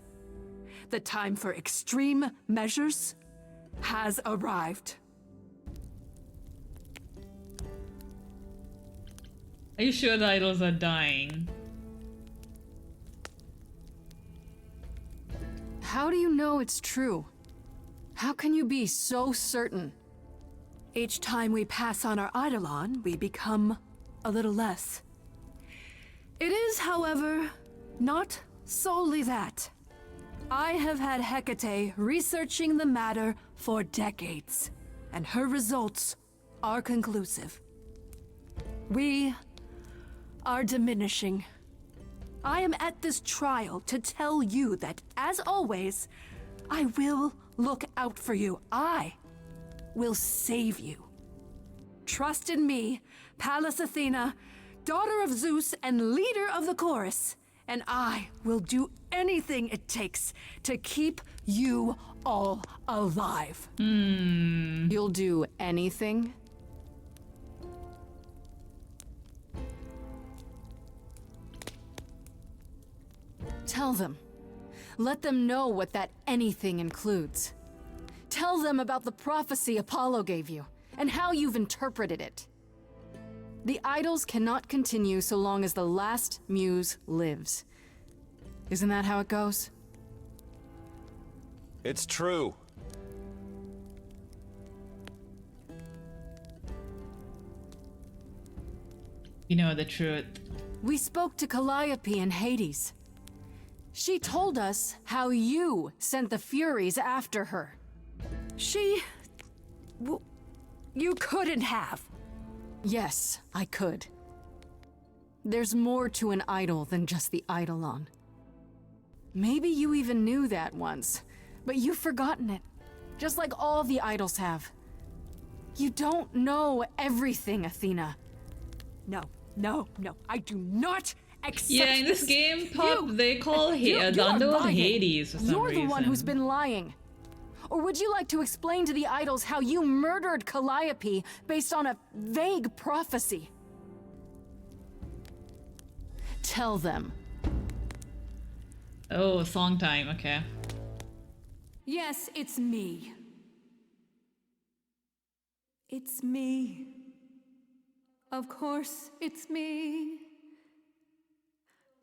The time for extreme measures has arrived. Are you sure the idols are dying? How do you know it's true? How can you be so certain? Each time we pass on our eidolon, we become a little less. It is, however, not solely that. I have had Hecate researching the matter for decades, and her results are conclusive. We are diminishing. I am at this trial to tell you that, as always, I will look out for you. I will save you. Trust in me, Pallas Athena, daughter of Zeus and leader of the chorus, and I will do anything it takes to keep you all alive. You'll do anything? Tell them. Let them know what that anything includes. Tell them about the prophecy Apollo gave you, and how you've interpreted it. The idols cannot continue so long as the last muse lives. Isn't that how it goes? It's true. You know the truth. We spoke to Calliope in Hades. She told us how you sent the Furies after her. You couldn't have. Yes, I could. There's more to an idol than just the eidolon. Maybe you even knew that once, but you've forgotten it, just like all the idols have. You don't know everything, Athena. No, I do not accept Yeah, in this game, Pop, they call the underworld Hades for some You're reason. the one who's been lying. Or would you like to explain to the idols how you murdered Calliope based on a vague prophecy? Tell them. Oh, song time, okay. Yes, it's me. It's me. Of course, it's me.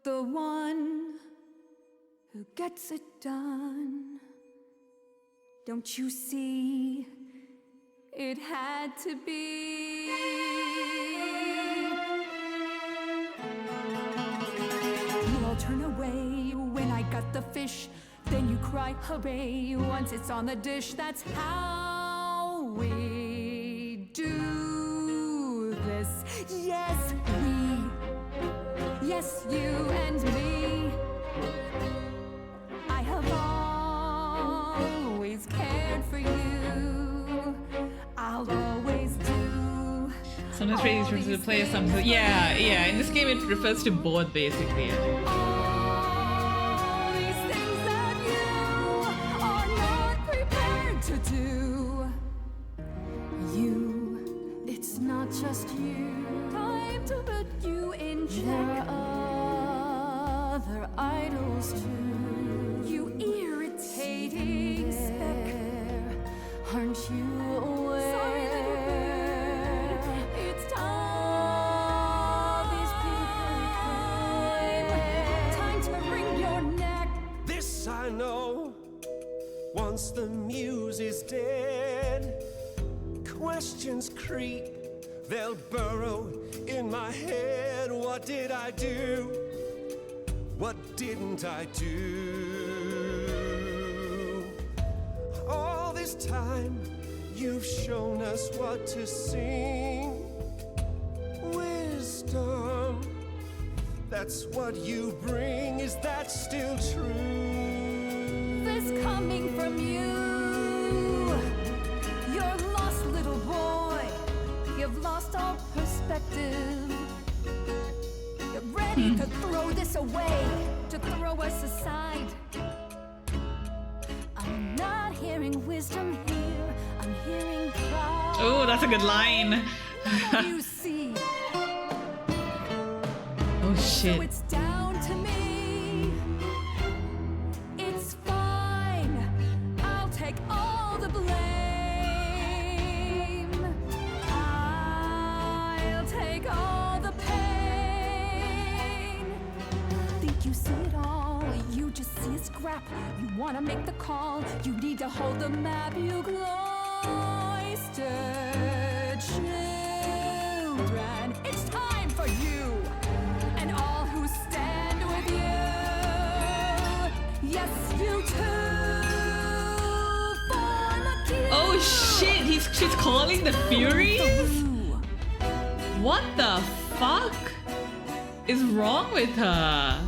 The one who gets it done. Don't you see? It had to be. You all turn away when I got the fish. Then you cry hooray once it's on the dish. That's how we do this. Yes, we. Yes, you and me. I have always cared for you. I'll always do. Sometimes really refers to the player, sometimes. Yeah, in this game it refers to both basically. All these things that you are not prepared to do. You, it's not just you. Time to put you in check. There are other idols too. You irritating speck. Aren't you aware? It's time. These people time to wring your neck. This I know. Once the muse is dead, questions creep. They'll burrow in my head. What did I do? What didn't I do? All this time, you've shown us what to sing. Wisdom, that's what you bring. Is that still true? This coming from you. You're lost, little boy. You've lost all perspective. You're ready to throw this away, to throw us aside. I'm not hearing wisdom here. I'm hearing pride. Oh, that's a good line. You see. Oh So shit. it's down to me. It's fine. I'll take all the blame. I'll take all the pain. Think you see it all? You just see a scrap. You wanna make the call. You need to hold the map. You cloistered children. It's time for you and all who Oh shit, she's calling the Furies? What the fuck is wrong with her?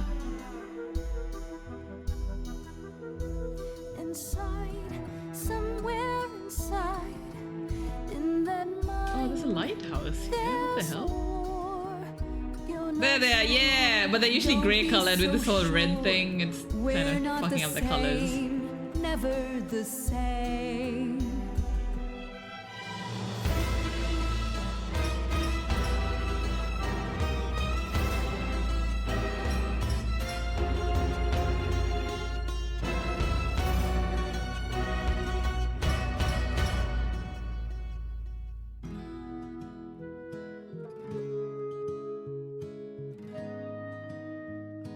Inside, somewhere inside, in that mind, Oh, there's a lighthouse here. What the hell? There there. they are, yeah, but they're usually grey colored with this whole red thing. It's kind of fucking up the colors. Never the same.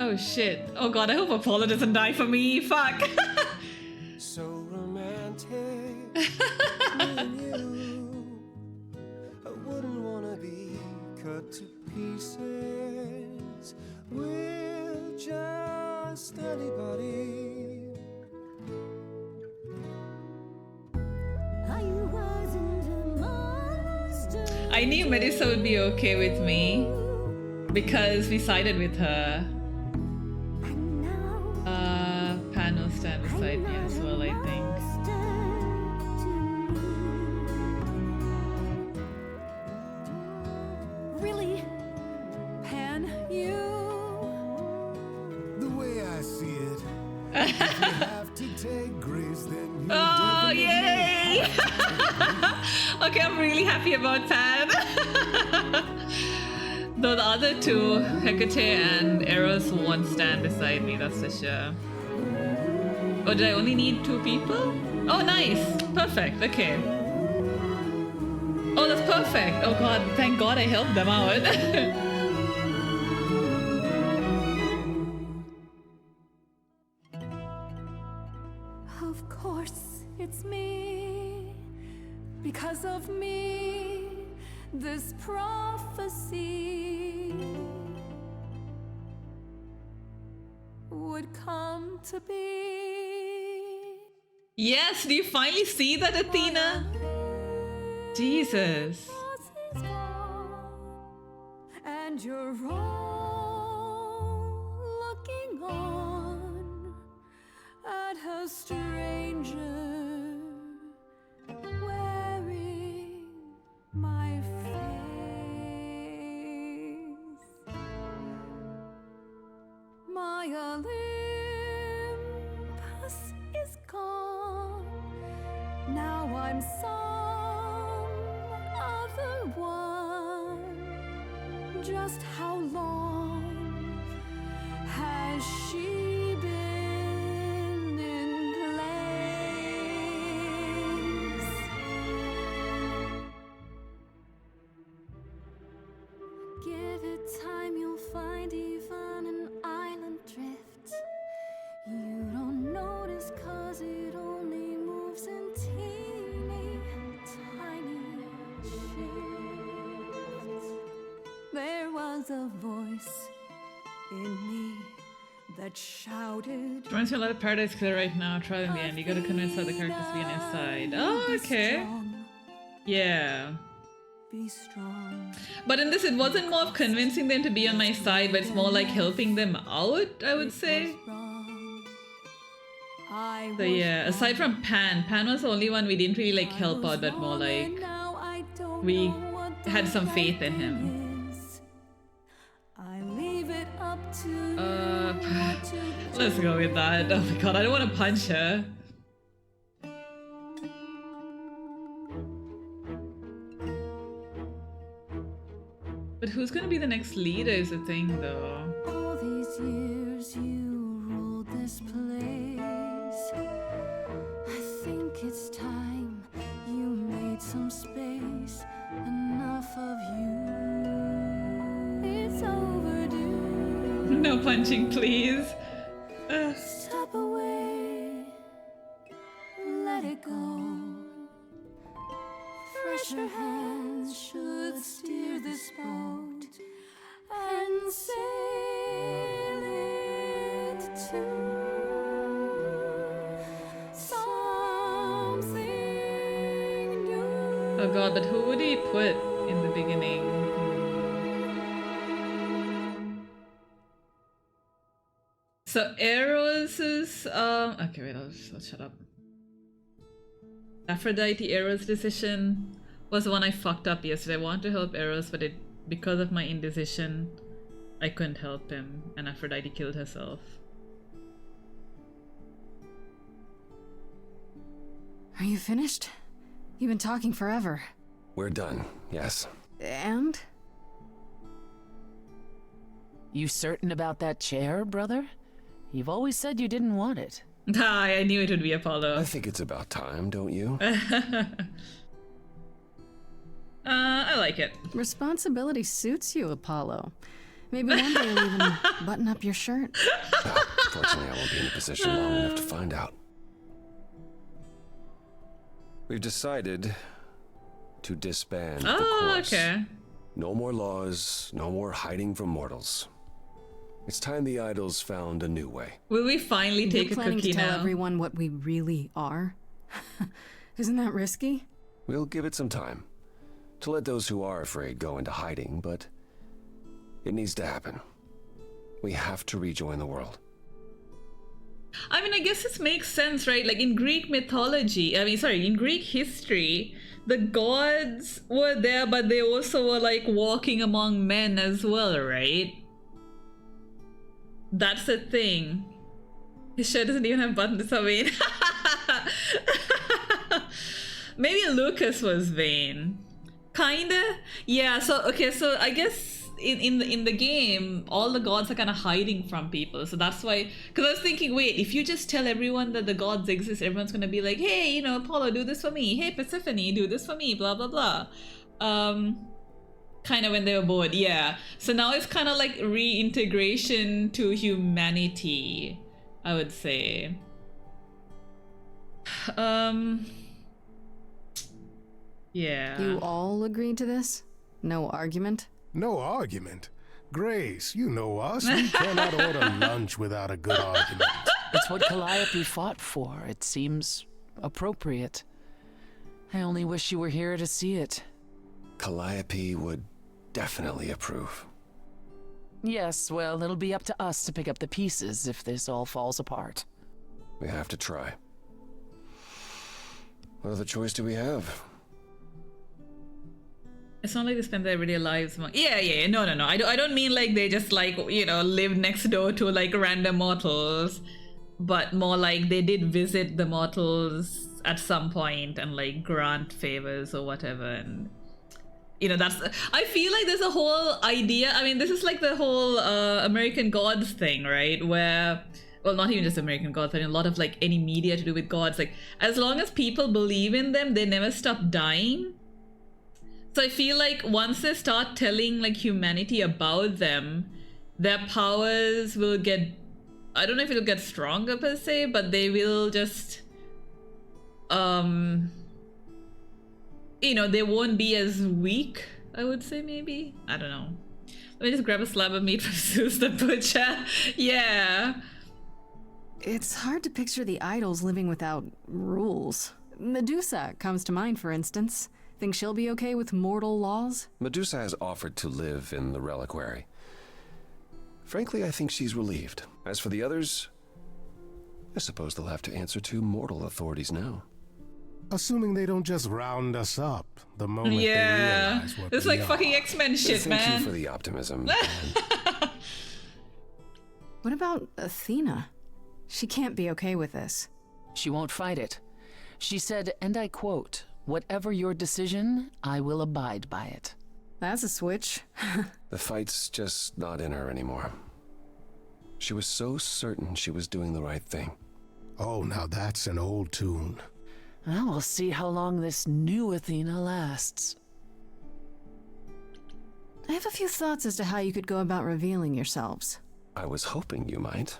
Oh shit. Oh god, I hope Apollo doesn't die for me. Fuck. So romantic. Me and you. I wouldn't wanna be cut to pieces with just anybody. I wasn't a monster. I knew Melissa would be okay with me because we sided with her. And now Pan will stand beside me as well, I think. Really? Pan, you? The way I see it, if you have to take grace, then you Oh, definitely yay! Okay, I'm really happy about Pan. Though the other two, Hecate and Eros, won't stand beside me, that's for sure. Oh, did I only need 2 people? Oh, nice! Perfect, okay. Oh, that's perfect! Oh god, thank god I helped them out. Of course, it's me. Because of me, this prophecy would come to be. Yes, do you finally see that, Athena? Jesus. And you're all looking on at a stranger wearing my face. My Olympus is gone. Now I'm some other one. Just how long has she been in place? Give it time, you'll find even an island drift. You don't notice 'cause it only moves in teeny tiny shifts. There was a voice in me that shouted. Reminds me a lot of Paradise Killer right now. Trial in the end. You gotta convince other characters to be on your side. Oh, Be okay. strong, Yeah. be strong. But in this, it wasn't more of convincing them to be on my side, but it's more like helping them out, I would say. Wrong. I So was yeah, aside wrong. from Pan was the only one we didn't really like help out, but more like Now I don't we know what had some the faith in right him. thing is. I leave it up to you Uh, what to Let's go with that. Oh my god, I don't want to punch her. But who's gonna be the next leader is the thing though. All these years you ruled this place. I think it's time you made some space. Enough of you. It's overdue. No punching, please. Step away. Let it go. Fresher hands should steer this boat and sail it to god, but who would he put in the beginning? So Eros is okay, wait, I'll shut up. Aphrodite Eros decision was the one I fucked up yesterday. I wanted to help Eros, but because of my indecision, I couldn't help him, and Aphrodite killed herself. Are you finished? You've been talking forever. We're done, yes. And? You certain about that chair, brother? You've always said you didn't want it. Ah, I knew it would be Apollo. I think it's about time, don't you? I like it. Responsibility suits you, Apollo. Maybe one day you'll even button up your shirt. Fortunately, I won't be in a position long enough to find out. We've decided to disband the course. Okay. No more laws, no more hiding from mortals. It's time the idols found a new way. Will we finally take You're a planning cookie to tell now? everyone what we really are? Isn't that risky? We'll give it some time to let those who are afraid go into hiding, but it needs to happen. We have to rejoin the world. I mean, I guess this makes sense, right? Like in Greek mythology, in Greek history, the gods were there, but they also were like walking among men as well, right? That's the thing. His shirt doesn't even have buttons, I mean. Maybe Lucas was vain. Kinda? Yeah, so I guess in the game, all the gods are kind of hiding from people. So that's why, because I was thinking, wait, if you just tell everyone that the gods exist, everyone's gonna be like, hey, Apollo, do this for me. Hey, Persephone, do this for me, blah, blah, blah. Kind of when they were bored, yeah. So now it's kind of like reintegration to humanity, I would say. Yeah. You all agreed to this? No argument? No argument? Grace, you know us. We cannot order lunch without a good argument. It's what Calliope fought for. It seems appropriate. I only wish you were here to see it. Calliope would definitely approve. Yes, well, it'll be up to us to pick up the pieces if this all falls apart. We have to try. What other choice do we have? It's not like they spend their everyday lives among... Yeah, no. I don't mean like they just like, live next door to like random mortals, but more like they did visit the mortals at some point and like grant favors or whatever. And that's... I feel like there's a whole idea... I mean, this is like the whole American Gods thing, right? Where... Well, not even just American Gods, but in a lot of like any media to do with gods. Like, as long as people believe in them, they never stop dying. So I feel like once they start telling like humanity about them, their powers will get... I don't know if it'll get stronger per se, but they will just... they won't be as weak, I would say, maybe? I don't know. Let me just grab a slab of meat from Zeus the Butcher. Yeah. It's hard to picture the idols living without rules. Medusa comes to mind, for instance. Think she'll be okay with mortal laws? Medusa has offered to live in the reliquary. Frankly, I think she's relieved. As for the others, I suppose they'll have to answer to mortal authorities now. Assuming they don't just round us up the moment they Yeah. realize what It's we like are. fucking X-Men shit, Thank man. you for the optimism. What about Athena? She can't be okay with this. She won't fight it. She said, and I quote, "Whatever your decision, I will abide by it." That's a switch. The fight's just not in her anymore. She was so certain she was doing the right thing. Oh, now that's an old tune. Well, we'll see how long this new Athena lasts. I have a few thoughts as to how you could go about revealing yourselves. I was hoping you might.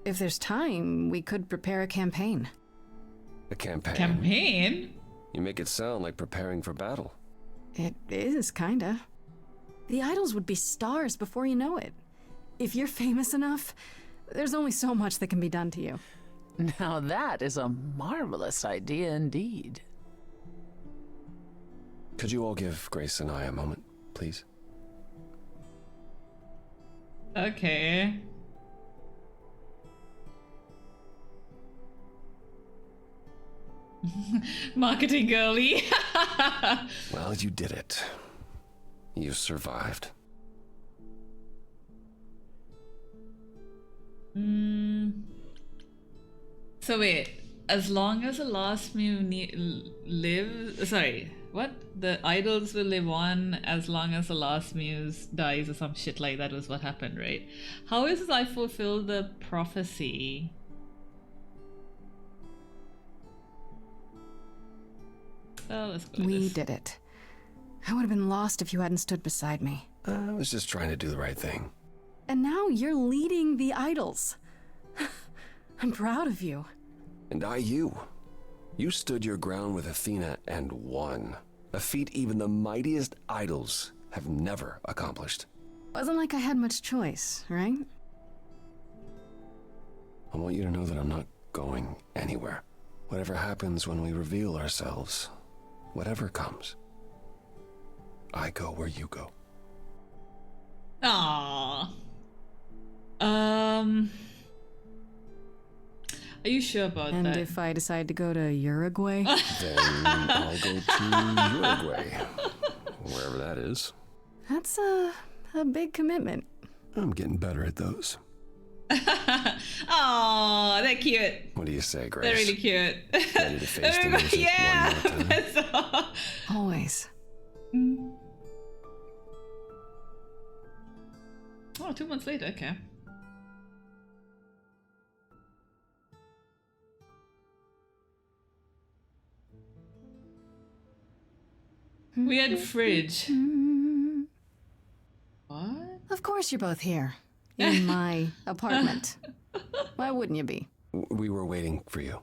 If there's time, we could prepare a campaign. A campaign? Campaign? You make it sound like preparing for battle. It is, kinda. The idols would be stars before you know it. If you're famous enough, there's only so much that can be done to you. Now that is a marvelous idea indeed. Could you all give Grace and I a moment, please? Okay. Marketing girly. Well, you did it. You survived. So wait, as long as the last Mew lives, sorry, what? The idols will live on as long as the last Muse dies or some shit like that was what happened, right? How is this I fulfill the prophecy? Oh, let's go with We this. did it. I would have been lost if you hadn't stood beside me. I was just trying to do the right thing. And now you're leading the idols. I'm proud of you. And you. You stood your ground with Athena and won. A feat even the mightiest idols have never accomplished. Wasn't like I had much choice, right? I want you to know that I'm not going anywhere. Whatever happens when we reveal ourselves, whatever comes, I go where you go. Aww. Are you sure about And that? if I decide to go to Uruguay? Then I'll go to Uruguay. Wherever that is. That's a big commitment. I'm getting better at those. Aww, they're cute. What do you say, Grace? They're really cute. Ready to face the music yeah, one more time? that's all. Always. Oh, 2 months later, okay. We had fridge. What? Of course you're both here. In my apartment. Why wouldn't you be? We were waiting for you.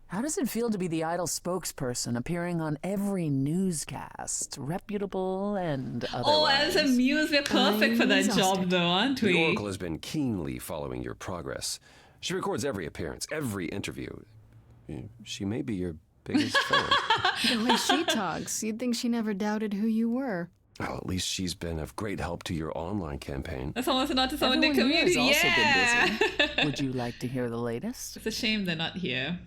How does it feel to be the idol spokesperson appearing on every newscast, reputable and otherwise? Oh, as a muse, we're perfect for that job though, aren't The we? Oracle has been keenly following your progress. She records every appearance, every interview. She may be your biggest fan. The way she talks, you'd think she never doubted who you were. Well, at least she's been of great help to your online campaign. That's almost not to someone in the Everyone here has community. also Yeah. been busy. Would you like to hear the latest? It's a shame they're not here.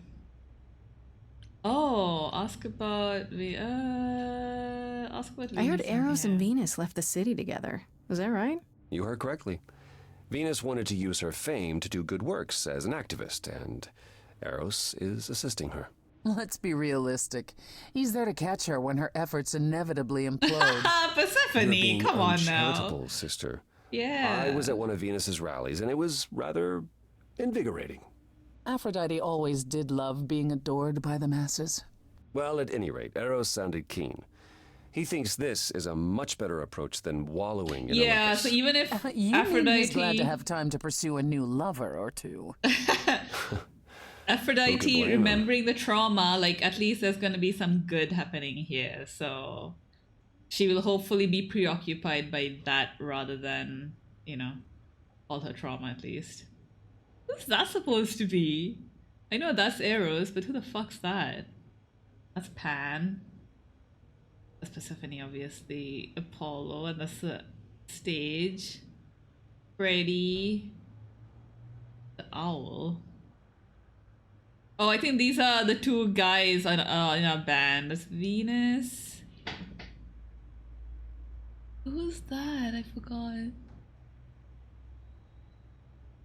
Oh, ask about ask about I heard Venus Eros here. and Venus left the city together. Was that right? You heard correctly. Venus wanted to use her fame to do good works as an activist, and Eros is assisting her. Let's be realistic. He's there to catch her when her efforts inevitably implode. Ah, You're Persephone, being come on now. uncharitable, sister. Yeah. I was at one of Venus's rallies, and it was rather invigorating. Aphrodite always did love being adored by the masses. Well, at any rate, Eros sounded keen. He thinks this is a much better approach than wallowing in Yeah, Olympus. so even if You mean Aphrodite he's glad to have time to pursue a new lover or two. Aphrodite Who could blame him? remembering the trauma, like at least there's gonna be some good happening here. So she will hopefully be preoccupied by that rather than, you know, all her trauma at least. Who's that supposed to be? I know that's Eros, but who the fuck's that? That's Pan. That's Persephone, obviously. Apollo, and that's the stage. Freddy. The owl. Oh, I think these are the two guys in our band. That's Venus. Who's that? I forgot.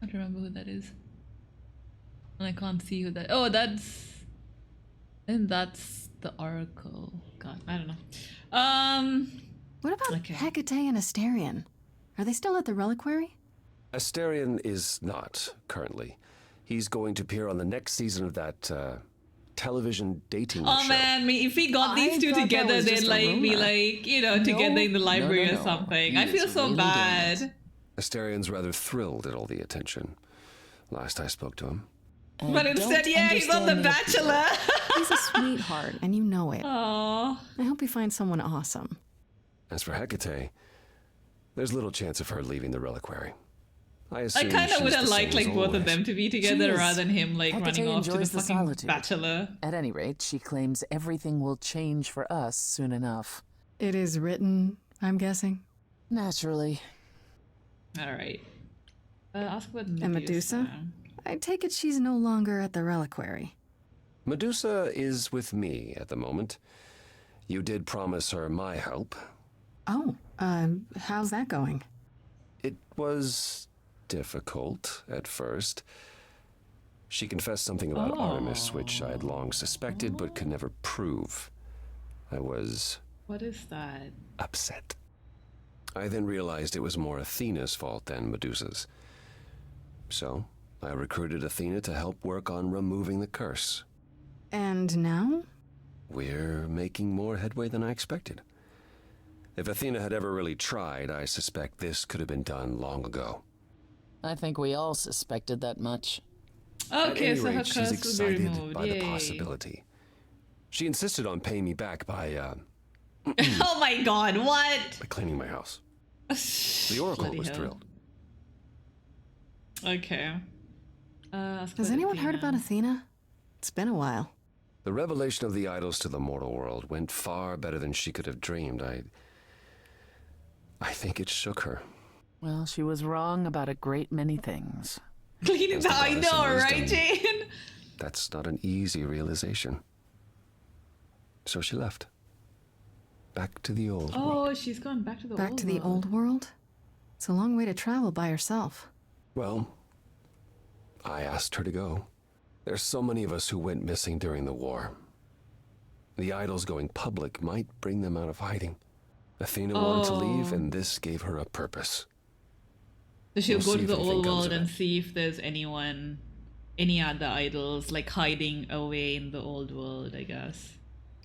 I don't remember who that is. And I can't see who that. Oh, that's. And that's the Oracle. God, I don't know. What about Okay. Hecate and Asterion? Are they still at the reliquary? Asterion is not, currently. He's going to appear on the next season of that television dating Oh show. man, if we got these I two thought that together, was they'd just a like be rumor. like, you know, together in the library or something. He I feel is so really doing bad. it. Asterian's rather thrilled at all the attention. Last I spoke to him. But instead, yeah, he's on The Bachelor. He's a sweetheart, and you know it. Aww. I hope you find someone awesome. As for Hecate, there's little chance of her leaving the reliquary. I I assume kind of she's would have the liked same like as both of always. them to be together is. rather than him like Hecate running off to the enjoys the fucking solitude. Bachelor. At any rate, she claims everything will change for us soon enough. It is written, I'm guessing. Naturally. All right. Ask about Medusa. And Medusa? I take it she's no longer at the reliquary. Medusa is with me at the moment. You did promise her my help. Oh, how's that going? It was difficult at first. She confessed something about Artemis, which I had long suspected but could never prove. I was... What is that? upset. I then realized it was more Athena's fault than Medusa's. So, I recruited Athena to help work on removing the curse. And now? We're making more headway than I expected. If Athena had ever really tried, I suspect this could have been done long ago. I think we all suspected that much. At Okay, any so her rate, she's curse will be excited removed. by Yay. the possibility. She insisted on paying me back by Oh my god, what? cleaning my house. The Oracle Bloody was hell. thrilled. Okay. Has anyone heard about Athena? It's been a while. The revelation of the idols to the mortal world went far better than she could have dreamed. I think it shook her. Well, she was wrong about a great many things. Cleaning As the I goddess of know, right, wisdom. Jane? That's not an easy realization. So she left. Back to the old world. Oh, she's gone back to the Back old to the world. old world? It's a long way to travel by herself. Well, I asked her to go. There's so many of us who went missing during the war. The idols going public might bring them out of hiding. Athena wanted to leave, and this gave her a purpose. So she'll We'll go see to if the anything old comes world of and it. see if there's any other idols like hiding away in the old world, I guess.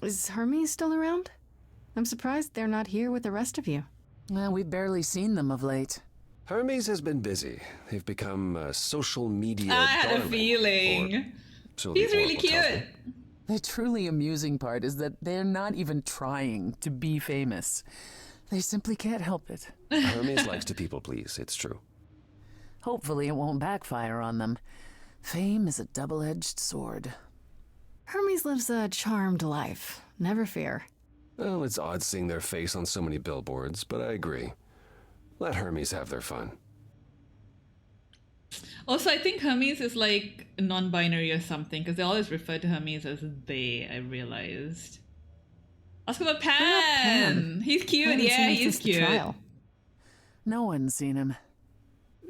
Is Hermes still around? I'm surprised they're not here with the rest of you. Well, we've barely seen them of late. Hermes has been busy. They've become a social media I had a darling, feeling. or so the He's really Oracle tells cute. me. The truly amusing part is that they're not even trying to be famous. They simply can't help it. Hermes likes to people please, it's true. Hopefully it won't backfire on them. Fame is a double-edged sword. Hermes lives a charmed life. Never fear. Well, it's odd seeing their face on so many billboards, but I agree. Let Hermes have their fun. Also, I think Hermes is like non-binary or something because they always refer to Hermes as they. I realized. Ask about Pan. He's cute. I haven't Yeah, seen him he's since the cute. trial. No one's seen him.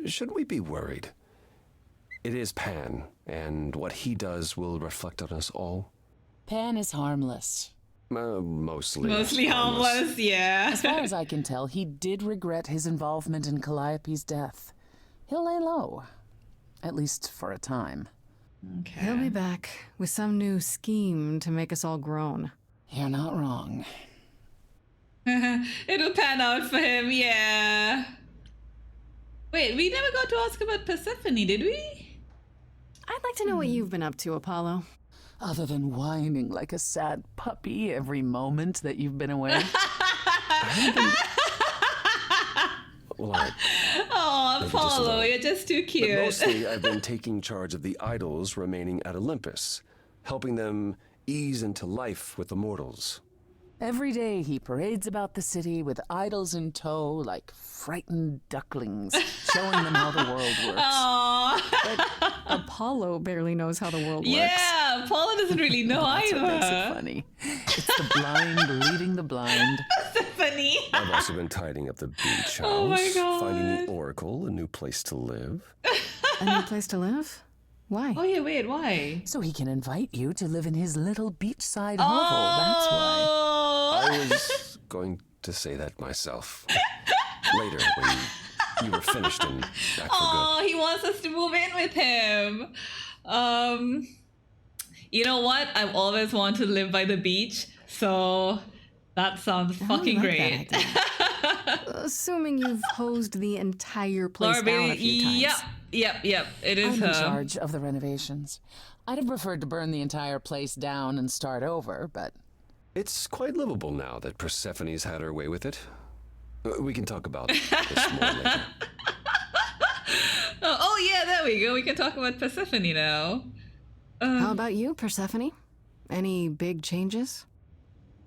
Should we be worried? It is Pan, and what he does will reflect on us all. Pan is harmless. Mostly harmless. Yeah. As far as I can tell, he did regret his involvement in Calliope's death. He'll lay low. At least for a time. Okay. He'll be back with some new scheme to make us all groan. You're not wrong. It'll pan out for him. Yeah. Wait, we never got to ask about Persephone, did we? I'd like to know what you've been up to, Apollo. Other than whining like a sad puppy every moment that you've been away. Well, I, Oh, Maybe just a Apollo, little. you're just too but cute. mostly I've been taking charge of the idols remaining at Olympus, helping them ease into life with the mortals. Every day he parades about the city with idols in tow like frightened ducklings, showing them how the world works. Aww. Apollo barely knows how the world works. Yeah, Apollo doesn't really know That's what makes it either. funny. It's the blind leading the blind. Funny. I've also been tidying up the beach house, Oh my finding the God. Oracle a new place to live. A new place to live? Why? Oh yeah, wait, why? So he can invite you to live in his little beachside hovel, that's why. I was going to say that myself. Later, when you were finished and back for good. Oh, he wants us to move in with him. You know what? I've always wanted to live by the beach, so that sounds fucking like great. that Assuming you've hosed the entire place Laura down Bailey, a few times. yep. It is I'm her. in charge of the renovations. I'd have preferred to burn the entire place down and start over, but It's quite livable now that Persephone's had her way with it. We can talk about this more later. Oh yeah, there we go. We can talk about Persephone now. How about you, Persephone? Any big changes?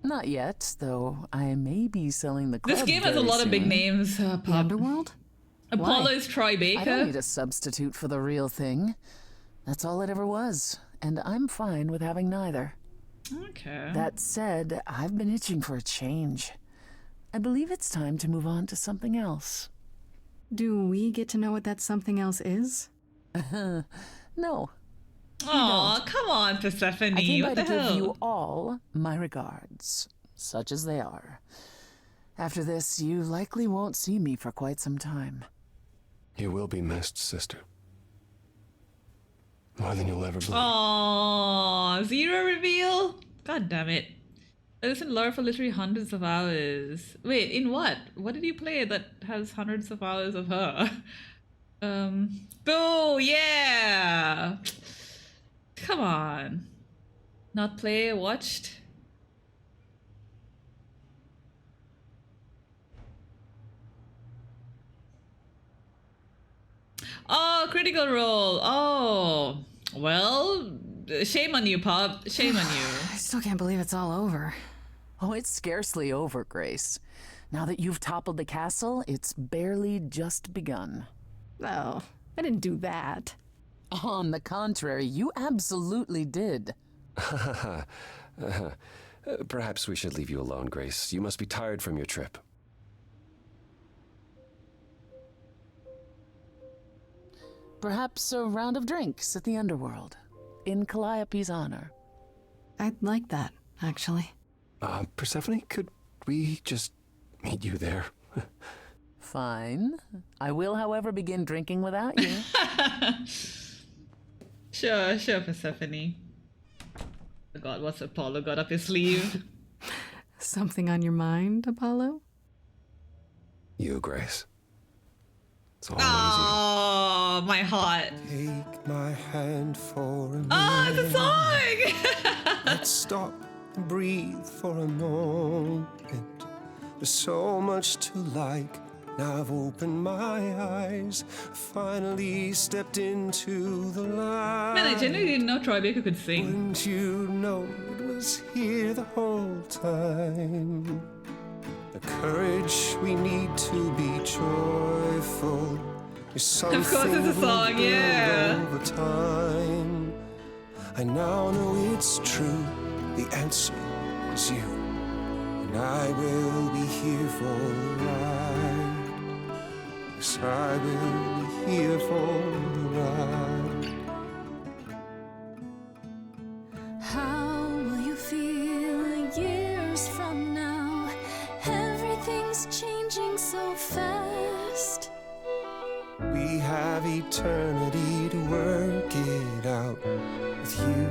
Not yet, though I may be selling the club This game has a very lot of big soon. names. The underworld? Apollo Why? is Troy I don't Baker. need a substitute for the real thing. That's all it ever was, and I'm fine with having neither. Okay. That said, I've been itching for a change. I believe it's time to move on to something else. Do we get to know what that something else is? No. Aw, come on, Persephone. I came by What the to give hell? you all my regards, such as they are. After this, you likely won't see me for quite some time. You will be missed, sister. More than you'll ever believe. Aw, zero reveal? God damn it. Listen, Laura for literally hundreds of hours. Wait, in what? What did you play that has hundreds of hours of her? Boo, yeah! Come on. Not play, watched? Oh, Critical Role. Oh, well, shame on you, Pop. Shame on you. I still can't believe it's all over. Oh, it's scarcely over, Grace. Now that you've toppled the castle, it's barely just begun. Oh, I didn't do that. On the contrary, you absolutely did. Perhaps we should leave you alone, Grace. You must be tired from your trip. Perhaps a round of drinks at the underworld, in Calliope's honor. I'd like that, actually. Persephone, could we just meet you there? Fine. I will, however, begin drinking without you. Sure, Persephone. Oh God, what's Apollo got up his sleeve? Something on your mind, Apollo? You, Grace. It's always Oh, my heart. Take my hand for a minute. Oh, it's a song! Let's stop and breathe for a moment. There's so much to like. Now I've opened my eyes, finally stepped into the light. Man, I genuinely didn't know Troy Baker could sing. Wouldn't you know it was here the whole time? The courage we need to be joyful is something Of course it's a song, we'll yeah. build over time. I now know it's true, the answer is you. And I will be here for the ride. Yes, I will be here for the ride. How will you feel years from now? Everything's changing so fast. We have eternity to work it out. With you,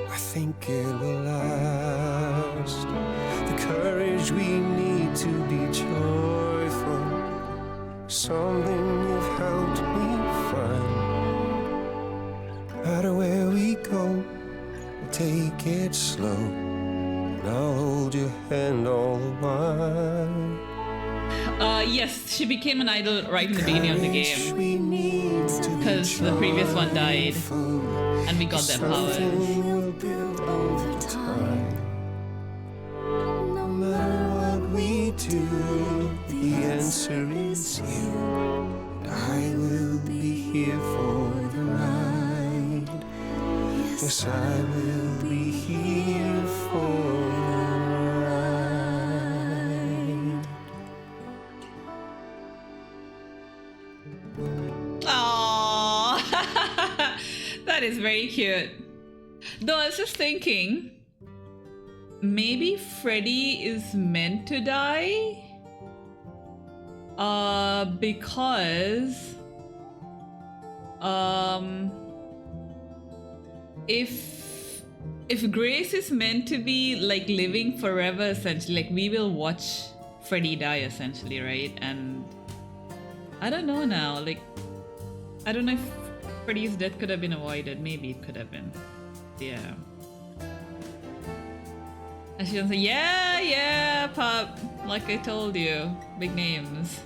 I think it will last. The courage we need to be joyful, something you've helped me find. No matter where we go, we'll take it slow, and I'll hold your hand all the while. Yes, she became an idol right in the beginning of the game. Because the previous one died. And we got their powers. We'll build over time. No matter what we do, the answer is you. And I will be here for the ride. Yes, I will be here for the ride. Aww, that is very cute. Though I was just thinking, maybe Freddy is meant to die? Because if Grace is meant to be like living forever, essentially, like we will watch Freddy die essentially, right? And I don't know now, like I don't know if Freddy's death could have been avoided. Maybe it could have been. Yeah. And she doesn't say, yeah, Pop. Like I told you. Big names.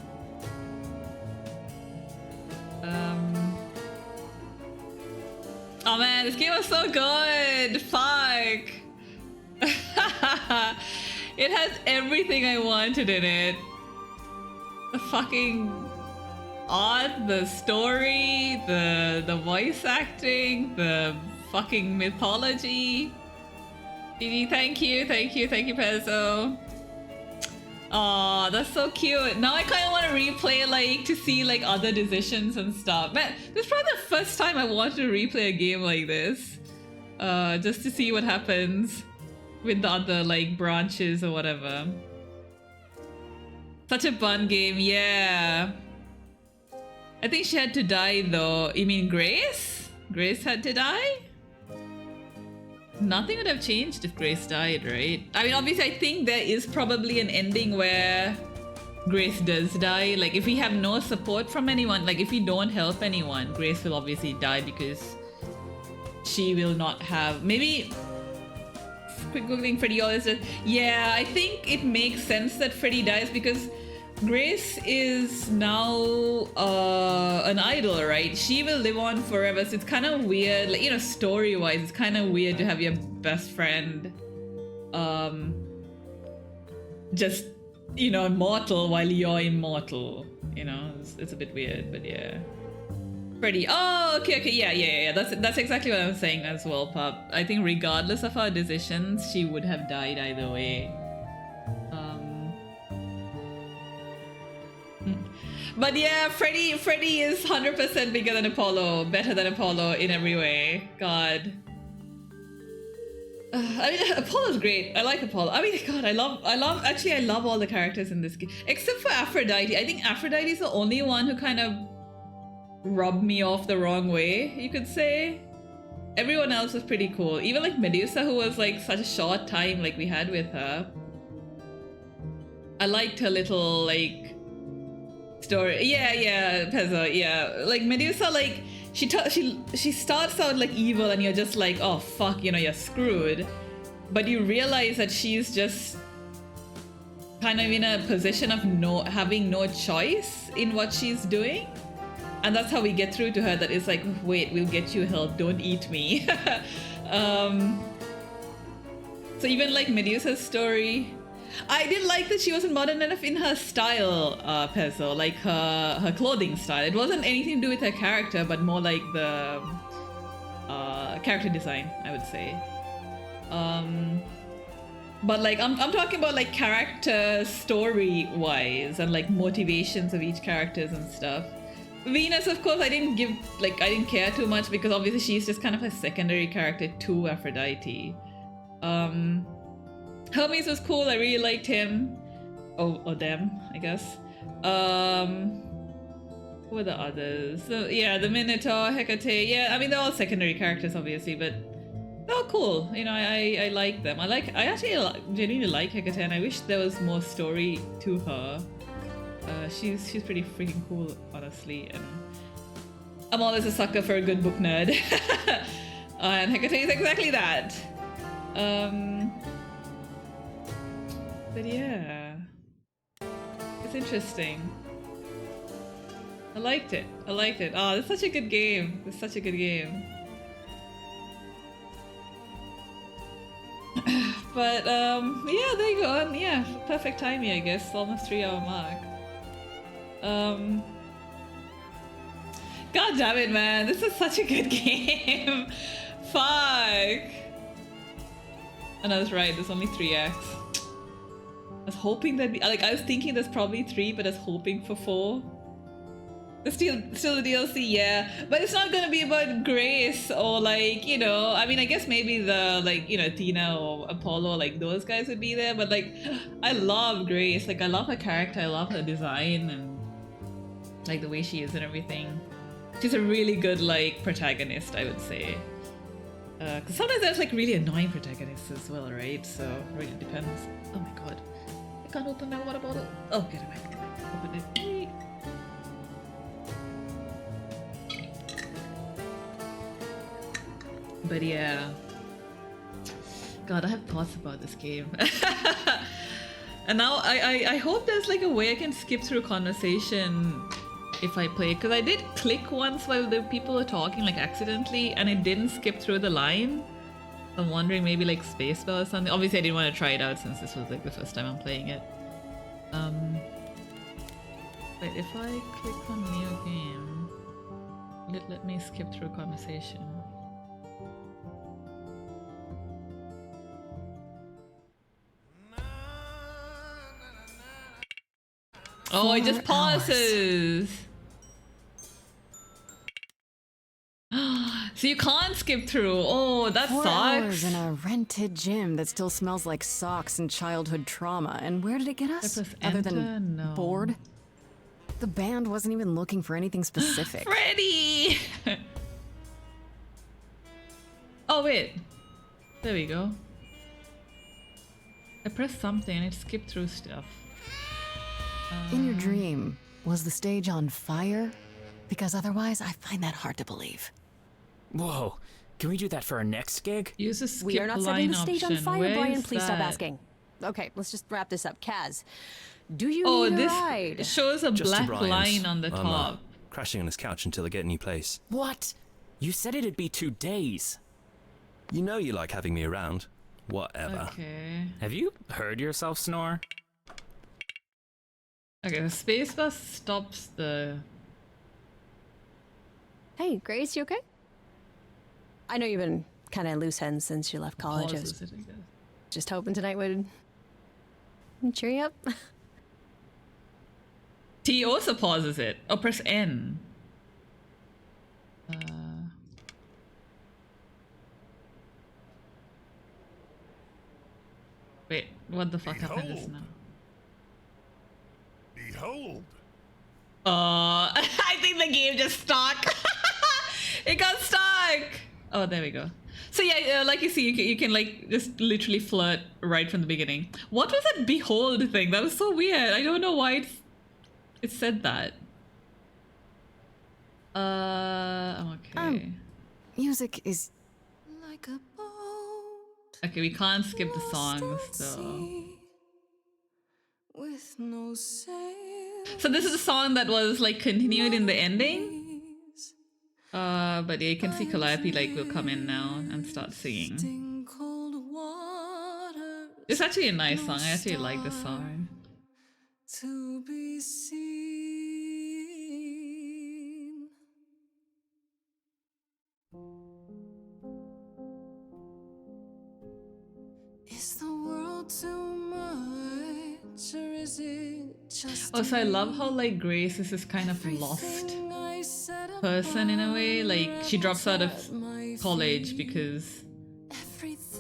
Oh man, this game was so good. Fuck. It has everything I wanted in it. The fucking art, the story, the voice acting, the fucking mythology. Gigi, thank you, Pezzo. Aw, that's so cute. Now I kind of want to replay, like, to see, like, other decisions and stuff. Man, this is probably the first time I wanted to replay a game like this. Just to see what happens with the other, like, branches or whatever. Such a fun game, yeah. I think she had to die, though. You mean Grace? Grace had to die? Nothing would have changed if Grace died, right? I mean, obviously, I think there is probably an ending where Grace does die. Like, if we have no support from anyone, like, if we don't help anyone, Grace will obviously die because she will not have... Maybe... Quick googling, Freddy always says... Yeah, I think it makes sense that Freddy dies because Grace is now an idol, right? She will live on forever, so it's kind of weird, like, you know, story-wise, it's kind of weird to have your best friend just, you know, immortal while you're immortal, you know? It's a bit weird, but yeah. Freddy, oh, okay, yeah, that's exactly what I was saying as well, Pup. I think regardless of our decisions, she would have died either way. But yeah, Freddy is 100% bigger than Apollo, better than Apollo in every way. God. I mean, Apollo's great. I like Apollo. I mean, God, I love all the characters in this game. Except for Aphrodite. I think Aphrodite is the only one who kind of rubbed me off the wrong way, you could say. Everyone else was pretty cool. Even like Medusa, who was like such a short time like we had with her. I liked her little like... story. Yeah, Pezzo, yeah. Like Medusa, like she starts out like evil and you're just like, oh fuck, you know, you're screwed. But you realize that she's just kind of in a position of having no choice in what she's doing. And that's how we get through to her, that it's like, wait, we'll get you help, don't eat me. So even like Medusa's story, I did like that she wasn't modern enough in her style, Pezzo, like her clothing style. It wasn't anything to do with her character, but more like the character design, I would say. But like I'm talking about like character story-wise and like motivations of each characters and stuff. Venus, of course, I didn't care too much because obviously she's just kind of a secondary character to Aphrodite. Hermes was cool, I really liked him. Or them, I guess. Who were the others? So, yeah, the Minotaur, Hecate, yeah, I mean, they're all secondary characters, obviously, but they're all cool. You know, I like them. I actually genuinely like Hecate, and I wish there was more story to her. She's pretty freaking cool, honestly, and I'm always a sucker for a good book nerd. And Hecate is exactly that. But yeah, it's interesting. I liked it. Oh, it's such a good game. But yeah, there you go. And yeah, perfect timing, I guess. Almost 3-hour mark. God damn it, man. This is such a good game. Fuck. And I was right, there's only 3 acts. I was hoping that I was thinking there's probably 3, but I was hoping for 4. It's still the DLC, yeah. But it's not gonna be about Grace or like, you know, I mean, I guess maybe the like, you know, Athena or Apollo, like those guys would be there, but like, I love Grace. Like, I love her character, I love her design and like the way she is and everything. She's a really good like protagonist, I would say. Because sometimes there's like really annoying protagonists as well, right? So it really depends. Oh my god. I can't open my water bottle. Oh, get it back. Open it. But yeah. God, I have thoughts about this game. And now I hope there's like a way I can skip through conversation if I play, because I did click once while the people were talking like accidentally and it didn't skip through the line. I'm wondering maybe like Spaceball or something. Obviously I didn't want to try it out since this was like the first time I'm playing it. But if I click on new game, let me skip through conversation. Oh, it just pauses. So you can't skip through. Oh, that 4 sucks. hours in a rented gym that still smells like socks and childhood trauma. And where did it get us? press Other enter? than No. bored? The band wasn't even looking for anything specific. Freddy! Oh, wait. There we go. I pressed something and it skipped through stuff. In your dream, was the stage on fire? Because otherwise, I find that hard to believe. Whoa, can we do that for our next gig? Use the skip We are not line setting the stage on option. fire, Where Brian. is Please stop that? asking. Okay, let's just wrap this up. Kaz, do you Oh, need a this ride? shows a Just to black Brian's. line on the I'm, top. crashing on his couch until I get a new place. What? You said it'd be 2 days. You know you like having me around. Whatever. Okay. Have you heard yourself snore? Okay, the spacebar stops the... Hey, Grace, you okay? I know you've been kind of loose ends since you left college. I was pauses it, I guess. just hoping tonight would cheer you up. T also pauses it. Oh, press N. Wait, what the fuck happened just now? Behold. I think the game just stuck. It got stuck. Oh, there we go. So yeah, like you see, you can like just literally flirt right from the beginning. What was that behold thing? That was so weird. I don't know why it said that. Okay. Music is... Like a boat Okay, we can't skip the songs, so. with no sail. So this is a song that was like continued in the ending. But yeah, you can see Calliope like will come in now and start singing. It's actually a nice song. I actually like this song. To be seen. Is the world too much, or is it just Also, I love how like Grace is this kind of lost person in a way. Like she drops out of college because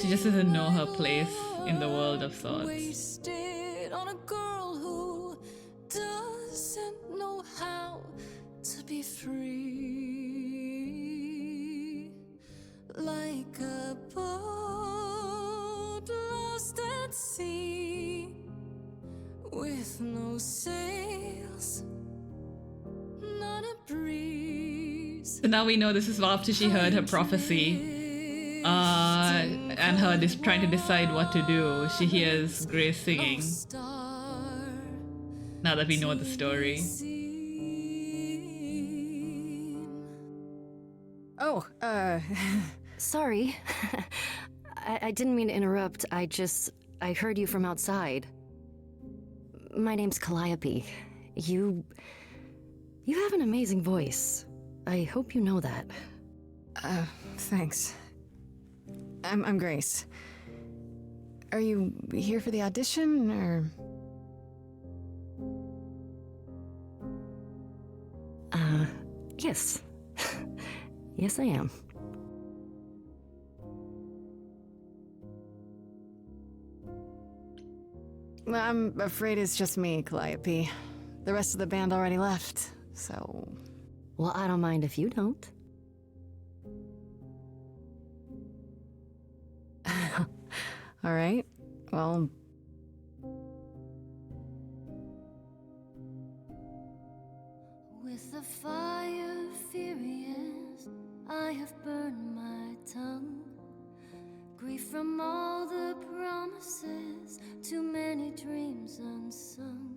she just doesn't know her place in the world of sorts. wasted on a girl who doesn't know how to be free? Like a boat lost at sea with no sails, not a breeze. So now we know this is after she heard her prophecy, and her trying to decide what to do. She hears Grace singing. Now that we know the story. Oh, sorry. I didn't mean to interrupt. I heard you from outside. My name's Calliope. You have an amazing voice. I hope you know that. Thanks. I'm Grace. Are you here for the audition, or...? Yes. Yes, I am. Well, I'm afraid it's just me, Calliope. The rest of the band already left, so... Well, I don't mind if you don't. All right. Well... With the fire furious, I have burned my tongue. Grief from all the promises, too many dreams unsung.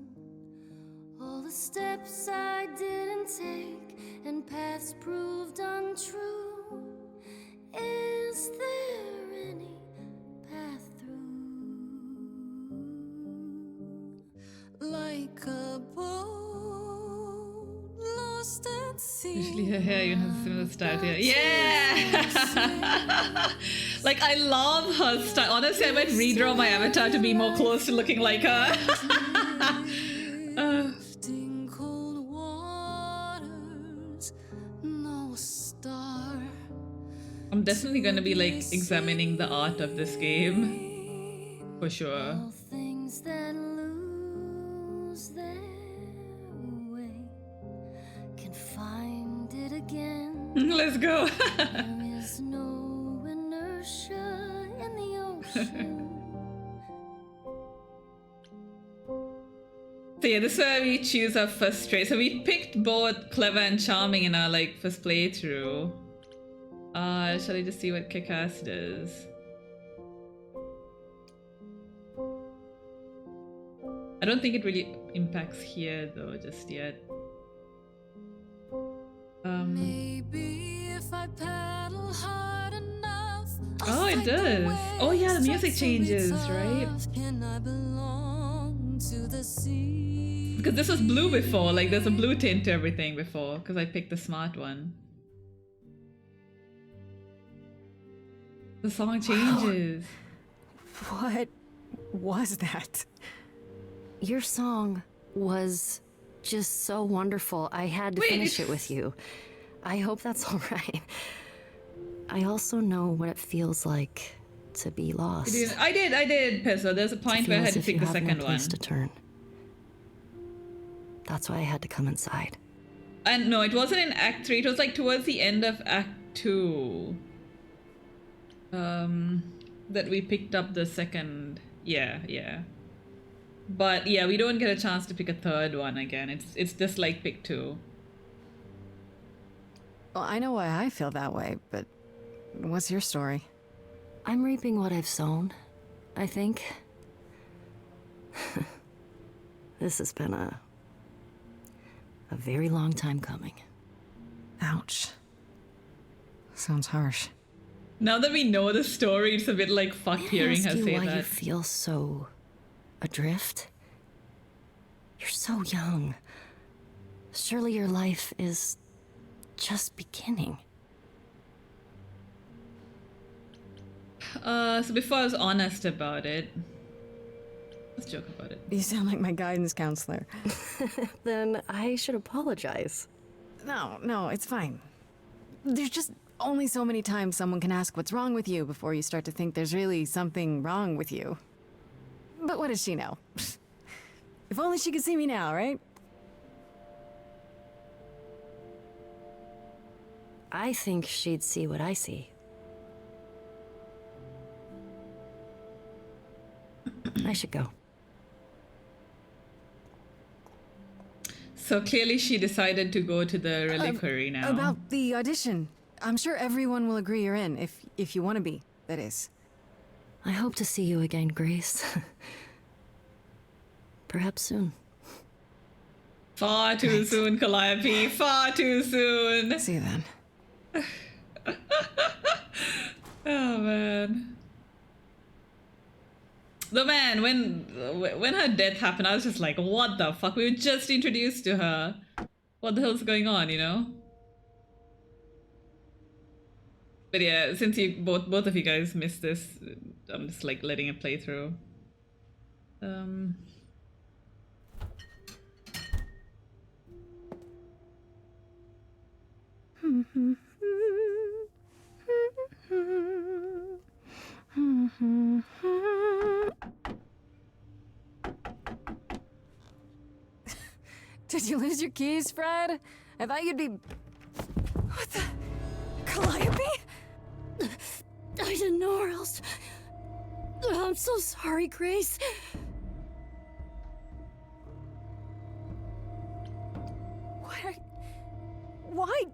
All the steps I didn't take and paths proved untrue. Is there any Usually her hair even has a similar style here. Yeah! Like, I love her style. Honestly, I might redraw my avatar to be more close to looking like her. I'm definitely gonna be like examining the art of this game. For sure. Things that lose their way can find it again. Let's go. There is no inertia in the ocean. So yeah, this is where we choose our first trait. So we picked both clever and charming in our like first playthrough. Shall I just see what kick-ass does? I don't think it really impacts here though, just yet. Maybe if I paddle hard enough, Oh, it does. Oh yeah, the music changes, right? can I belong to the sea? Because this was blue before, like there's a blue tint to everything before, because I picked the smart one. The song changes. What was that? Your song was just so wonderful. I had to finish it with you. I hope that's all right. I also know what it feels like to be lost. I did, Pezzo. There's a point where I had to pick the second one. To turn. That's why I had to come inside. And no, it wasn't in Act 3. It was like towards the end of Act 2. That we picked up the second. Yeah. But yeah, we don't get a chance to pick a third one again. It's just like pick 2. Well, I know why I feel that way, but what's your story? I'm reaping what I've sown, I think. This has been a very long time coming. Ouch. Sounds harsh. Now that we know the story, it's a bit like fuck hearing her say why that. you feel so adrift? You're so young. Surely your life is just beginning. So before I was honest about it, let's joke about it. You sound like my guidance counselor. Then I should apologize. No, it's fine. There's just only so many times someone can ask what's wrong with you before you start to think there's really something wrong with you. But what does she know? If only she could see me now, right? I think she'd see what I see. I should go. So clearly she decided to go to the reliquary now. About the audition. I'm sure everyone will agree you're in, if you want to be, that is. I hope to see you again, Grace. Perhaps soon. Far too soon, Calliope. Far too soon. See you then. Oh man. Though man, when her death happened, I was just like, what the fuck? We were just introduced to her. What the hell's going on, you know? But yeah, since you both of you guys missed this, I'm just like letting it play through. Did you lose your keys, Fred? I thought you'd be... What the... Calliope? I didn't know or else. I'm so sorry, Grace. Why?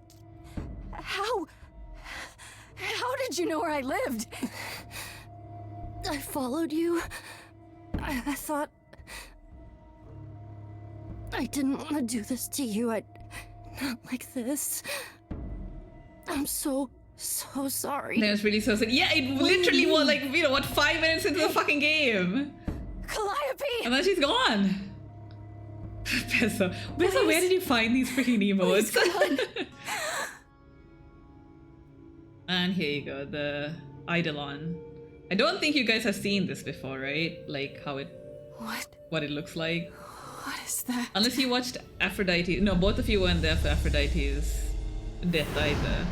How did you know where I lived? I followed you. I thought... I didn't want to do this to you. Not like this. I'm so sorry. That was really so sad. Yeah, it literally was like, you know what, 5 minutes into the fucking game. Calliope! And then she's gone. Peso, where did you find these freaking emotes? And here you go, the Eidolon. I don't think you guys have seen this before, right? Like how it... What it looks like. What is that? Unless you watched Aphrodite. No, both of you weren't there for Aphrodite's death either.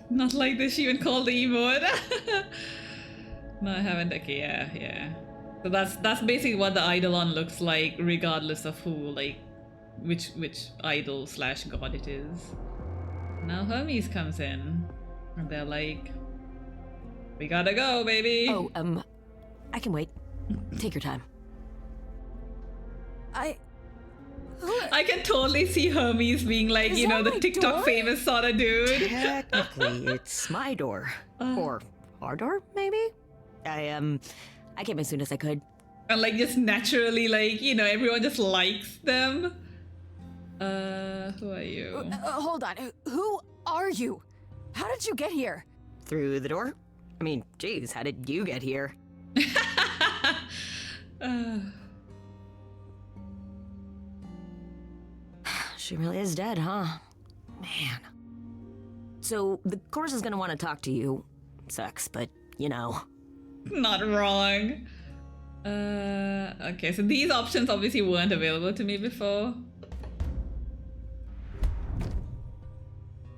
Not like this, she even called the emote. No, I haven't. Okay, yeah. So that's basically what the Eidolon looks like, regardless of who, like, which idol / god it is. Now Hermes comes in, and they're like, "We gotta go, baby." Oh, I can wait. Take your time. I can totally see Hermes being like, you know, the TikTok famous sort of dude. Technically, it's my door. Or our door, maybe? I came as soon as I could. And like just naturally, like, you know, everyone just likes them. Who are you? Hold on. Who are you? How did you get here? Through the door? I mean, geez, how did you get here? She really is dead, huh? Man. So, the course is gonna want to talk to you. Sucks, but, you know. Not wrong. Okay, so these options obviously weren't available to me before.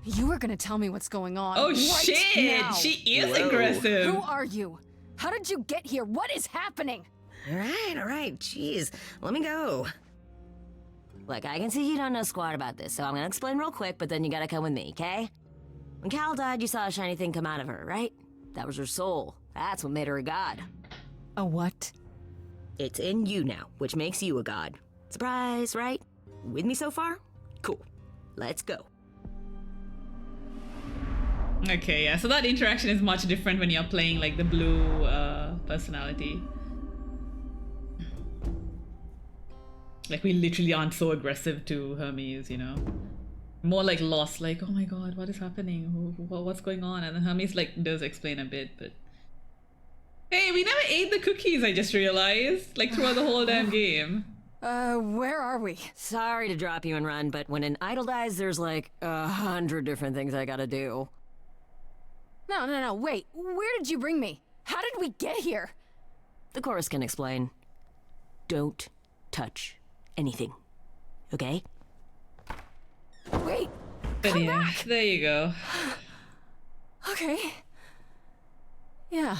You were gonna tell me what's going on. Oh right shit! now. She is aggressive. Who are you? How did you get here? What is happening? All right, jeez. Let me go. Look, I can see you don't know squat about this, so I'm gonna explain real quick, but then you gotta come with me, okay? When Cal died, you saw a shiny thing come out of her, right? That was her soul. That's what made her a god. A what? It's in you now, which makes you a god. Surprise, right? With me so far? Cool. Let's go. Okay, yeah, so that interaction is much different when you're playing like the blue personality. Like we literally aren't so aggressive to Hermes, you know? More like lost, like, oh my god, what is happening? What's going on? And then Hermes like does explain a bit, but... Hey, we never ate the cookies, I just realized. Like throughout the whole damn game. Where are we? Sorry to drop you and run, but when an idol dies, there's like 100 different things I gotta do. No, wait. Where did you bring me? How did we get here? The chorus can explain. Don't touch anything. Okay? Wait! But yeah, there you go. Okay. Yeah.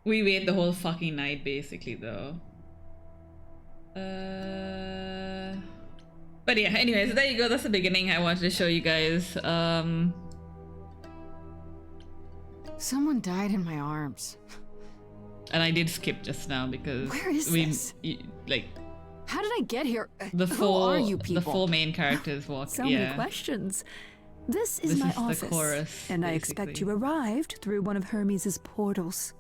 We wait the whole fucking night, basically, though. But yeah, anyways, there you go. That's the beginning I wanted to show you guys. Someone died in my arms. And I did skip just now because Where is this? Like, how did I get here? the Who four are you people? the four main characters walk. So yeah. many questions. This is This my is the office, chorus, and I expect you arrived through one of Hermes' portals.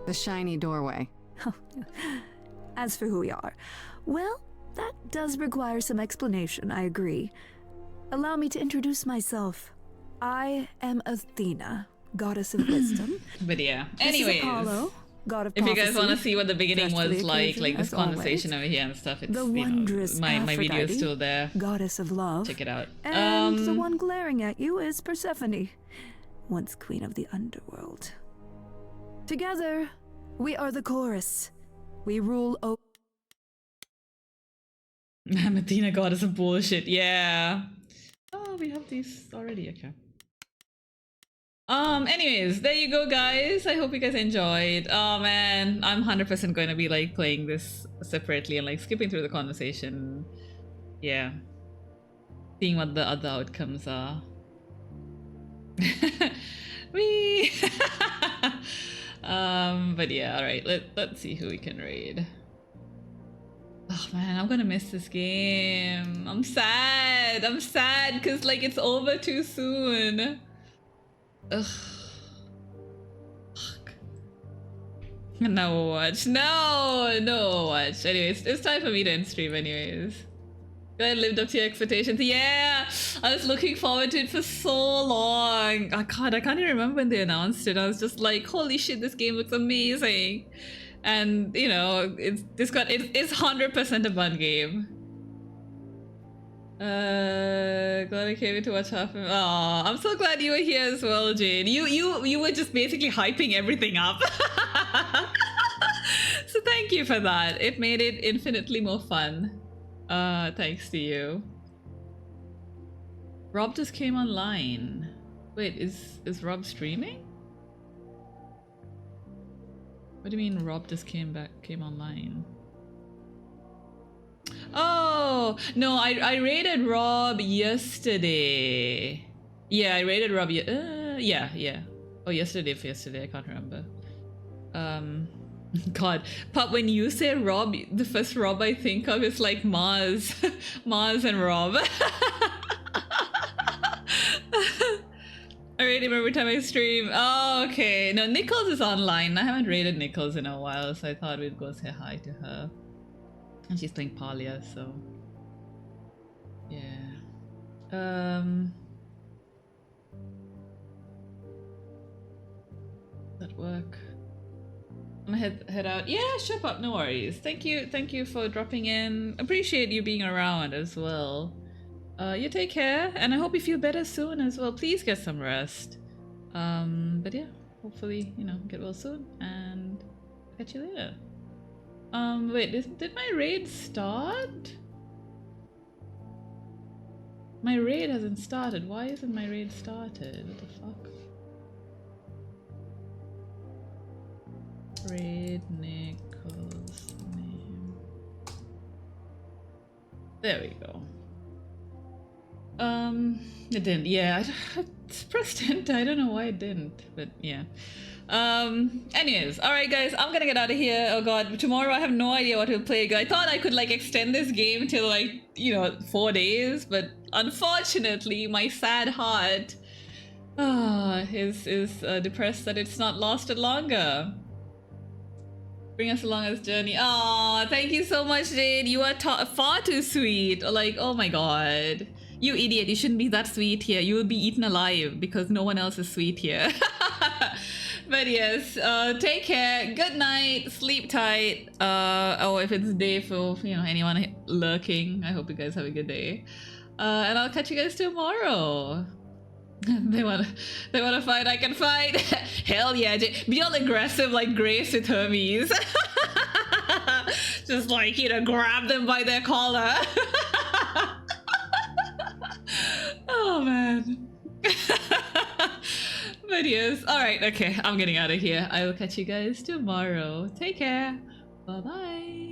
The shiny doorway. As for who we are, well, that does require some explanation, I agree. Allow me to introduce myself. I am Athena, goddess of wisdom. But yeah, This is anyways. Apollo, god of If you guys prophecy, want to see what the beginning dressed for the was like occasion, this as conversation always. over here and stuff, it's, The you know, wondrous my video is Aphrodite, still there. goddess of love. Check it out. And the one glaring at you is Persephone, once queen of the underworld. Together, we are the chorus. We rule over. Athena goddess of bullshit. Yeah. Oh, we have these already. Okay. Anyways, there you go, guys. I hope you guys enjoyed. Oh man, I'm 100% going to be like playing this separately and like skipping through the conversation. Yeah. Seeing what the other outcomes are. Wee. But yeah, alright, let's see who we can raid. Oh man, I'm gonna miss this game. I'm sad because like it's over too soon. Ugh. Fuck. No watch. No watch. Anyways, it's time for me to end stream anyways. I lived up to your expectations. Yeah, I was looking forward to it for so long. Oh God, I can't even remember when they announced it. I was just like, holy shit, this game looks amazing. And you know, it's 100% a fun game. Glad I came in to watch half of. Aw, I'm so glad you were here as well, Jane. You were just basically hyping everything up. So thank you for that. It made it infinitely more fun. Thanks to you. Rob just came online. Wait, is Rob streaming? What do you mean Rob just came online? Oh no, I raided Rob yesterday. Yeah, I raided Rob. Yeah. Oh, yesterday, I can't remember. God, but when you say Rob, the first Rob I think of is like Mars, Mars and Rob. I raid him every time I stream. Oh, okay. No, Nichols is online. I haven't raided Nichols in a while, so I thought we'd go say hi to her. And she's playing Palia, so yeah. Does that work? I'm gonna head out. Yeah, shut up, no worries. Thank you for dropping in. Appreciate you being around as well. You take care, and I hope you feel better soon as well. Please get some rest. But yeah, hopefully, you know, get well soon, and catch you later. Wait, did my raid start? My raid hasn't started. Why isn't my raid started? What the fuck? Raid Nichols name. There we go. It didn't. Yeah, I pressed enter. I don't know why it didn't, but yeah. Anyways, alright guys, I'm gonna get out of here. Oh god, tomorrow I have no idea what to play. I thought I could like extend this game till like, you know, 4 days, but unfortunately my sad heart is depressed that it's not lasted longer. Bring us along on this journey. Oh, thank you so much, Jade. You are far too sweet. Like, oh my god. You idiot, you shouldn't be that sweet here. You will be eaten alive because no one else is sweet here. But yes, take care. Good night. Sleep tight. Oh, if it's day for, you know, anyone lurking, I hope you guys have a good day. And I'll catch you guys tomorrow. They wanna fight, I can fight. Hell yeah, be all aggressive like Grace with Hermes. Just like, you know, grab them by their collar. Oh man. But yes, alright, okay, I'm getting out of here. I will catch you guys tomorrow. Take care. Bye bye.